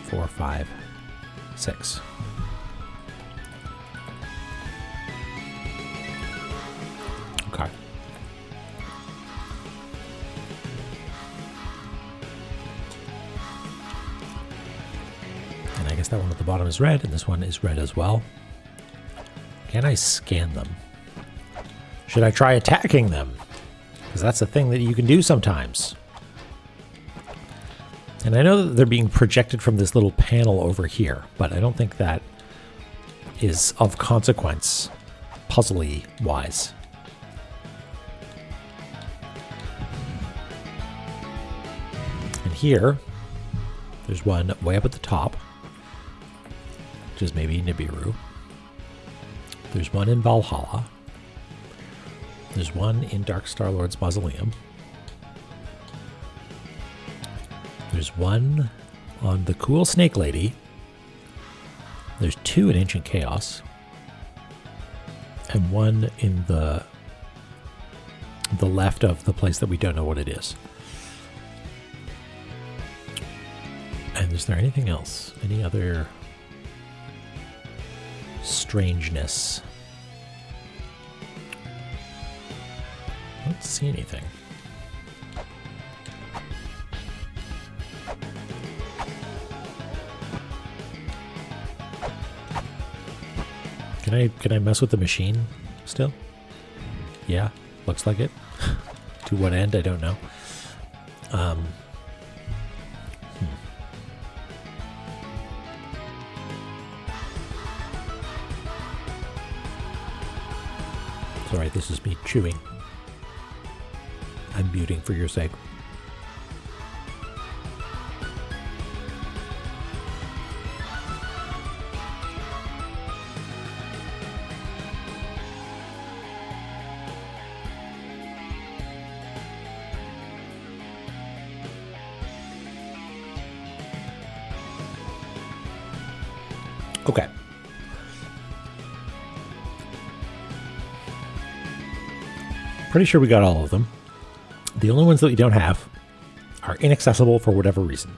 4, 5, 6. Okay. And I guess that one at the bottom is red, and this one is red as well. Can I scan them? Should I try attacking them? Because that's a thing that you can do sometimes. And I know that they're being projected from this little panel over here, but I don't think that is of consequence, puzzly wise. And here, there's one way up at the top, which is maybe Nibiru. There's one in Valhalla. There's one in Dark Star-Lord's Mausoleum. There's one on the Cool Snake Lady. There's two in Ancient Chaos. And one in the left of the place that we don't know what it is. And is there anything else? Any other strangeness? I don't see anything. Can I mess with the machine still? Yeah, looks like it. To what end, I don't know. Sorry, this is me chewing. I'm muting for your sake. Okay. Pretty sure we got all of them. The only ones that we don't have are inaccessible for whatever reason.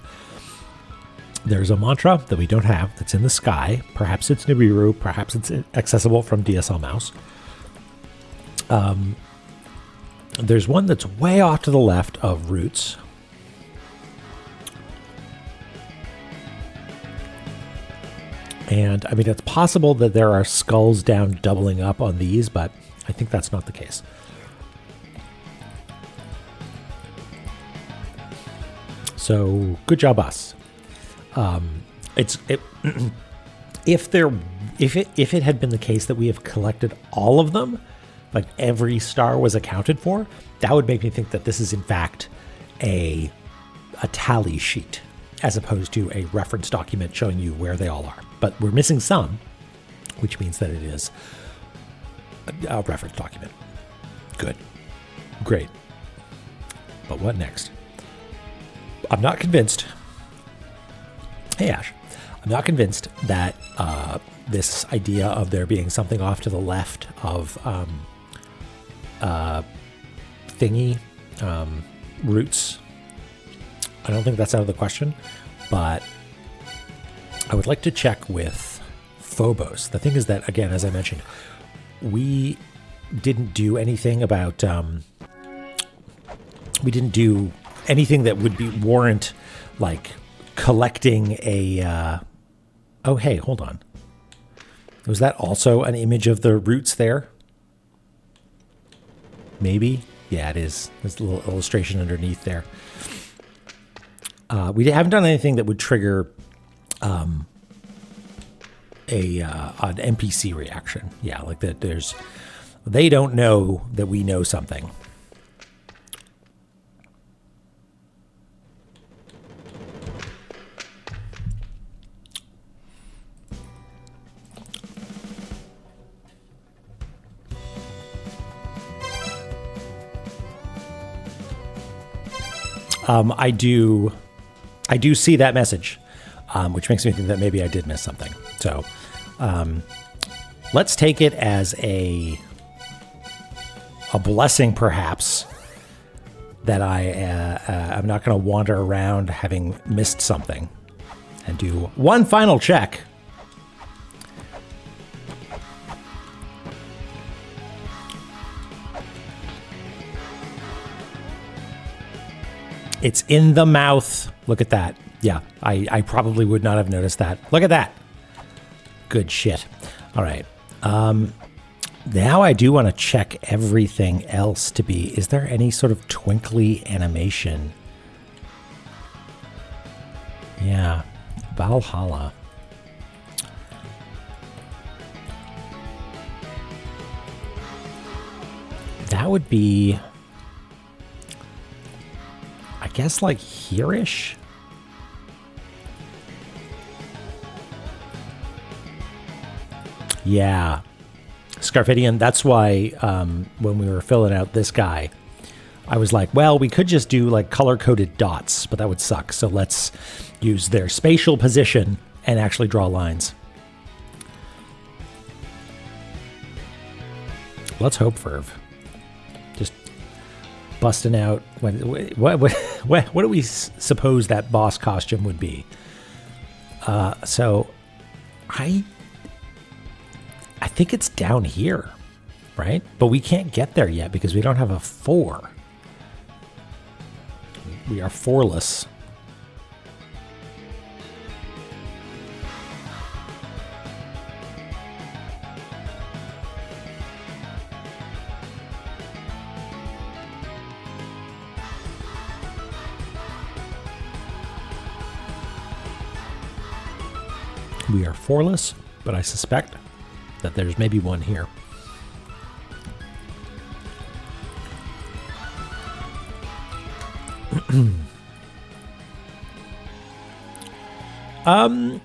There's a mantra that we don't have that's in the sky. Perhaps it's Nibiru. Perhaps it's accessible from DSL Mouse. There's one that's way off to the left of Roots. And, I mean, it's possible that there are skulls down doubling up on these, but I think that's not the case. So, good job, us. If it had been the case that we have collected all of them, like every star was accounted for, that would make me think that this is in fact a tally sheet, as opposed to a reference document showing you where they all are. But we're missing some, which means that it is a reference document. Good. Great. But what next? I'm not convinced. Hey, Ash. I'm not convinced that this idea of there being something off to the left of thingy, Roots, I don't think that's out of the question, but I would like to check with Phobos. The thing is that, again, as I mentioned, we didn't do anything about, we didn't do anything that would be warrant, like, collecting a, oh, hey, hold on. Was that also an image of the Roots there? Maybe? Yeah, it is. There's a little illustration underneath there. We haven't done anything that would trigger an NPC reaction. Yeah, like that. They don't know that we know something. I do see that message, which makes me think that maybe I did miss something. So let's take it as a blessing, perhaps, that I'm not going to wander around having missed something, and do one final check. It's in the mouth. Look at that. Yeah, I probably would not have noticed that. Look at that. Good shit. All right. Now I do want to check everything else to be, is there any sort of twinkly animation? Yeah, Valhalla. That would be, I guess, like here-ish? Yeah. Scarfidian, that's why when we were filling out this guy, I was like, well, we could just do like color-coded dots, but that would suck. So let's use their spatial position and actually draw lines. Let's hope, Verve. Just busting out. What do we suppose that boss costume would be? So I think it's down here, right? But we can't get there yet because we don't have a 4. We are 4-less. We are 4-less, but I suspect that there's maybe one here. I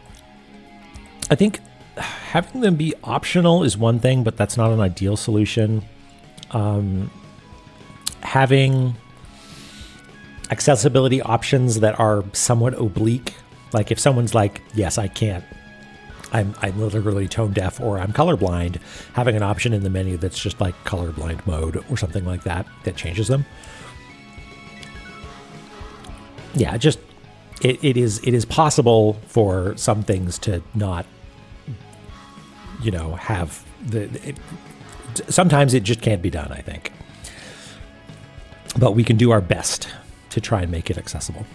think having them be optional is one thing, but that's not an ideal solution. Having accessibility options that are somewhat oblique, like if someone's like, yes, I can't, I'm literally tone deaf or I'm colorblind, having an option in the menu that's just like colorblind mode or something like that that changes them. Yeah, just it is possible for some things to not, you know, have sometimes it just can't be done, I think. But we can do our best to try and make it accessible.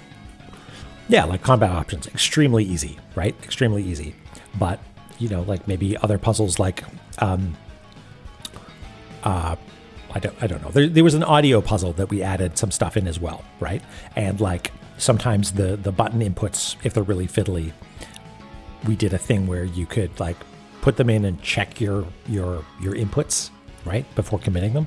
Yeah, like combat options, extremely easy, right? Extremely easy. But, you know, like maybe other puzzles like, I don't know. There was an audio puzzle that we added some stuff in as well, right? And like sometimes the button inputs, if they're really fiddly, we did a thing where you could like put them in and check your inputs, right, before committing them.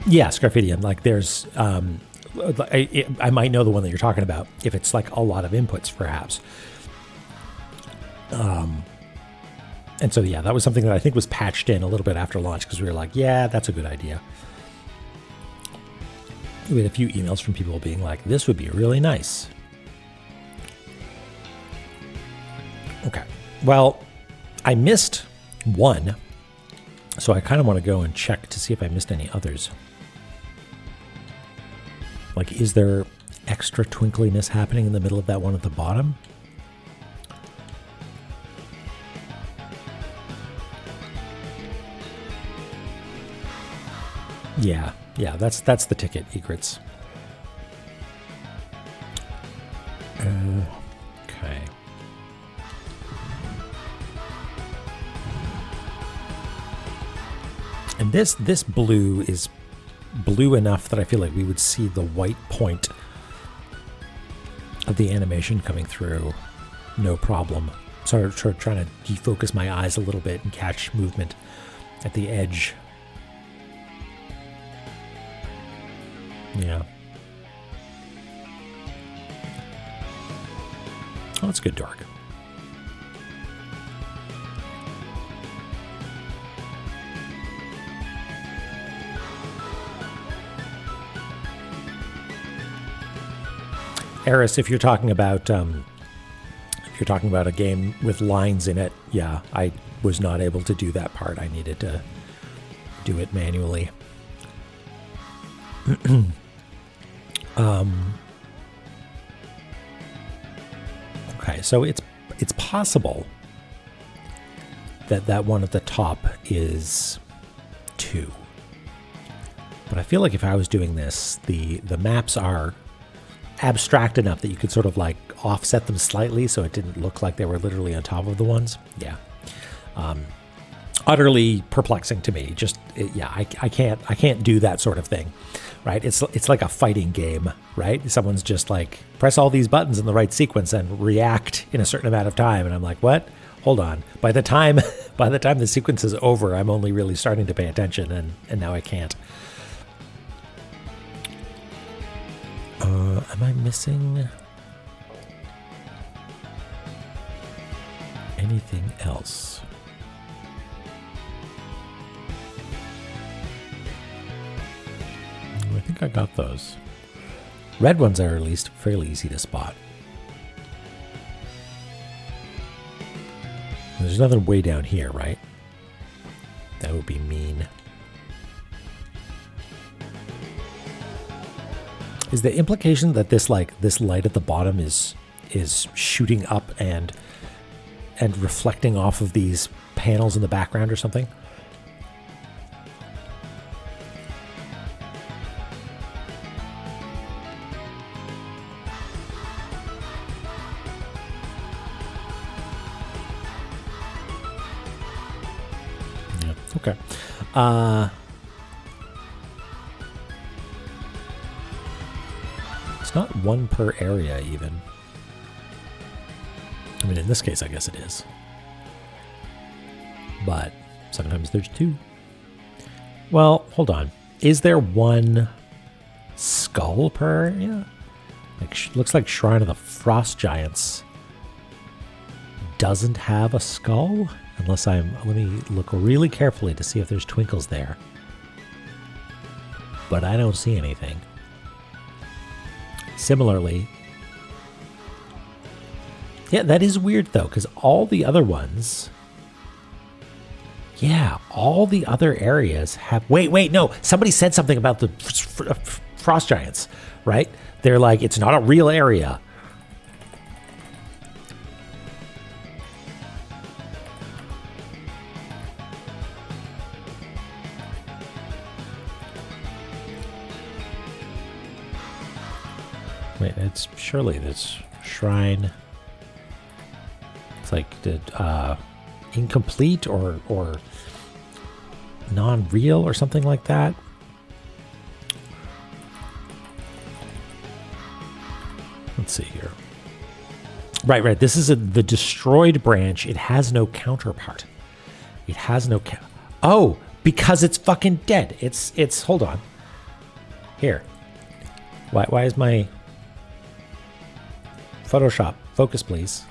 Yeah, Scarfidian, like there's, I might know the one that you're talking about if it's like a lot of inputs, perhaps. And so, yeah, that was something that I think was patched in a little bit after launch because we were like, yeah, that's a good idea. We had a few emails from people being like, this would be really nice. Okay. Well, I missed one, so I kind of want to go and check to see if I missed any others. Like, is there extra twinkliness happening in the middle of that one at the bottom? Yeah, that's the ticket, egrets. Okay. And this blue is blue enough that I feel like we would see the white point of the animation coming through, no problem. So trying to defocus my eyes a little bit and catch movement at the edge. Yeah. Oh, it's good dark. Eris, if you're talking about a game with lines in it, yeah, I was not able to do that part. I needed to do it manually. Okay, so it's possible that one at the top is 2. But I feel like if I was doing this, the maps are abstract enough that you could sort of like offset them slightly so it didn't look like they were literally on top of the ones. Yeah. Utterly perplexing to me. Just, I can't do that sort of thing, right? It's like a fighting game, right? Someone's just like, press all these buttons in the right sequence and react in a certain amount of time. And I'm like, what? Hold on. By the time the sequence is over, I'm only really starting to pay attention, and now I can't. Am I missing anything else? I think I got those. Red ones are at least fairly easy to spot. There's another way down here, right? That would be mean. Is the implication that this light at the bottom is shooting up and reflecting off of these panels in the background or something? Yeah. Okay. It's not one per area, even. I mean, in this case, I guess it is. But sometimes there's two. Well, hold on. Is there one skull per area? Like, looks like Shrine of the Frost Giants doesn't have a skull. Unless let me look really carefully to see if there's twinkles there. But I don't see anything. Similarly, yeah, that is weird though, because all the other ones, yeah, all the other areas have. Wait, no, somebody said something about the Frost Giants, right? They're like, it's not a real area. Wait, it's surely this shrine. It's like incomplete or non-real or something like that. Let's see here. Right. This is the destroyed branch. It has no counterpart. It has no Oh, because it's fucking dead. It's hold on. Here. Why is my Photoshop focus, please?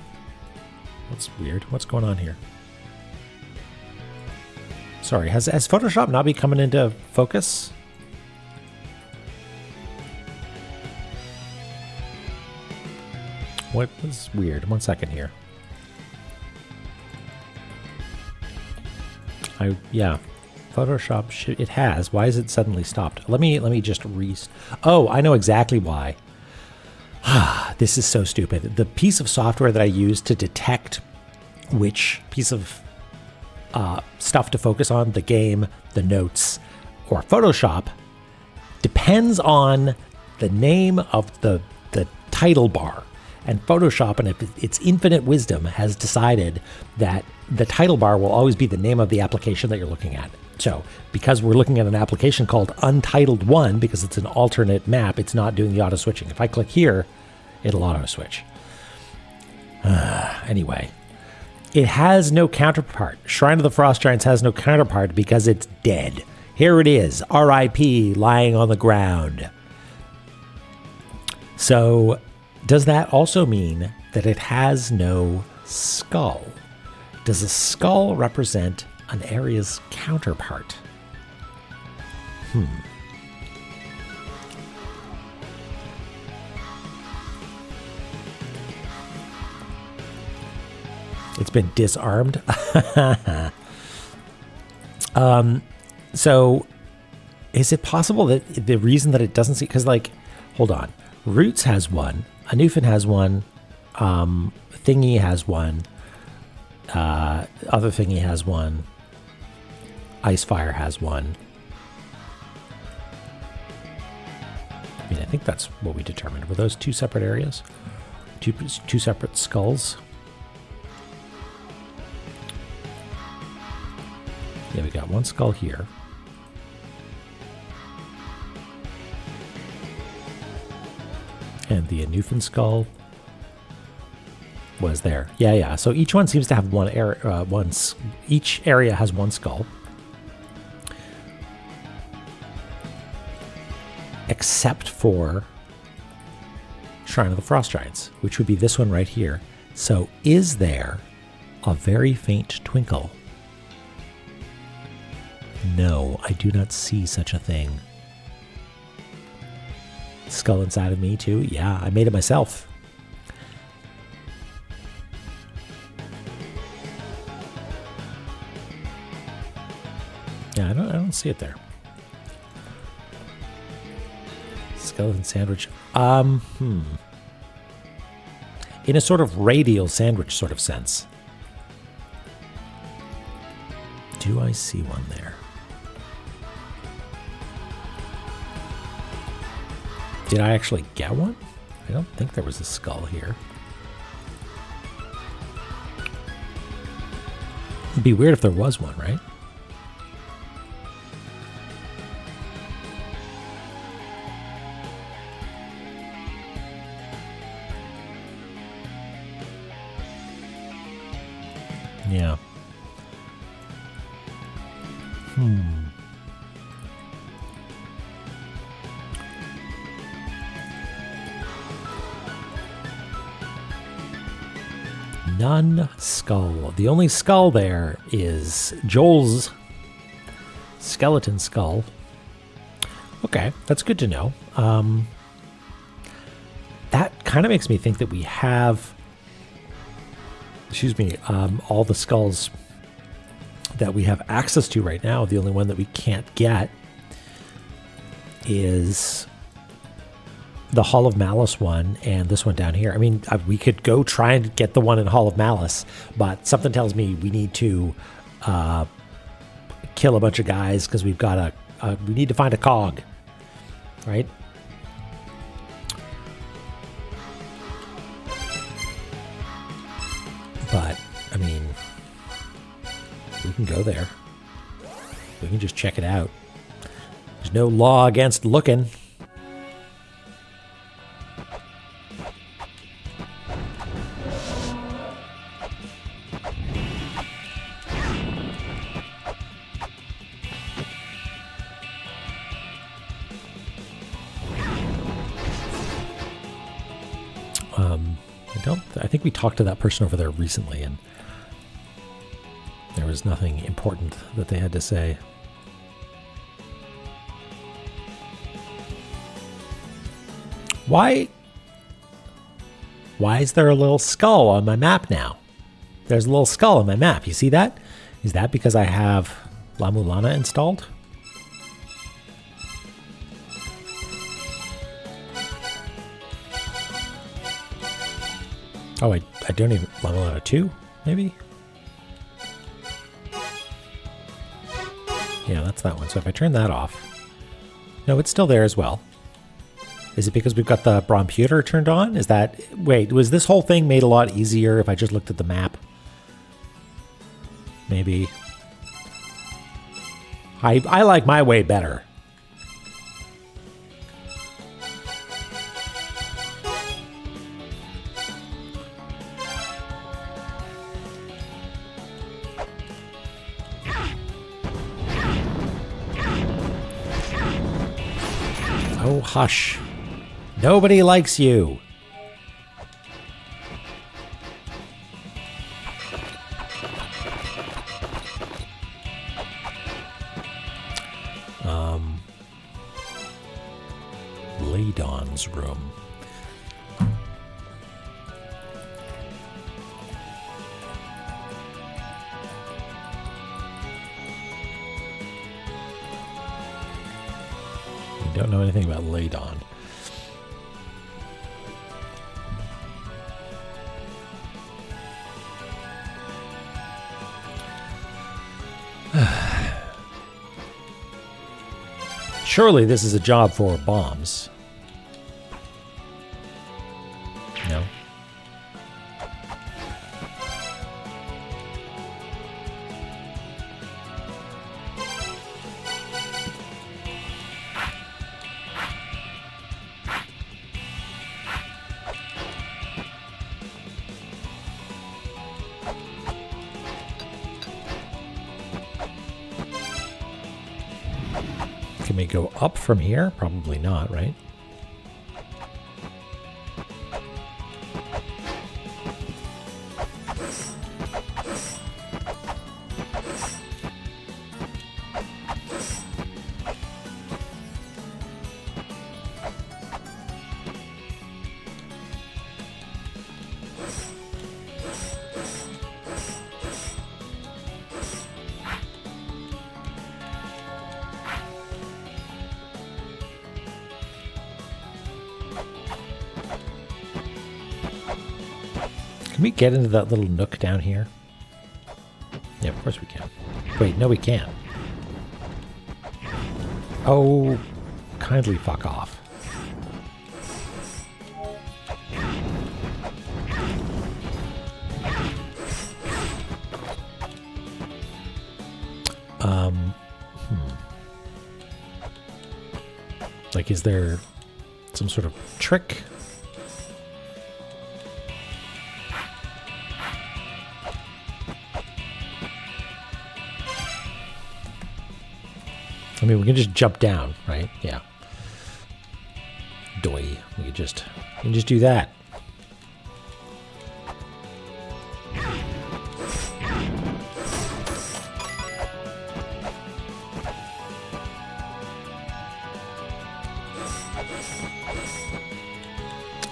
That's weird. What's going on here? Sorry, has Photoshop not been coming into focus? What was weird? 1 second here. Yeah, Photoshop it has. Why is it suddenly stopped? Let me just Oh, I know exactly why. This is so stupid. The piece of software that I use to detect which piece of stuff to focus on, the game, the notes, or Photoshop, depends on the name of the title bar. And Photoshop, and its infinite wisdom, has decided that the title bar will always be the name of the application that you're looking at. So, because we're looking at an application called Untitled 1, because it's an alternate map, it's not doing the auto switching. If I click here, it'll auto switch. Anyway, it has no counterpart. Shrine of the Frost Giants has no counterpart because it's dead. Here it is, R.I.P., lying on the ground. So, does that also mean that it has no skull? Does a skull represent an area's counterpart? It's been disarmed. So is it possible that the reason that it doesn't see, because like, hold on, Roots has one, Anufin has one, Thingy has one, other Thingy has one, Icefire has one. I mean, think that's what we determined. Were those two separate areas? Two separate skulls? Yeah, we got one skull here. And the Newfound skull was there. Yeah. So each one seems to have one area. Each area has one skull, except for Shrine of the Frost Giants, which would be this one right here. So, is there a very faint twinkle? No, I do not see such a thing. Skull inside of me too? Yeah, I made it myself. Yeah, I don't see it there. Skeleton sandwich. In a sort of radial sandwich sort of sense. Do I see one there? Did I actually get one? I don't think there was a skull here. It'd be weird if there was one, right? Yeah. None skull. The only skull there is Joel's skeleton skull. Okay, that's good to know. That kind of makes me think that we have, all the skulls that we have access to right now. The only one that we can't get is the Hall of Malice one and this one down here. I mean, we could go try and get the one in Hall of Malice, but something tells me we need to kill a bunch of guys because we've got we need to find a cog, right? But, I mean, we can go there. We can just check it out. There's no law against looking. I think we talked to that person over there recently, and there was nothing important that they had to say. Why is there a little skull on my map now? There's a little skull on my map. You see that? Is that because I have La-Mulana installed? Oh, I don't even... La-Mulana 2, maybe? Yeah, that's that one. So if I turn that off... No, it's still there as well. Is it because we've got the Bromputer turned on? Is that... Wait, was this whole thing made a lot easier if I just looked at the map? Maybe. I like my way better. Oh, hush. Nobody likes you. Ladon's room. Don't know anything about Ladon. Surely this is a job for bombs. Can we go up from here? Probably not, right? Can we get into that little nook down here? Yeah, of course we can. Wait, no we can't. Oh, kindly fuck off. Like, is there some sort of trick? I mean, we can just jump down, right? Yeah. Doy. We can just do that.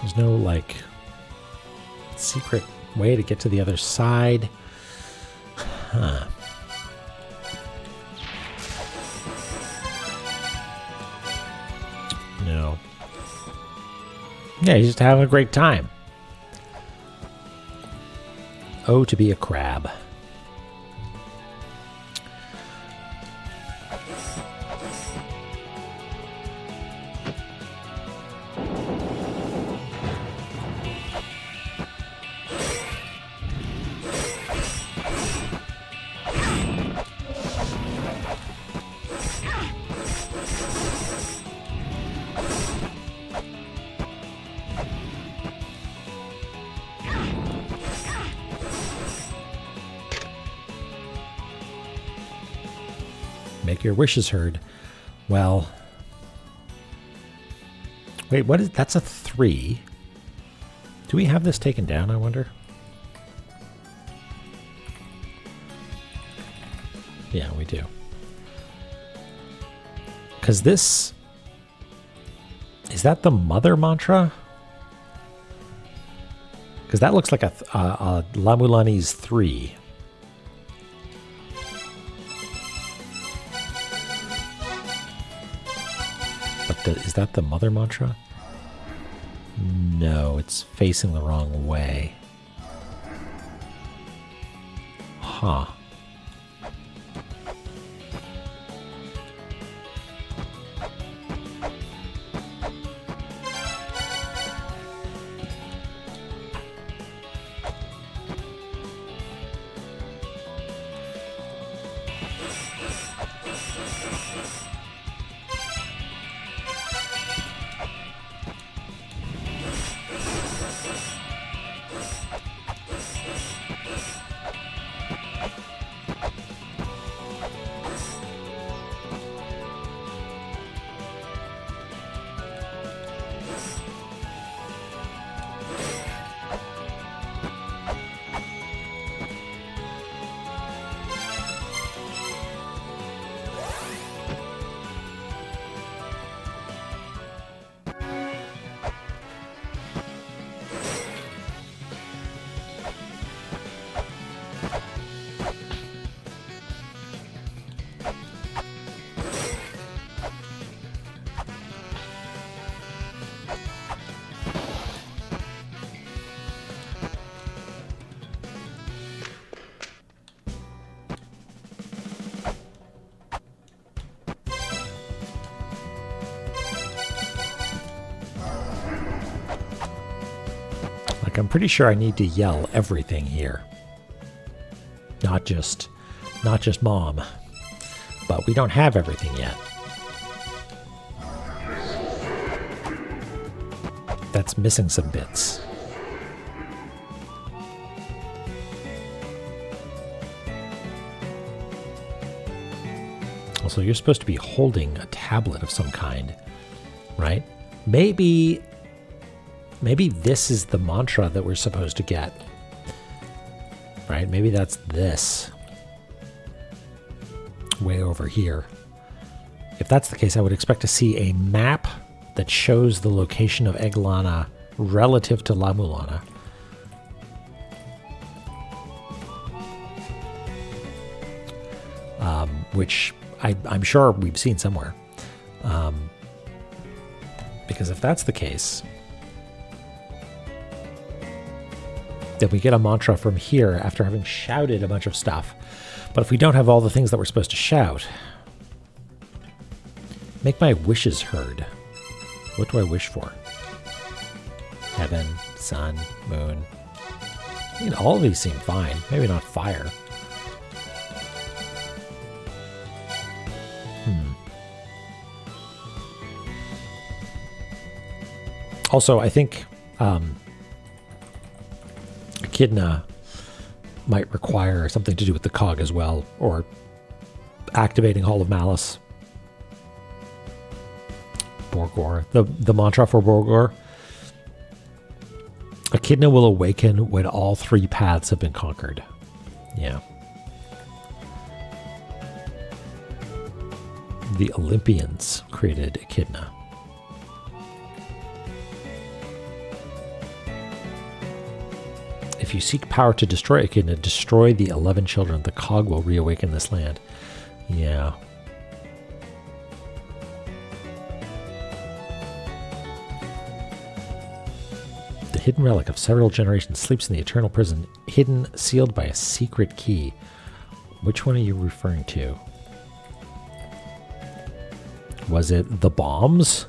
There's no, like, secret way to get to the other side. Huh. No. Yeah, he's just having a great time. Oh, to be a crab. Make your wishes heard. Well, wait, what is that's a 3? Do we have this taken down, I wonder? Yeah, we do. Because this is that the mother mantra? Because that looks like a La-Mulana's 3. Is that the mother mantra? No, it's facing the wrong way. Huh. Like, I'm pretty sure I need to yell everything here. Not just mom. But we don't have everything yet. That's missing some bits. Also, you're supposed to be holding a tablet of some kind, right? Maybe this is the mantra that we're supposed to get, right? Maybe that's this way over here. If that's the case, I would expect to see a map that shows the location of E45 relative to La-Mulana. Which I'm sure we've seen somewhere. Because if that's the case, then we get a mantra from here after having shouted a bunch of stuff. But if we don't have all the things that we're supposed to shout, make my wishes heard. What do I wish for? Heaven, sun, moon. I mean, all of these seem fine. Maybe not fire. Also, I think Echidna might require something to do with the cog as well, or activating Hall of Malice. Borgor. The mantra for Borgor. Echidna will awaken when all three paths have been conquered. Yeah. The Olympians created Echidna. If you seek power to destroy Echidna, destroy the 11 children. The cog will reawaken this land. Yeah. The hidden relic of several generations sleeps in the eternal prison, hidden, sealed by a secret key. Which one are you referring to? Was it the bombs?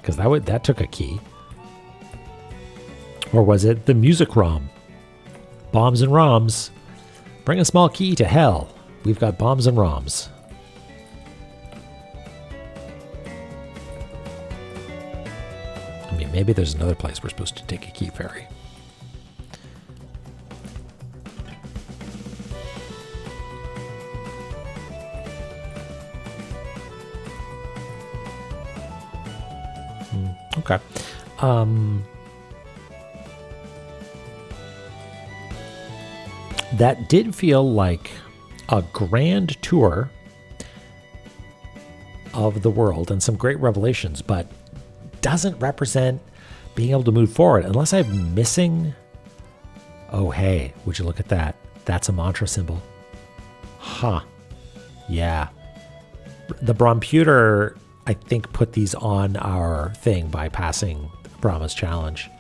Because that took a key. Or was it the music ROM? Bombs and ROMs. Bring a small key to hell. We've got bombs and ROMs. I mean, maybe there's another place we're supposed to take a key ferry. Okay. That did feel like a grand tour of the world and some great revelations, but doesn't represent being able to move forward unless I'm missing. Oh, hey, would you look at that? That's a mantra symbol. Huh. Yeah. The Bromputer, I think, put these on our thing by passing Brahma's challenge.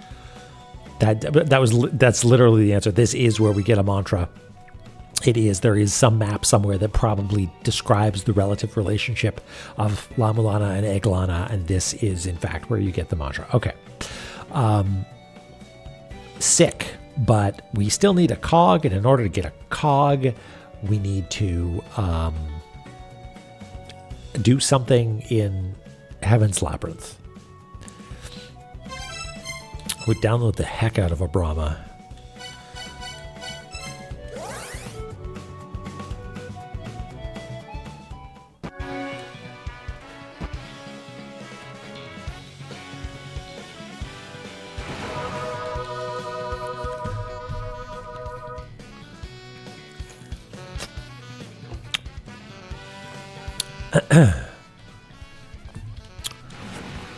That's literally the answer. This is where we get a mantra. It is. There is some map somewhere that probably describes the relative relationship of La-Mulana and E45, and this is, in fact, where you get the mantra. Okay. Sick, but we still need a cog, and in order to get a cog, we need to do something in Heaven's Labyrinth. Would download the heck out of a Brahma.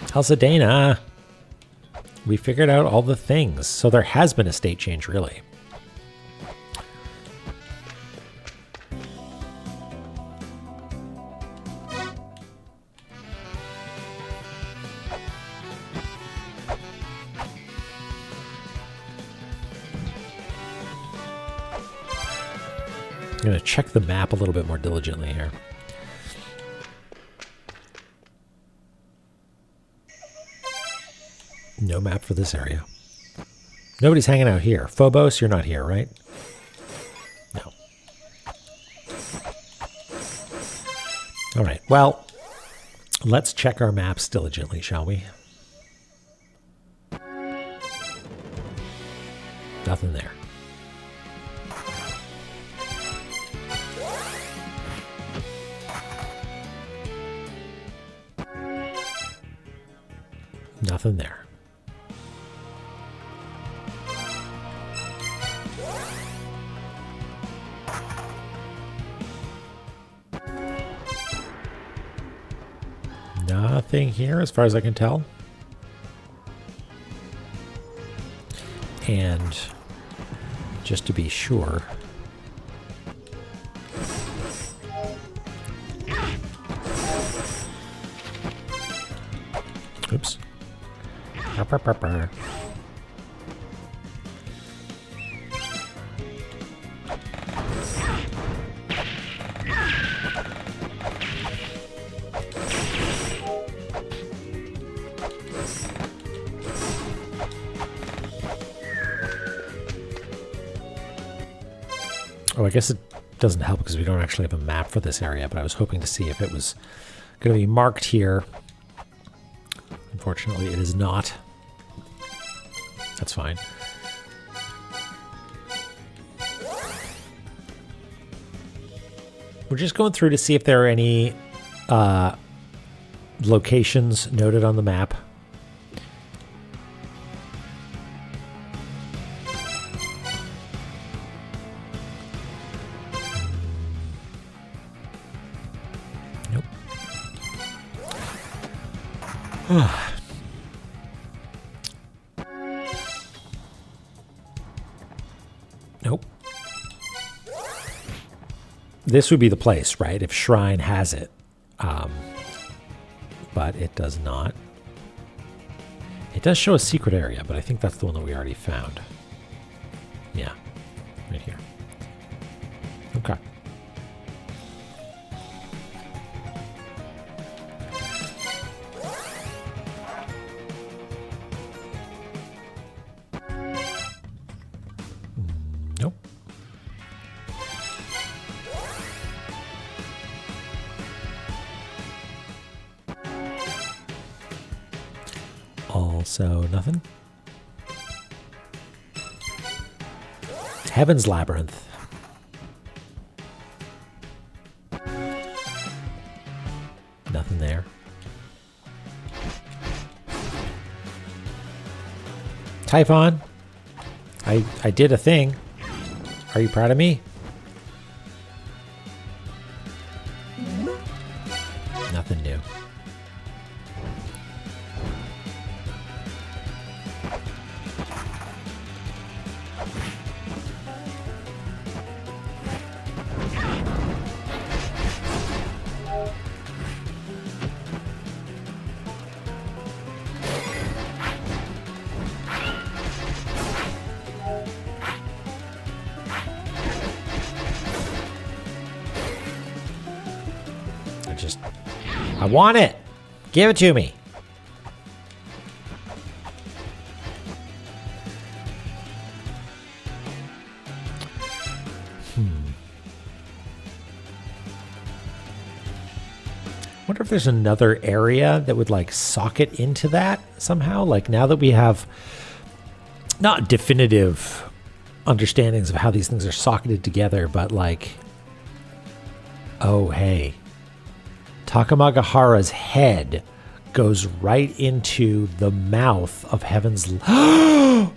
Halcedana. We figured out all the things. So there has been a state change, really. I'm going to check the map a little bit more diligently here. No map for this area. Nobody's hanging out here. Phobos, you're not here, right? No. All right. Well, let's check our maps diligently, shall we? Nothing there. Nothing there. Nothing here as far as I can tell. And just to be sure, oops. Oh, I guess it doesn't help because we don't actually have a map for this area, but I was hoping to see if it was going to be marked here. Unfortunately, it is not. That's fine. We're just going through to see if there are any locations noted on the map. Nope. Nope. This would be the place, right? If Shrine has it. But it does not. It does show a secret area, but I think that's the one that we already found. Yeah, right here. Okay. Nope. Also nothing. Heaven's Labyrinth. Nothing there. Typhon. I did a thing. Are you proud of me? Nothing new. I want it. Give it to me. Wonder if there's another area that would like socket into that somehow. Like now that we have not definitive understandings of how these things are socketed together, but like, oh, hey. Takamagahara's head goes right into the mouth of Heaven's... The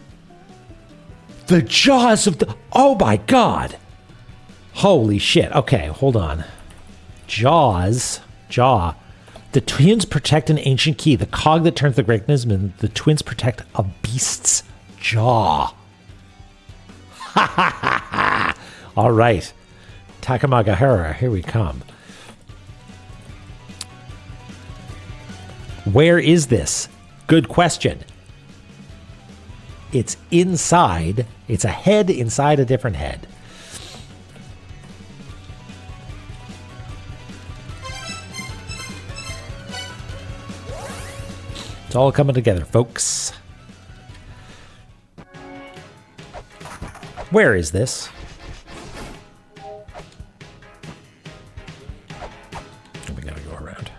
jaws of the... Oh my god! Holy shit. Okay, hold on. Jaws. Jaw. The twins protect an ancient key. The cog that turns the mechanism. The twins protect a beast's jaw. Ha ha ha ha! All right. Takamagahara, here we come. Where is this? Good question. It's inside. It's a head inside a different head. It's all coming together, folks. Where is this? We gotta go around.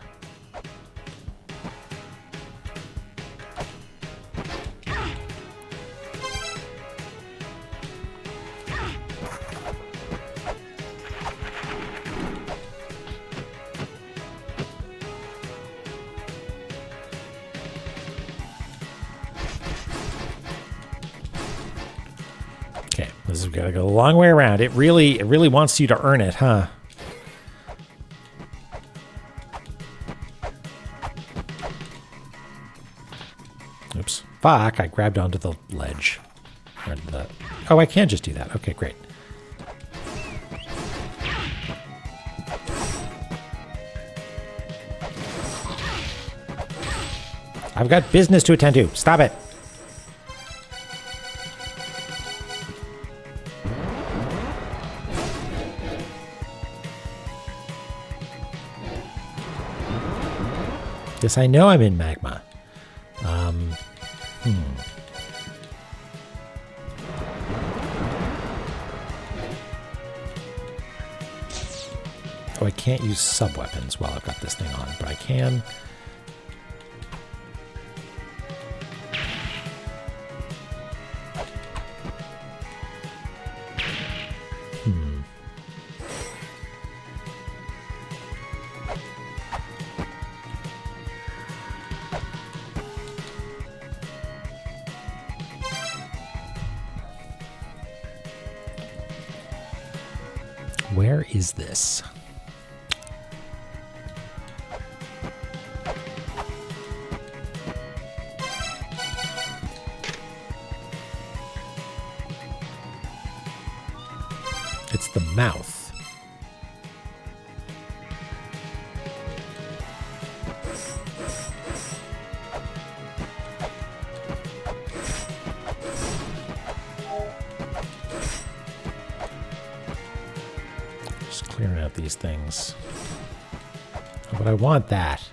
gotta go a long way around. It really wants you to earn it, huh? Oops. Fuck, I grabbed onto the ledge. Or the... Oh, I can just do that. Okay, great. I've got business to attend to. Stop it. Yes, I know I'm in magma. Oh, I can't use sub-weapons while I've got this thing on, but I can... Where is this? It's the mouth. Just clearing out these things. But I want that.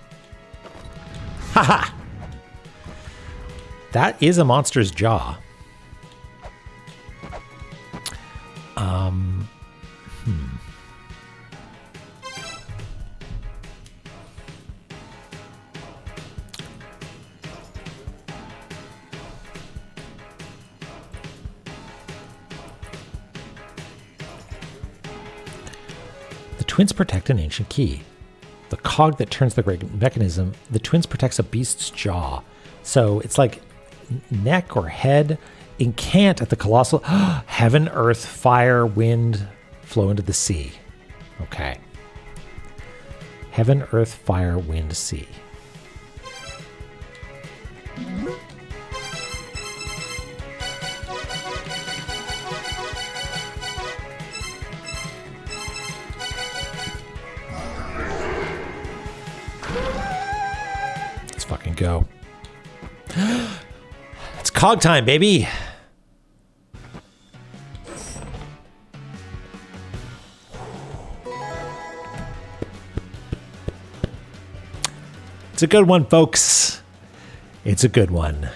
Haha! That is a monster's jaw. The twins protect an ancient key. The cog that turns the great mechanism, the twins protects a beast's jaw. So it's like neck or head. Incant at the colossal heaven, earth, fire, wind, flow into the sea. Okay. Heaven, earth, fire, wind, sea. Let's fucking go. It's cog time, baby. It's a good one, folks. It's a good one.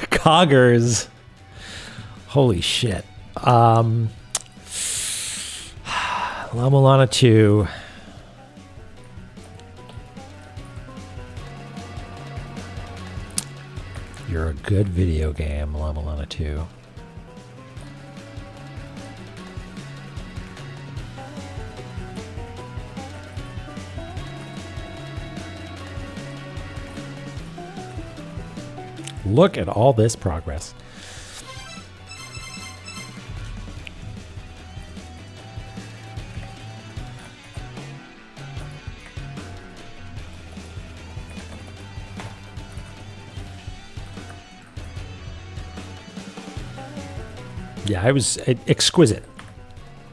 Coggers. Holy shit. La-Mulana 2. You're a good video game, La-Mulana 2. Look at all this progress. Yeah, it was exquisite.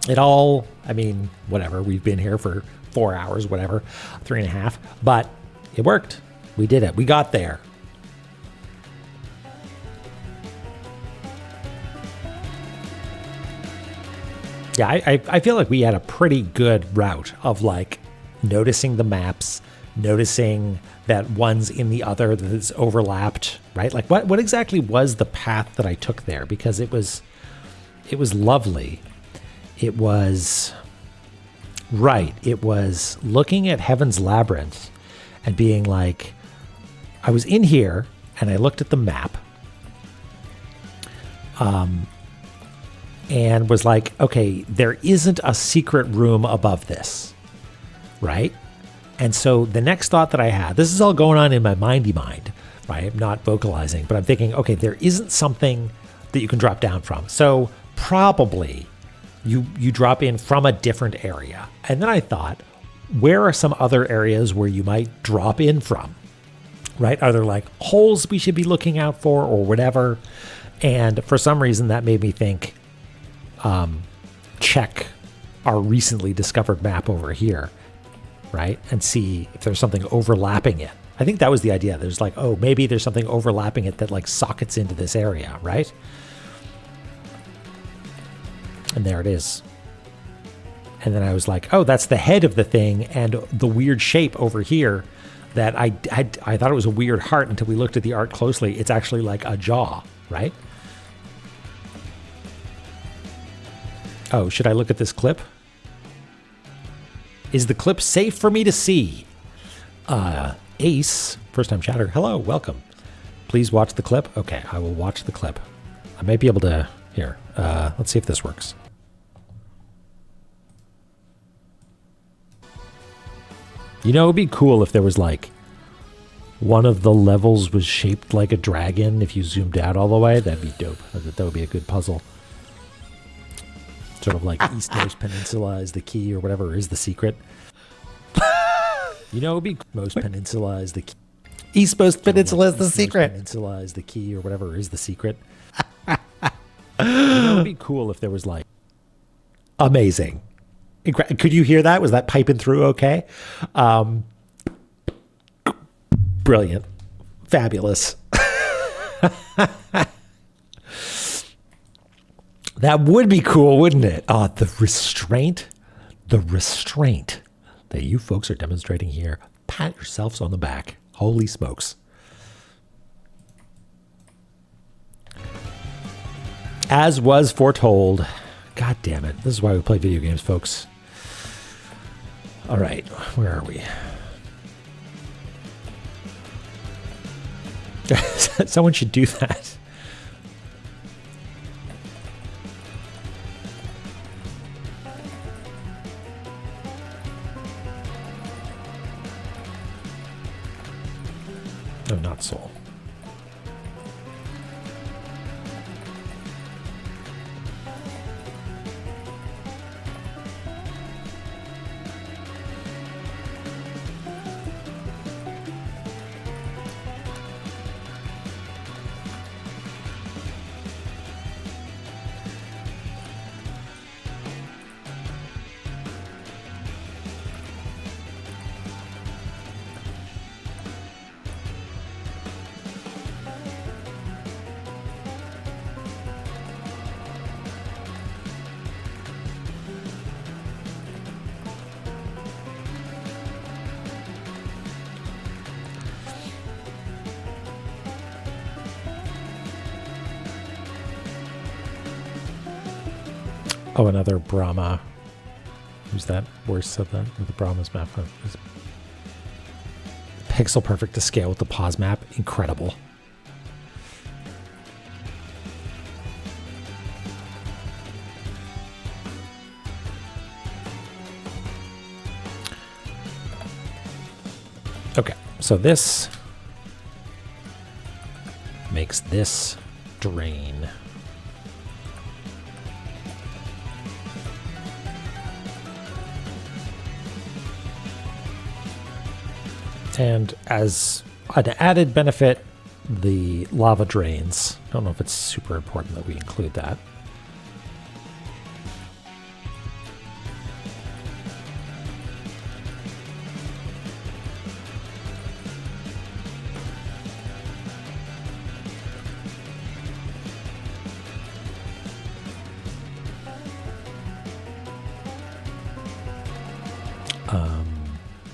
It all, I mean, whatever. We've been here for 4 hours, whatever, 3.5, but it worked. We did it. We got there. Yeah, I feel like we had a pretty good route of like noticing the maps, noticing that one's in the other, that it's overlapped, right? Like what exactly was the path that I took there? Because it was lovely. It was right. It was looking at Heaven's Labyrinth and being like, I was in here and I looked at the map. And was like, okay, there isn't a secret room above this, right? And so the next thought that I had, this is all going on in my mindy mind, by not vocalizing, but I'm thinking, okay, there isn't something that you can drop down from. So probably you drop in from a different area. And then I thought, where are some other areas where you might drop in from? Right? Are there like holes we should be looking out for or whatever? And for some reason that made me think, check our recently discovered map over here, right? And see if there's something overlapping it. I think that was the idea. There's like, oh, maybe there's something overlapping it that like sockets into this area, right? And there it is. And then I was like, oh, that's the head of the thing and the weird shape over here that I thought it was a weird heart until we looked at the art closely. It's actually like a jaw, right? Oh, should I look at this clip? Is the clip safe for me to see? Ace, first-time chatter, hello, welcome. Please watch the clip. Okay, I will watch the clip. I might be able to, here, let's see if this works. You know, it'd be cool if there was like, one of the levels was shaped like a dragon if you zoomed out all the way. That'd be dope. That would be a good puzzle. Sort of like Eastmost Peninsula is the key or whatever is the secret. You know, it'd be most peninsula is the key. Eastmost Peninsula is the secret. Peninsula is the key or whatever is the secret. You know, it'd be cool if there was like amazing. Could you hear that? Was that piping through okay? Brilliant. Fabulous. That would be cool, wouldn't it? Oh, the restraint that you folks are demonstrating here. Pat yourselves on the back. Holy smokes. As was foretold. God damn it. This is why we play video games, folks. All right, where are we? Someone should do that. No, not Soul. Oh, another Brahma. Who's that? Worse said that with the Brahma's map. Pixel perfect to scale with the pause map. Incredible. Okay, so this makes this drain. And as an added benefit, the lava drains. I don't know if it's super important that we include that.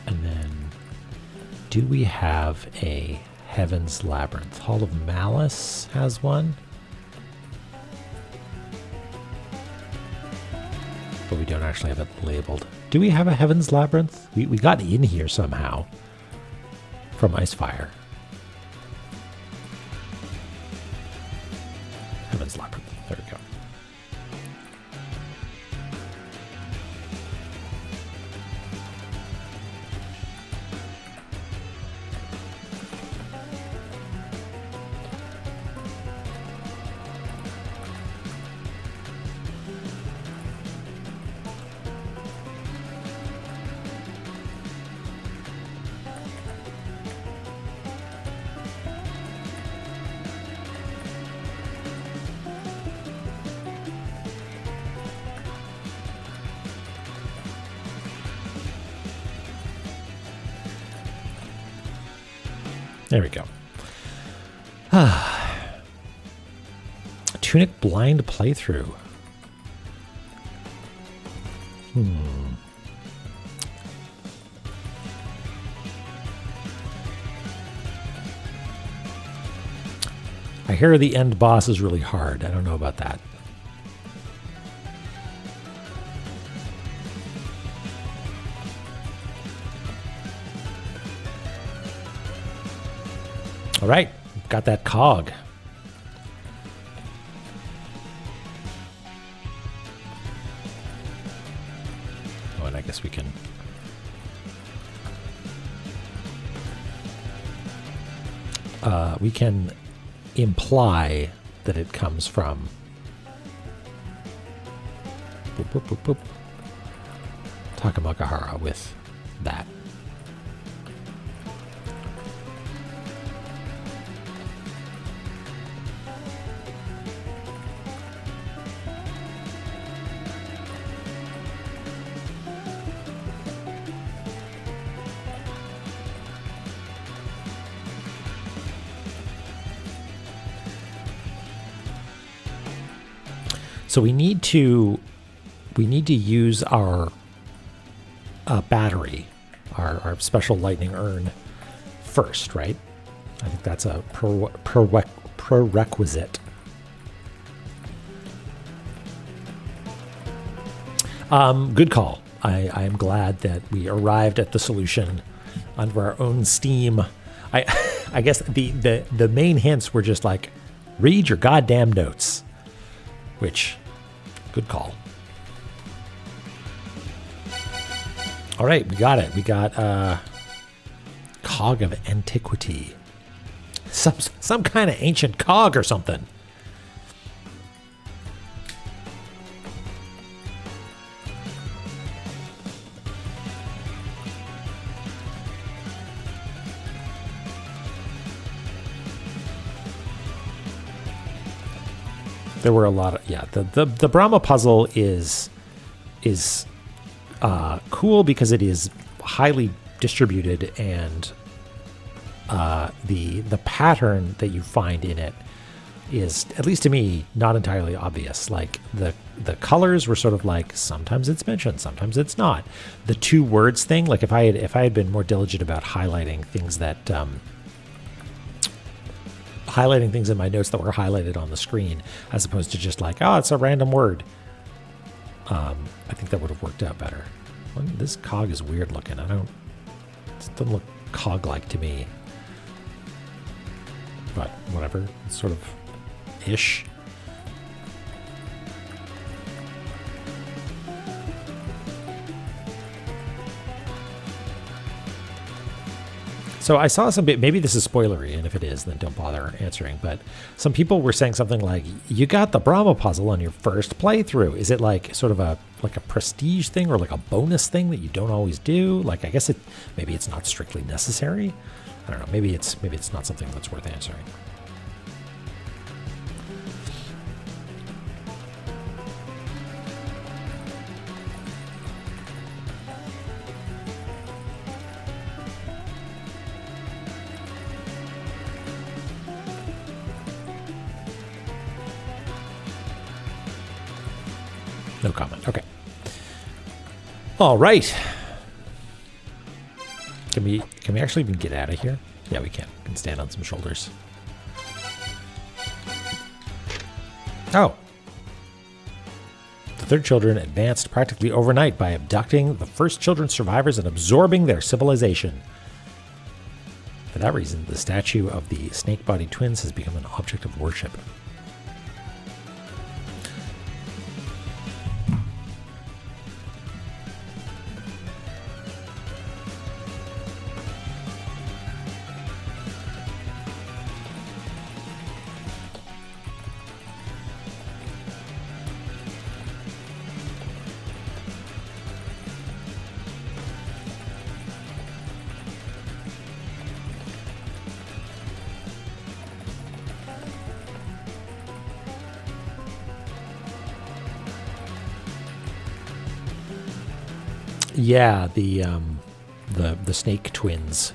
And then, do we have a Heaven's Labyrinth? Hall of Malice has one. But we don't actually have it labeled. Do we have a Heaven's Labyrinth? We got in here somehow from Icefire. Heaven's Labyrinth. There we go. There we go. Tunic blind playthrough. I hear the end boss is really hard. I don't know about that. All right, got that cog. Oh, and I guess we can... we can imply that it comes from... Takamakahara with that. So we need to use our battery, our special lightning urn first, right? I think that's a prerequisite. Good call. I am glad that we arrived at the solution under our own steam. I guess the main hints were just like, read your goddamn notes, which, good call. All right, we got it. We got cog of antiquity. Some kind of ancient cog or something. There were a lot of, yeah, the Brahma puzzle is cool because it is highly distributed, and the pattern that you find in it is, at least to me, not entirely obvious. Like the colors were sort of like, sometimes it's mentioned, sometimes it's not. The two words thing, like if I had been more diligent about highlighting things that highlighting things in my notes that were highlighted on the screen, as opposed to just like, oh, it's a random word. I think that would have worked out better. Well, this cog is weird looking. It doesn't look cog-like to me. But whatever, it's sort of ish. So I saw some, maybe this is spoilery, and if it is, then don't bother answering. But some people were saying something like, you got the Brahma puzzle on your first playthrough. Is it like sort of a prestige thing, or like a bonus thing that you don't always do? Like, I guess maybe it's not strictly necessary. I don't know. Maybe it's not something that's worth answering. No comment. Okay. All right. Can we actually even get out of here? Yeah, we can. We can stand on some shoulders. Oh. The third children advanced practically overnight by abducting the first children's survivors and absorbing their civilization. For that reason, the statue of the snake-bodied twins has become an object of worship. Yeah, the snake twins.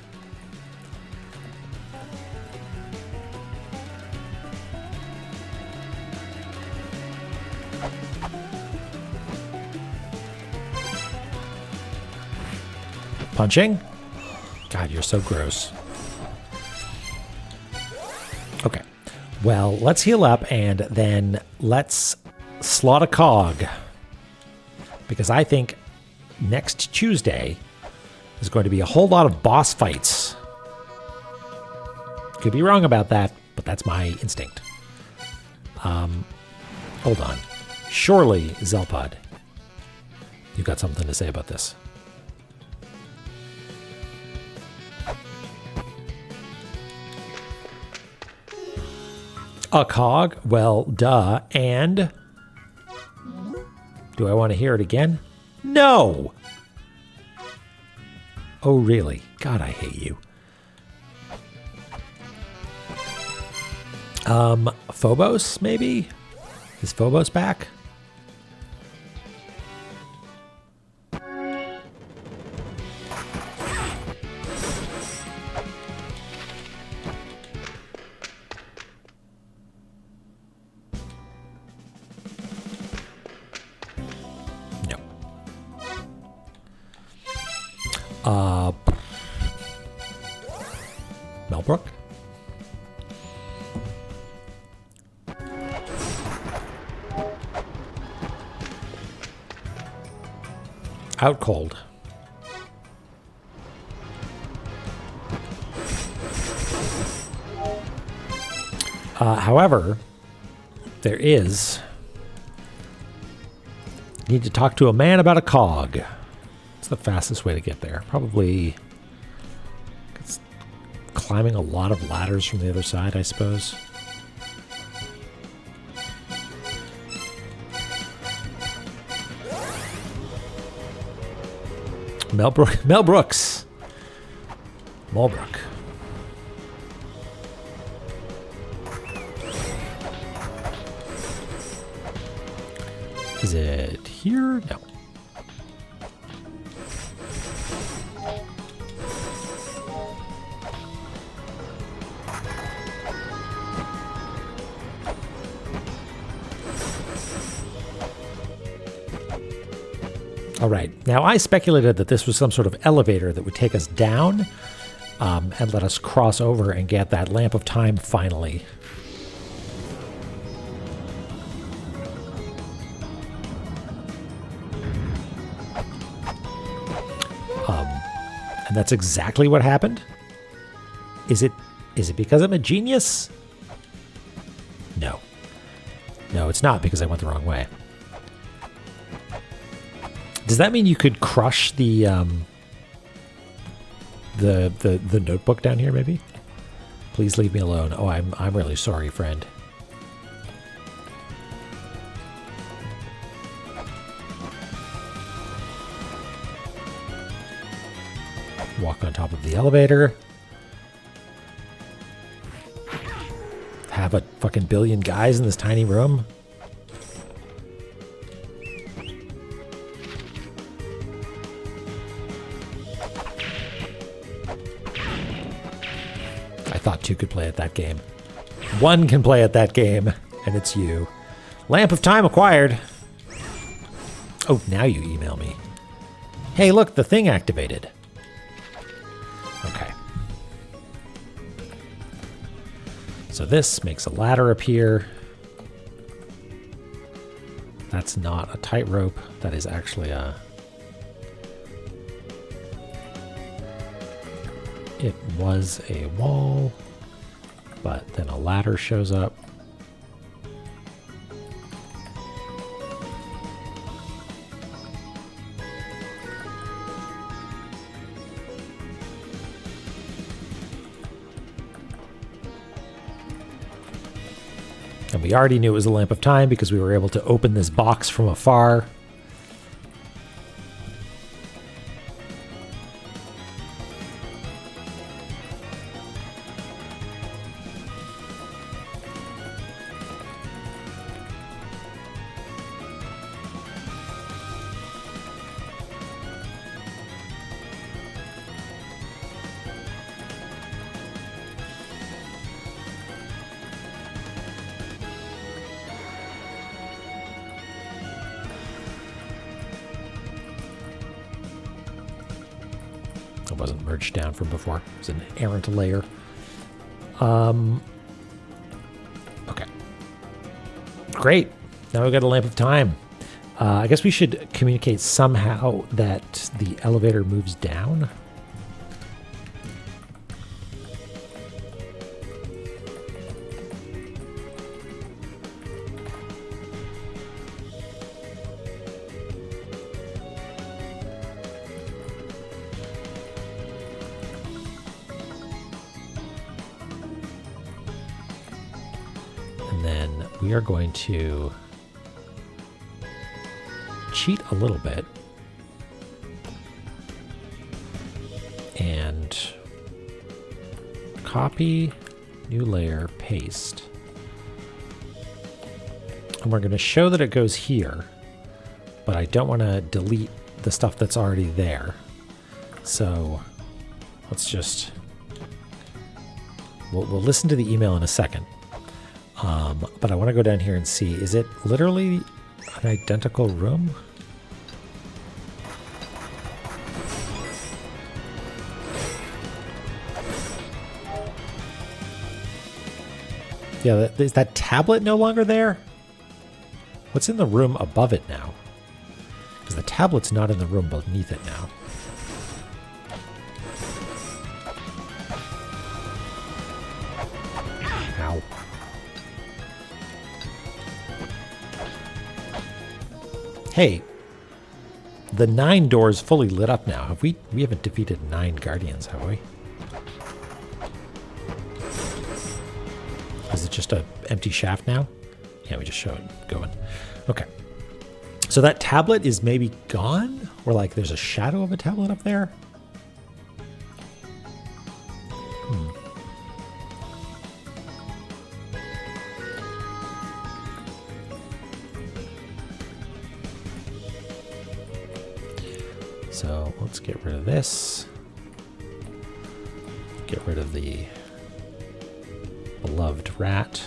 Punching? God, you're so gross. Okay. Well, let's heal up and then let's slot a cog. Because I think next Tuesday is going to be a whole lot of boss fights. Could be wrong about that, but that's my instinct. Hold on. Surely, Zelpod, you got something to say about this. A cog? Well, duh. And do I want to hear it again? No! Oh, really? God, I hate you. Phobos, maybe? Is Phobos back? No. Melbrook? Out cold. However, there is... Need to talk to a man about a cog. It's the fastest way to get there. Probably... It's climbing a lot of ladders from the other side, I suppose. Mel Brooks. Malbrook. Is it here? No. All right. Now, I speculated that this was some sort of elevator that would take us down and let us cross over and get that lamp of time finally. And that's exactly what happened. Is it because I'm a genius? No. No, it's not because I went the wrong way. Does that mean you could crush the notebook down here, maybe? Please leave me alone. Oh, I'm really sorry, friend. Walk on top of the elevator. Have a fucking billion guys in this tiny room. I thought two could play at that game. One can play at that game, and it's you. Lamp of time acquired. Oh, now you email me. Hey, look, the thing activated. Okay. So this makes a ladder appear. That's not a tightrope. That is actually a... It was a wall, but then a ladder shows up. And we already knew it was a lamp of time because we were able to open this box from afar. It wasn't merged down from before. It was an errant layer. Okay. Great. Now we've got a lamp of time. I guess we should communicate somehow that the elevator moves down. And then we are going to cheat a little bit and copy, new layer, paste. And we're going to show that it goes here, but I don't want to delete the stuff that's already there. So let's just, we'll listen to the email in a second. But I want to go down here and see, is it literally an identical room? Yeah, is that tablet no longer there? What's in the room above it now? Because the tablet's not in the room beneath it now. Ow. Hey, the 9 doors fully lit up now. Have we haven't defeated 9 guardians, have we? Is it just an empty shaft now? Yeah, we just showed it going. Okay. So that tablet is maybe gone? Or like there's a shadow of a tablet up there? So let's get rid of this. Get rid of the beloved rat.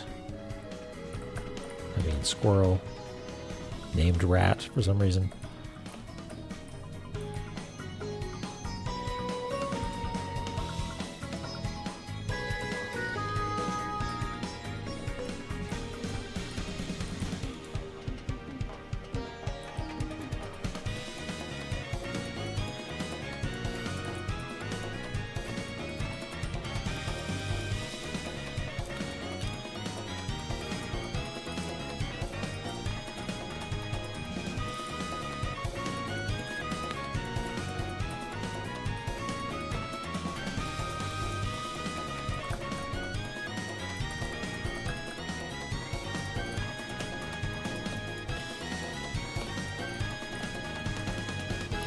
I mean squirrel. Named rat for some reason.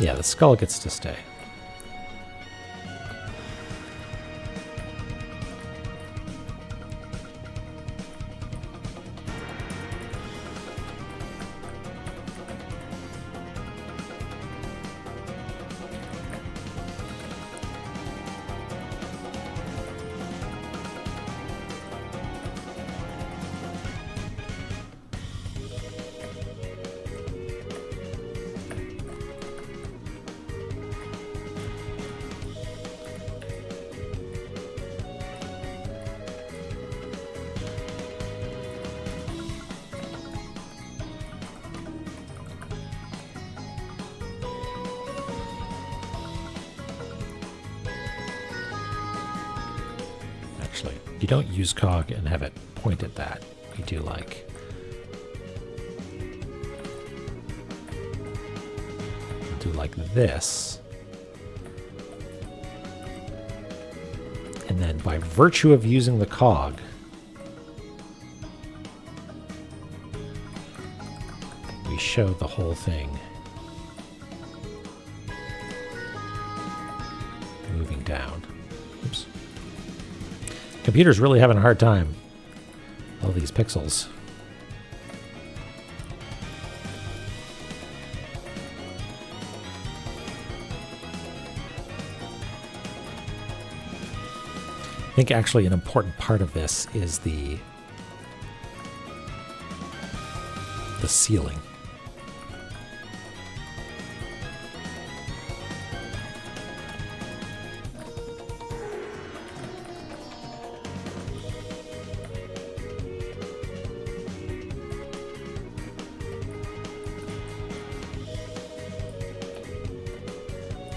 Yeah, the skull gets to stay. You don't use cog and have it point at that. You do like this. And then by virtue of using the cog, we show the whole thing moving down. Oops. Computer's really having a hard time. All these pixels. I think actually an important part of this is the ceiling.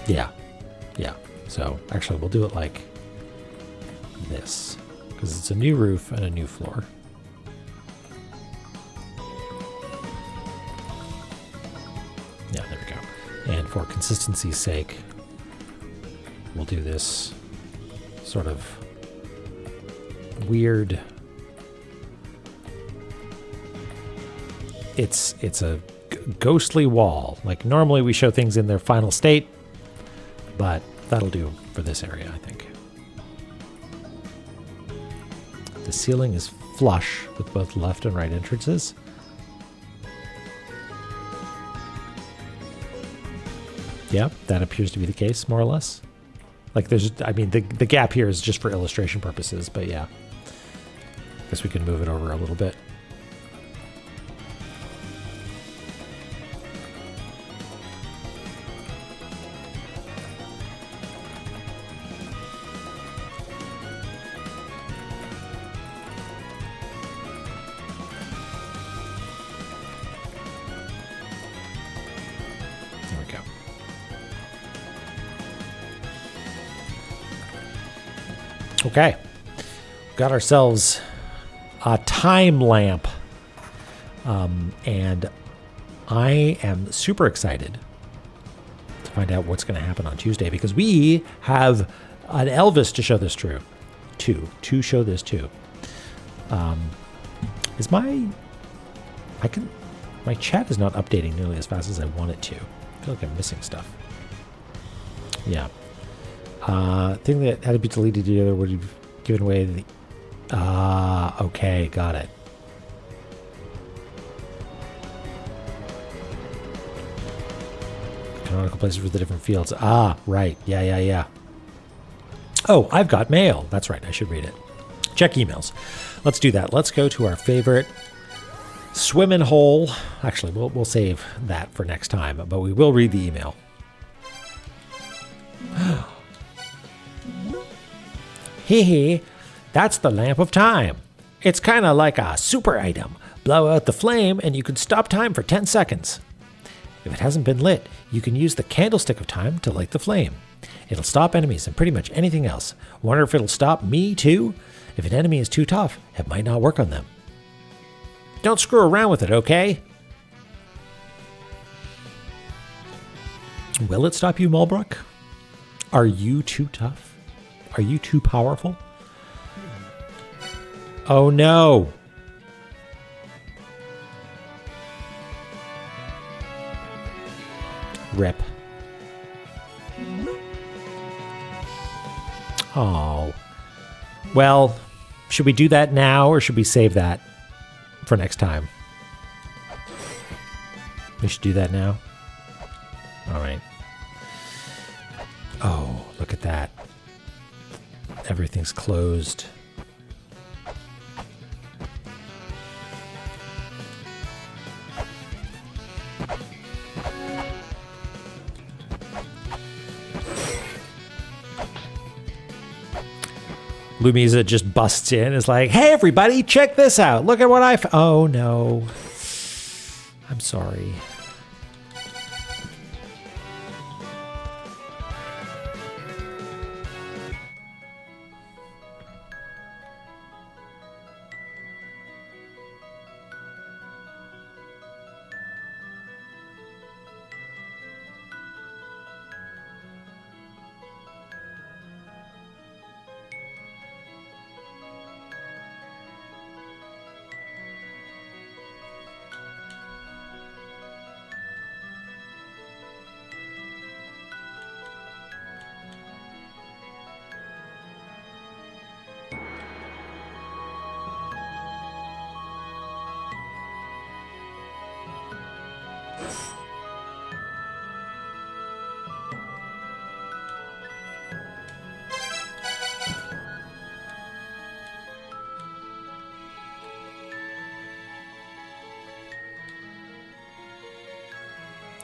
Yeah. Yeah. So actually we'll do it like this because it's a new roof and a new floor. Yeah, there we go. And for consistency's sake, we'll do this sort of weird. It's a ghostly wall. Like normally we show things in their final state, but that'll do for this area, I think. The ceiling is flush with both left and right entrances. Yeah, that appears to be the case, more or less. Like there's, I mean, the gap here is just for illustration purposes, but yeah. I guess we can move it over a little bit. Okay, got ourselves a time lamp, and I am super excited to find out what's going to happen on Tuesday because we have an Elvis to show this to show this to. Is my chat is not updating nearly as fast as I want it to. I feel like I'm missing stuff. Yeah. Thing that had to be deleted the other would have given away the... okay, got it. Canonical places for the different fields. Ah, right. Yeah. Oh, I've got mail. That's right. I should read it. Check emails. Let's do that. Let's go to our favorite swimming hole. Actually, we'll save that for next time, but we will read the email. Hee, that's the lamp of time. It's kind of like a super item. Blow out the flame and you can stop time for 10 seconds. If it hasn't been lit, you can use the candlestick of time to light the flame. It'll stop enemies and pretty much anything else. Wonder if it'll stop me too? If an enemy is too tough, it might not work on them. Don't screw around with it, okay? Will it stop you, Mulbrook? Are you too tough? Are you too powerful? Oh no! Rip. Oh. Well, should we do that now or should we save that for next time? We should do that now. All right. Oh, look at that. Everything's closed. Lumisa just busts in, is like, hey everybody, check this out. Look at what I found. Oh no. I'm sorry.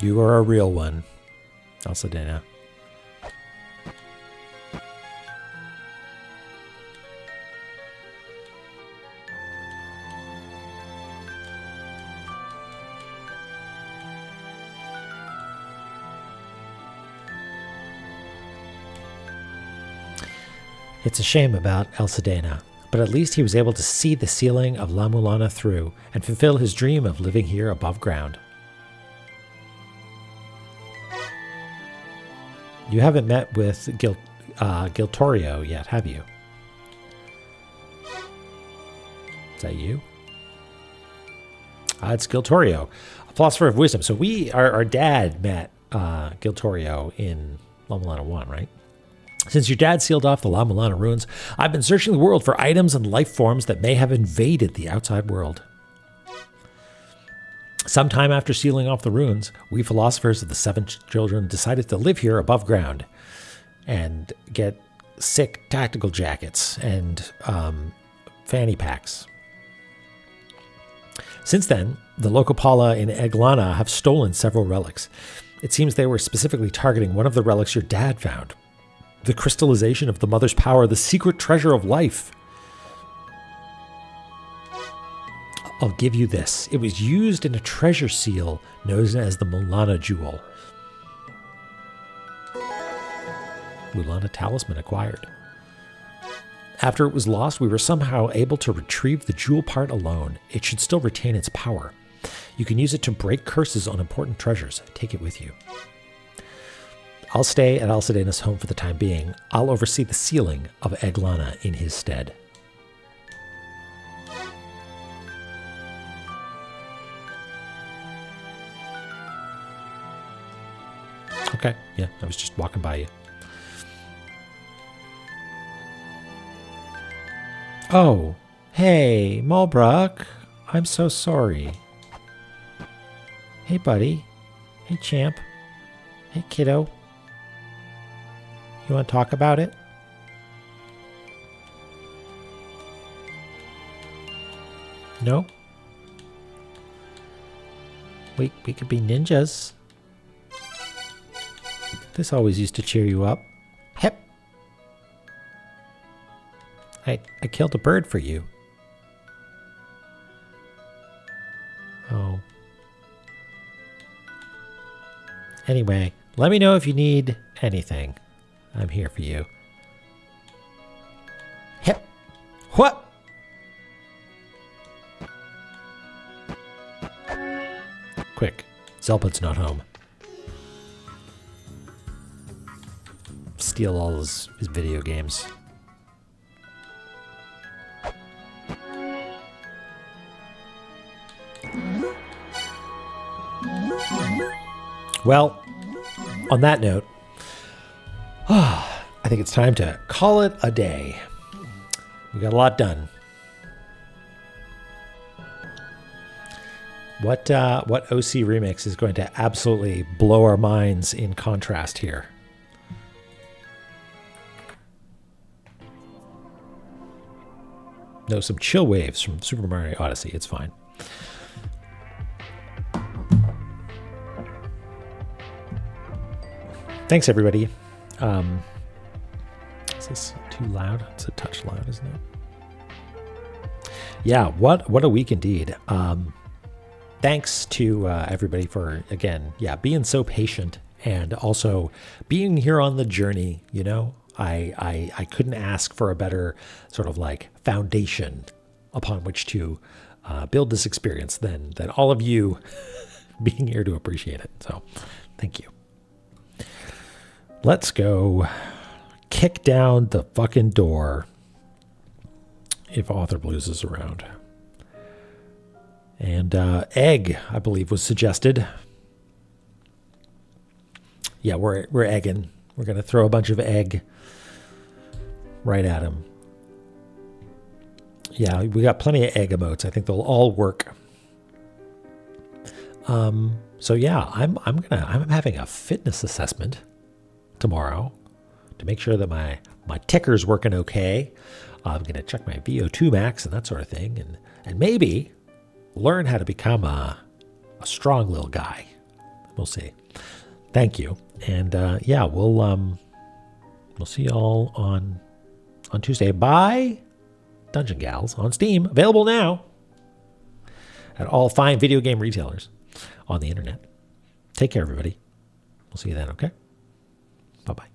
You are a real one, Alcedena. It's a shame about El-Sedena, but at least he was able to see the ceiling of La-Mulana through and fulfill his dream of living here above ground. You haven't met with Giltorio yet, have you? Is that you? It's Giltorio, a philosopher of wisdom. So our dad met Giltorio in La-Mulana 1, right? Since your dad sealed off the La-Mulana ruins, I've been searching the world for items and life forms that may have invaded the outside world. Sometime after sealing off the ruins, we philosophers of the Seven Children decided to live here above ground and get sick tactical jackets and fanny packs. Since then, the Locopala in E45 have stolen several relics. It seems they were specifically targeting one of the relics your dad found. The crystallization of the mother's power, the secret treasure of life. I'll give you this. It was used in a treasure seal known as the La-Mulana jewel. La-Mulana talisman acquired. After it was lost, we were somehow able to retrieve the jewel part alone. It should still retain its power. You can use it to break curses on important treasures. Take it with you. I'll stay at El-Sedena's home for the time being. I'll oversee the sealing of E45 in his stead. Okay, yeah, I was just walking by you. Oh, hey, Malbrook. I'm so sorry. Hey, buddy. Hey, champ. Hey, kiddo. You want to talk about it? No? We could be ninjas. This always used to cheer you up. Hep. I killed a bird for you. Oh. Anyway, let me know if you need anything. I'm here for you. Hep. What? Quick. Zelput's not home. Steal all his video games. Well, on that note, I think it's time to call it a day. We got a lot done. What OC remix is going to absolutely blow our minds in contrast here? No, some chill waves from Super Mario Odyssey. It's fine. Thanks, everybody. Is this too loud? It's a touch loud, isn't it? Yeah, what a week indeed. Thanks to everybody for, again, being so patient and also being here on the journey. You know, I couldn't ask for a better sort of like foundation upon which to build this experience than all of you being here to appreciate it. So thank you. Let's go kick down the fucking door if Author Blues is around. And egg, I believe, was suggested. Yeah, we're egging. We're going to throw a bunch of egg right at him. Yeah, we got plenty of egg emotes. I think they'll all work. So yeah, I'm having a fitness assessment tomorrow to make sure that my ticker's working okay. I'm going to check my VO2 max and that sort of thing, and maybe learn how to become a strong little guy. We'll see. Thank you, and yeah, we'll see y'all on Tuesday. Bye, Dungeon Gals on Steam, available now at all fine video game retailers on the internet. Take care, everybody. We'll see you then. Okay. Bye-bye.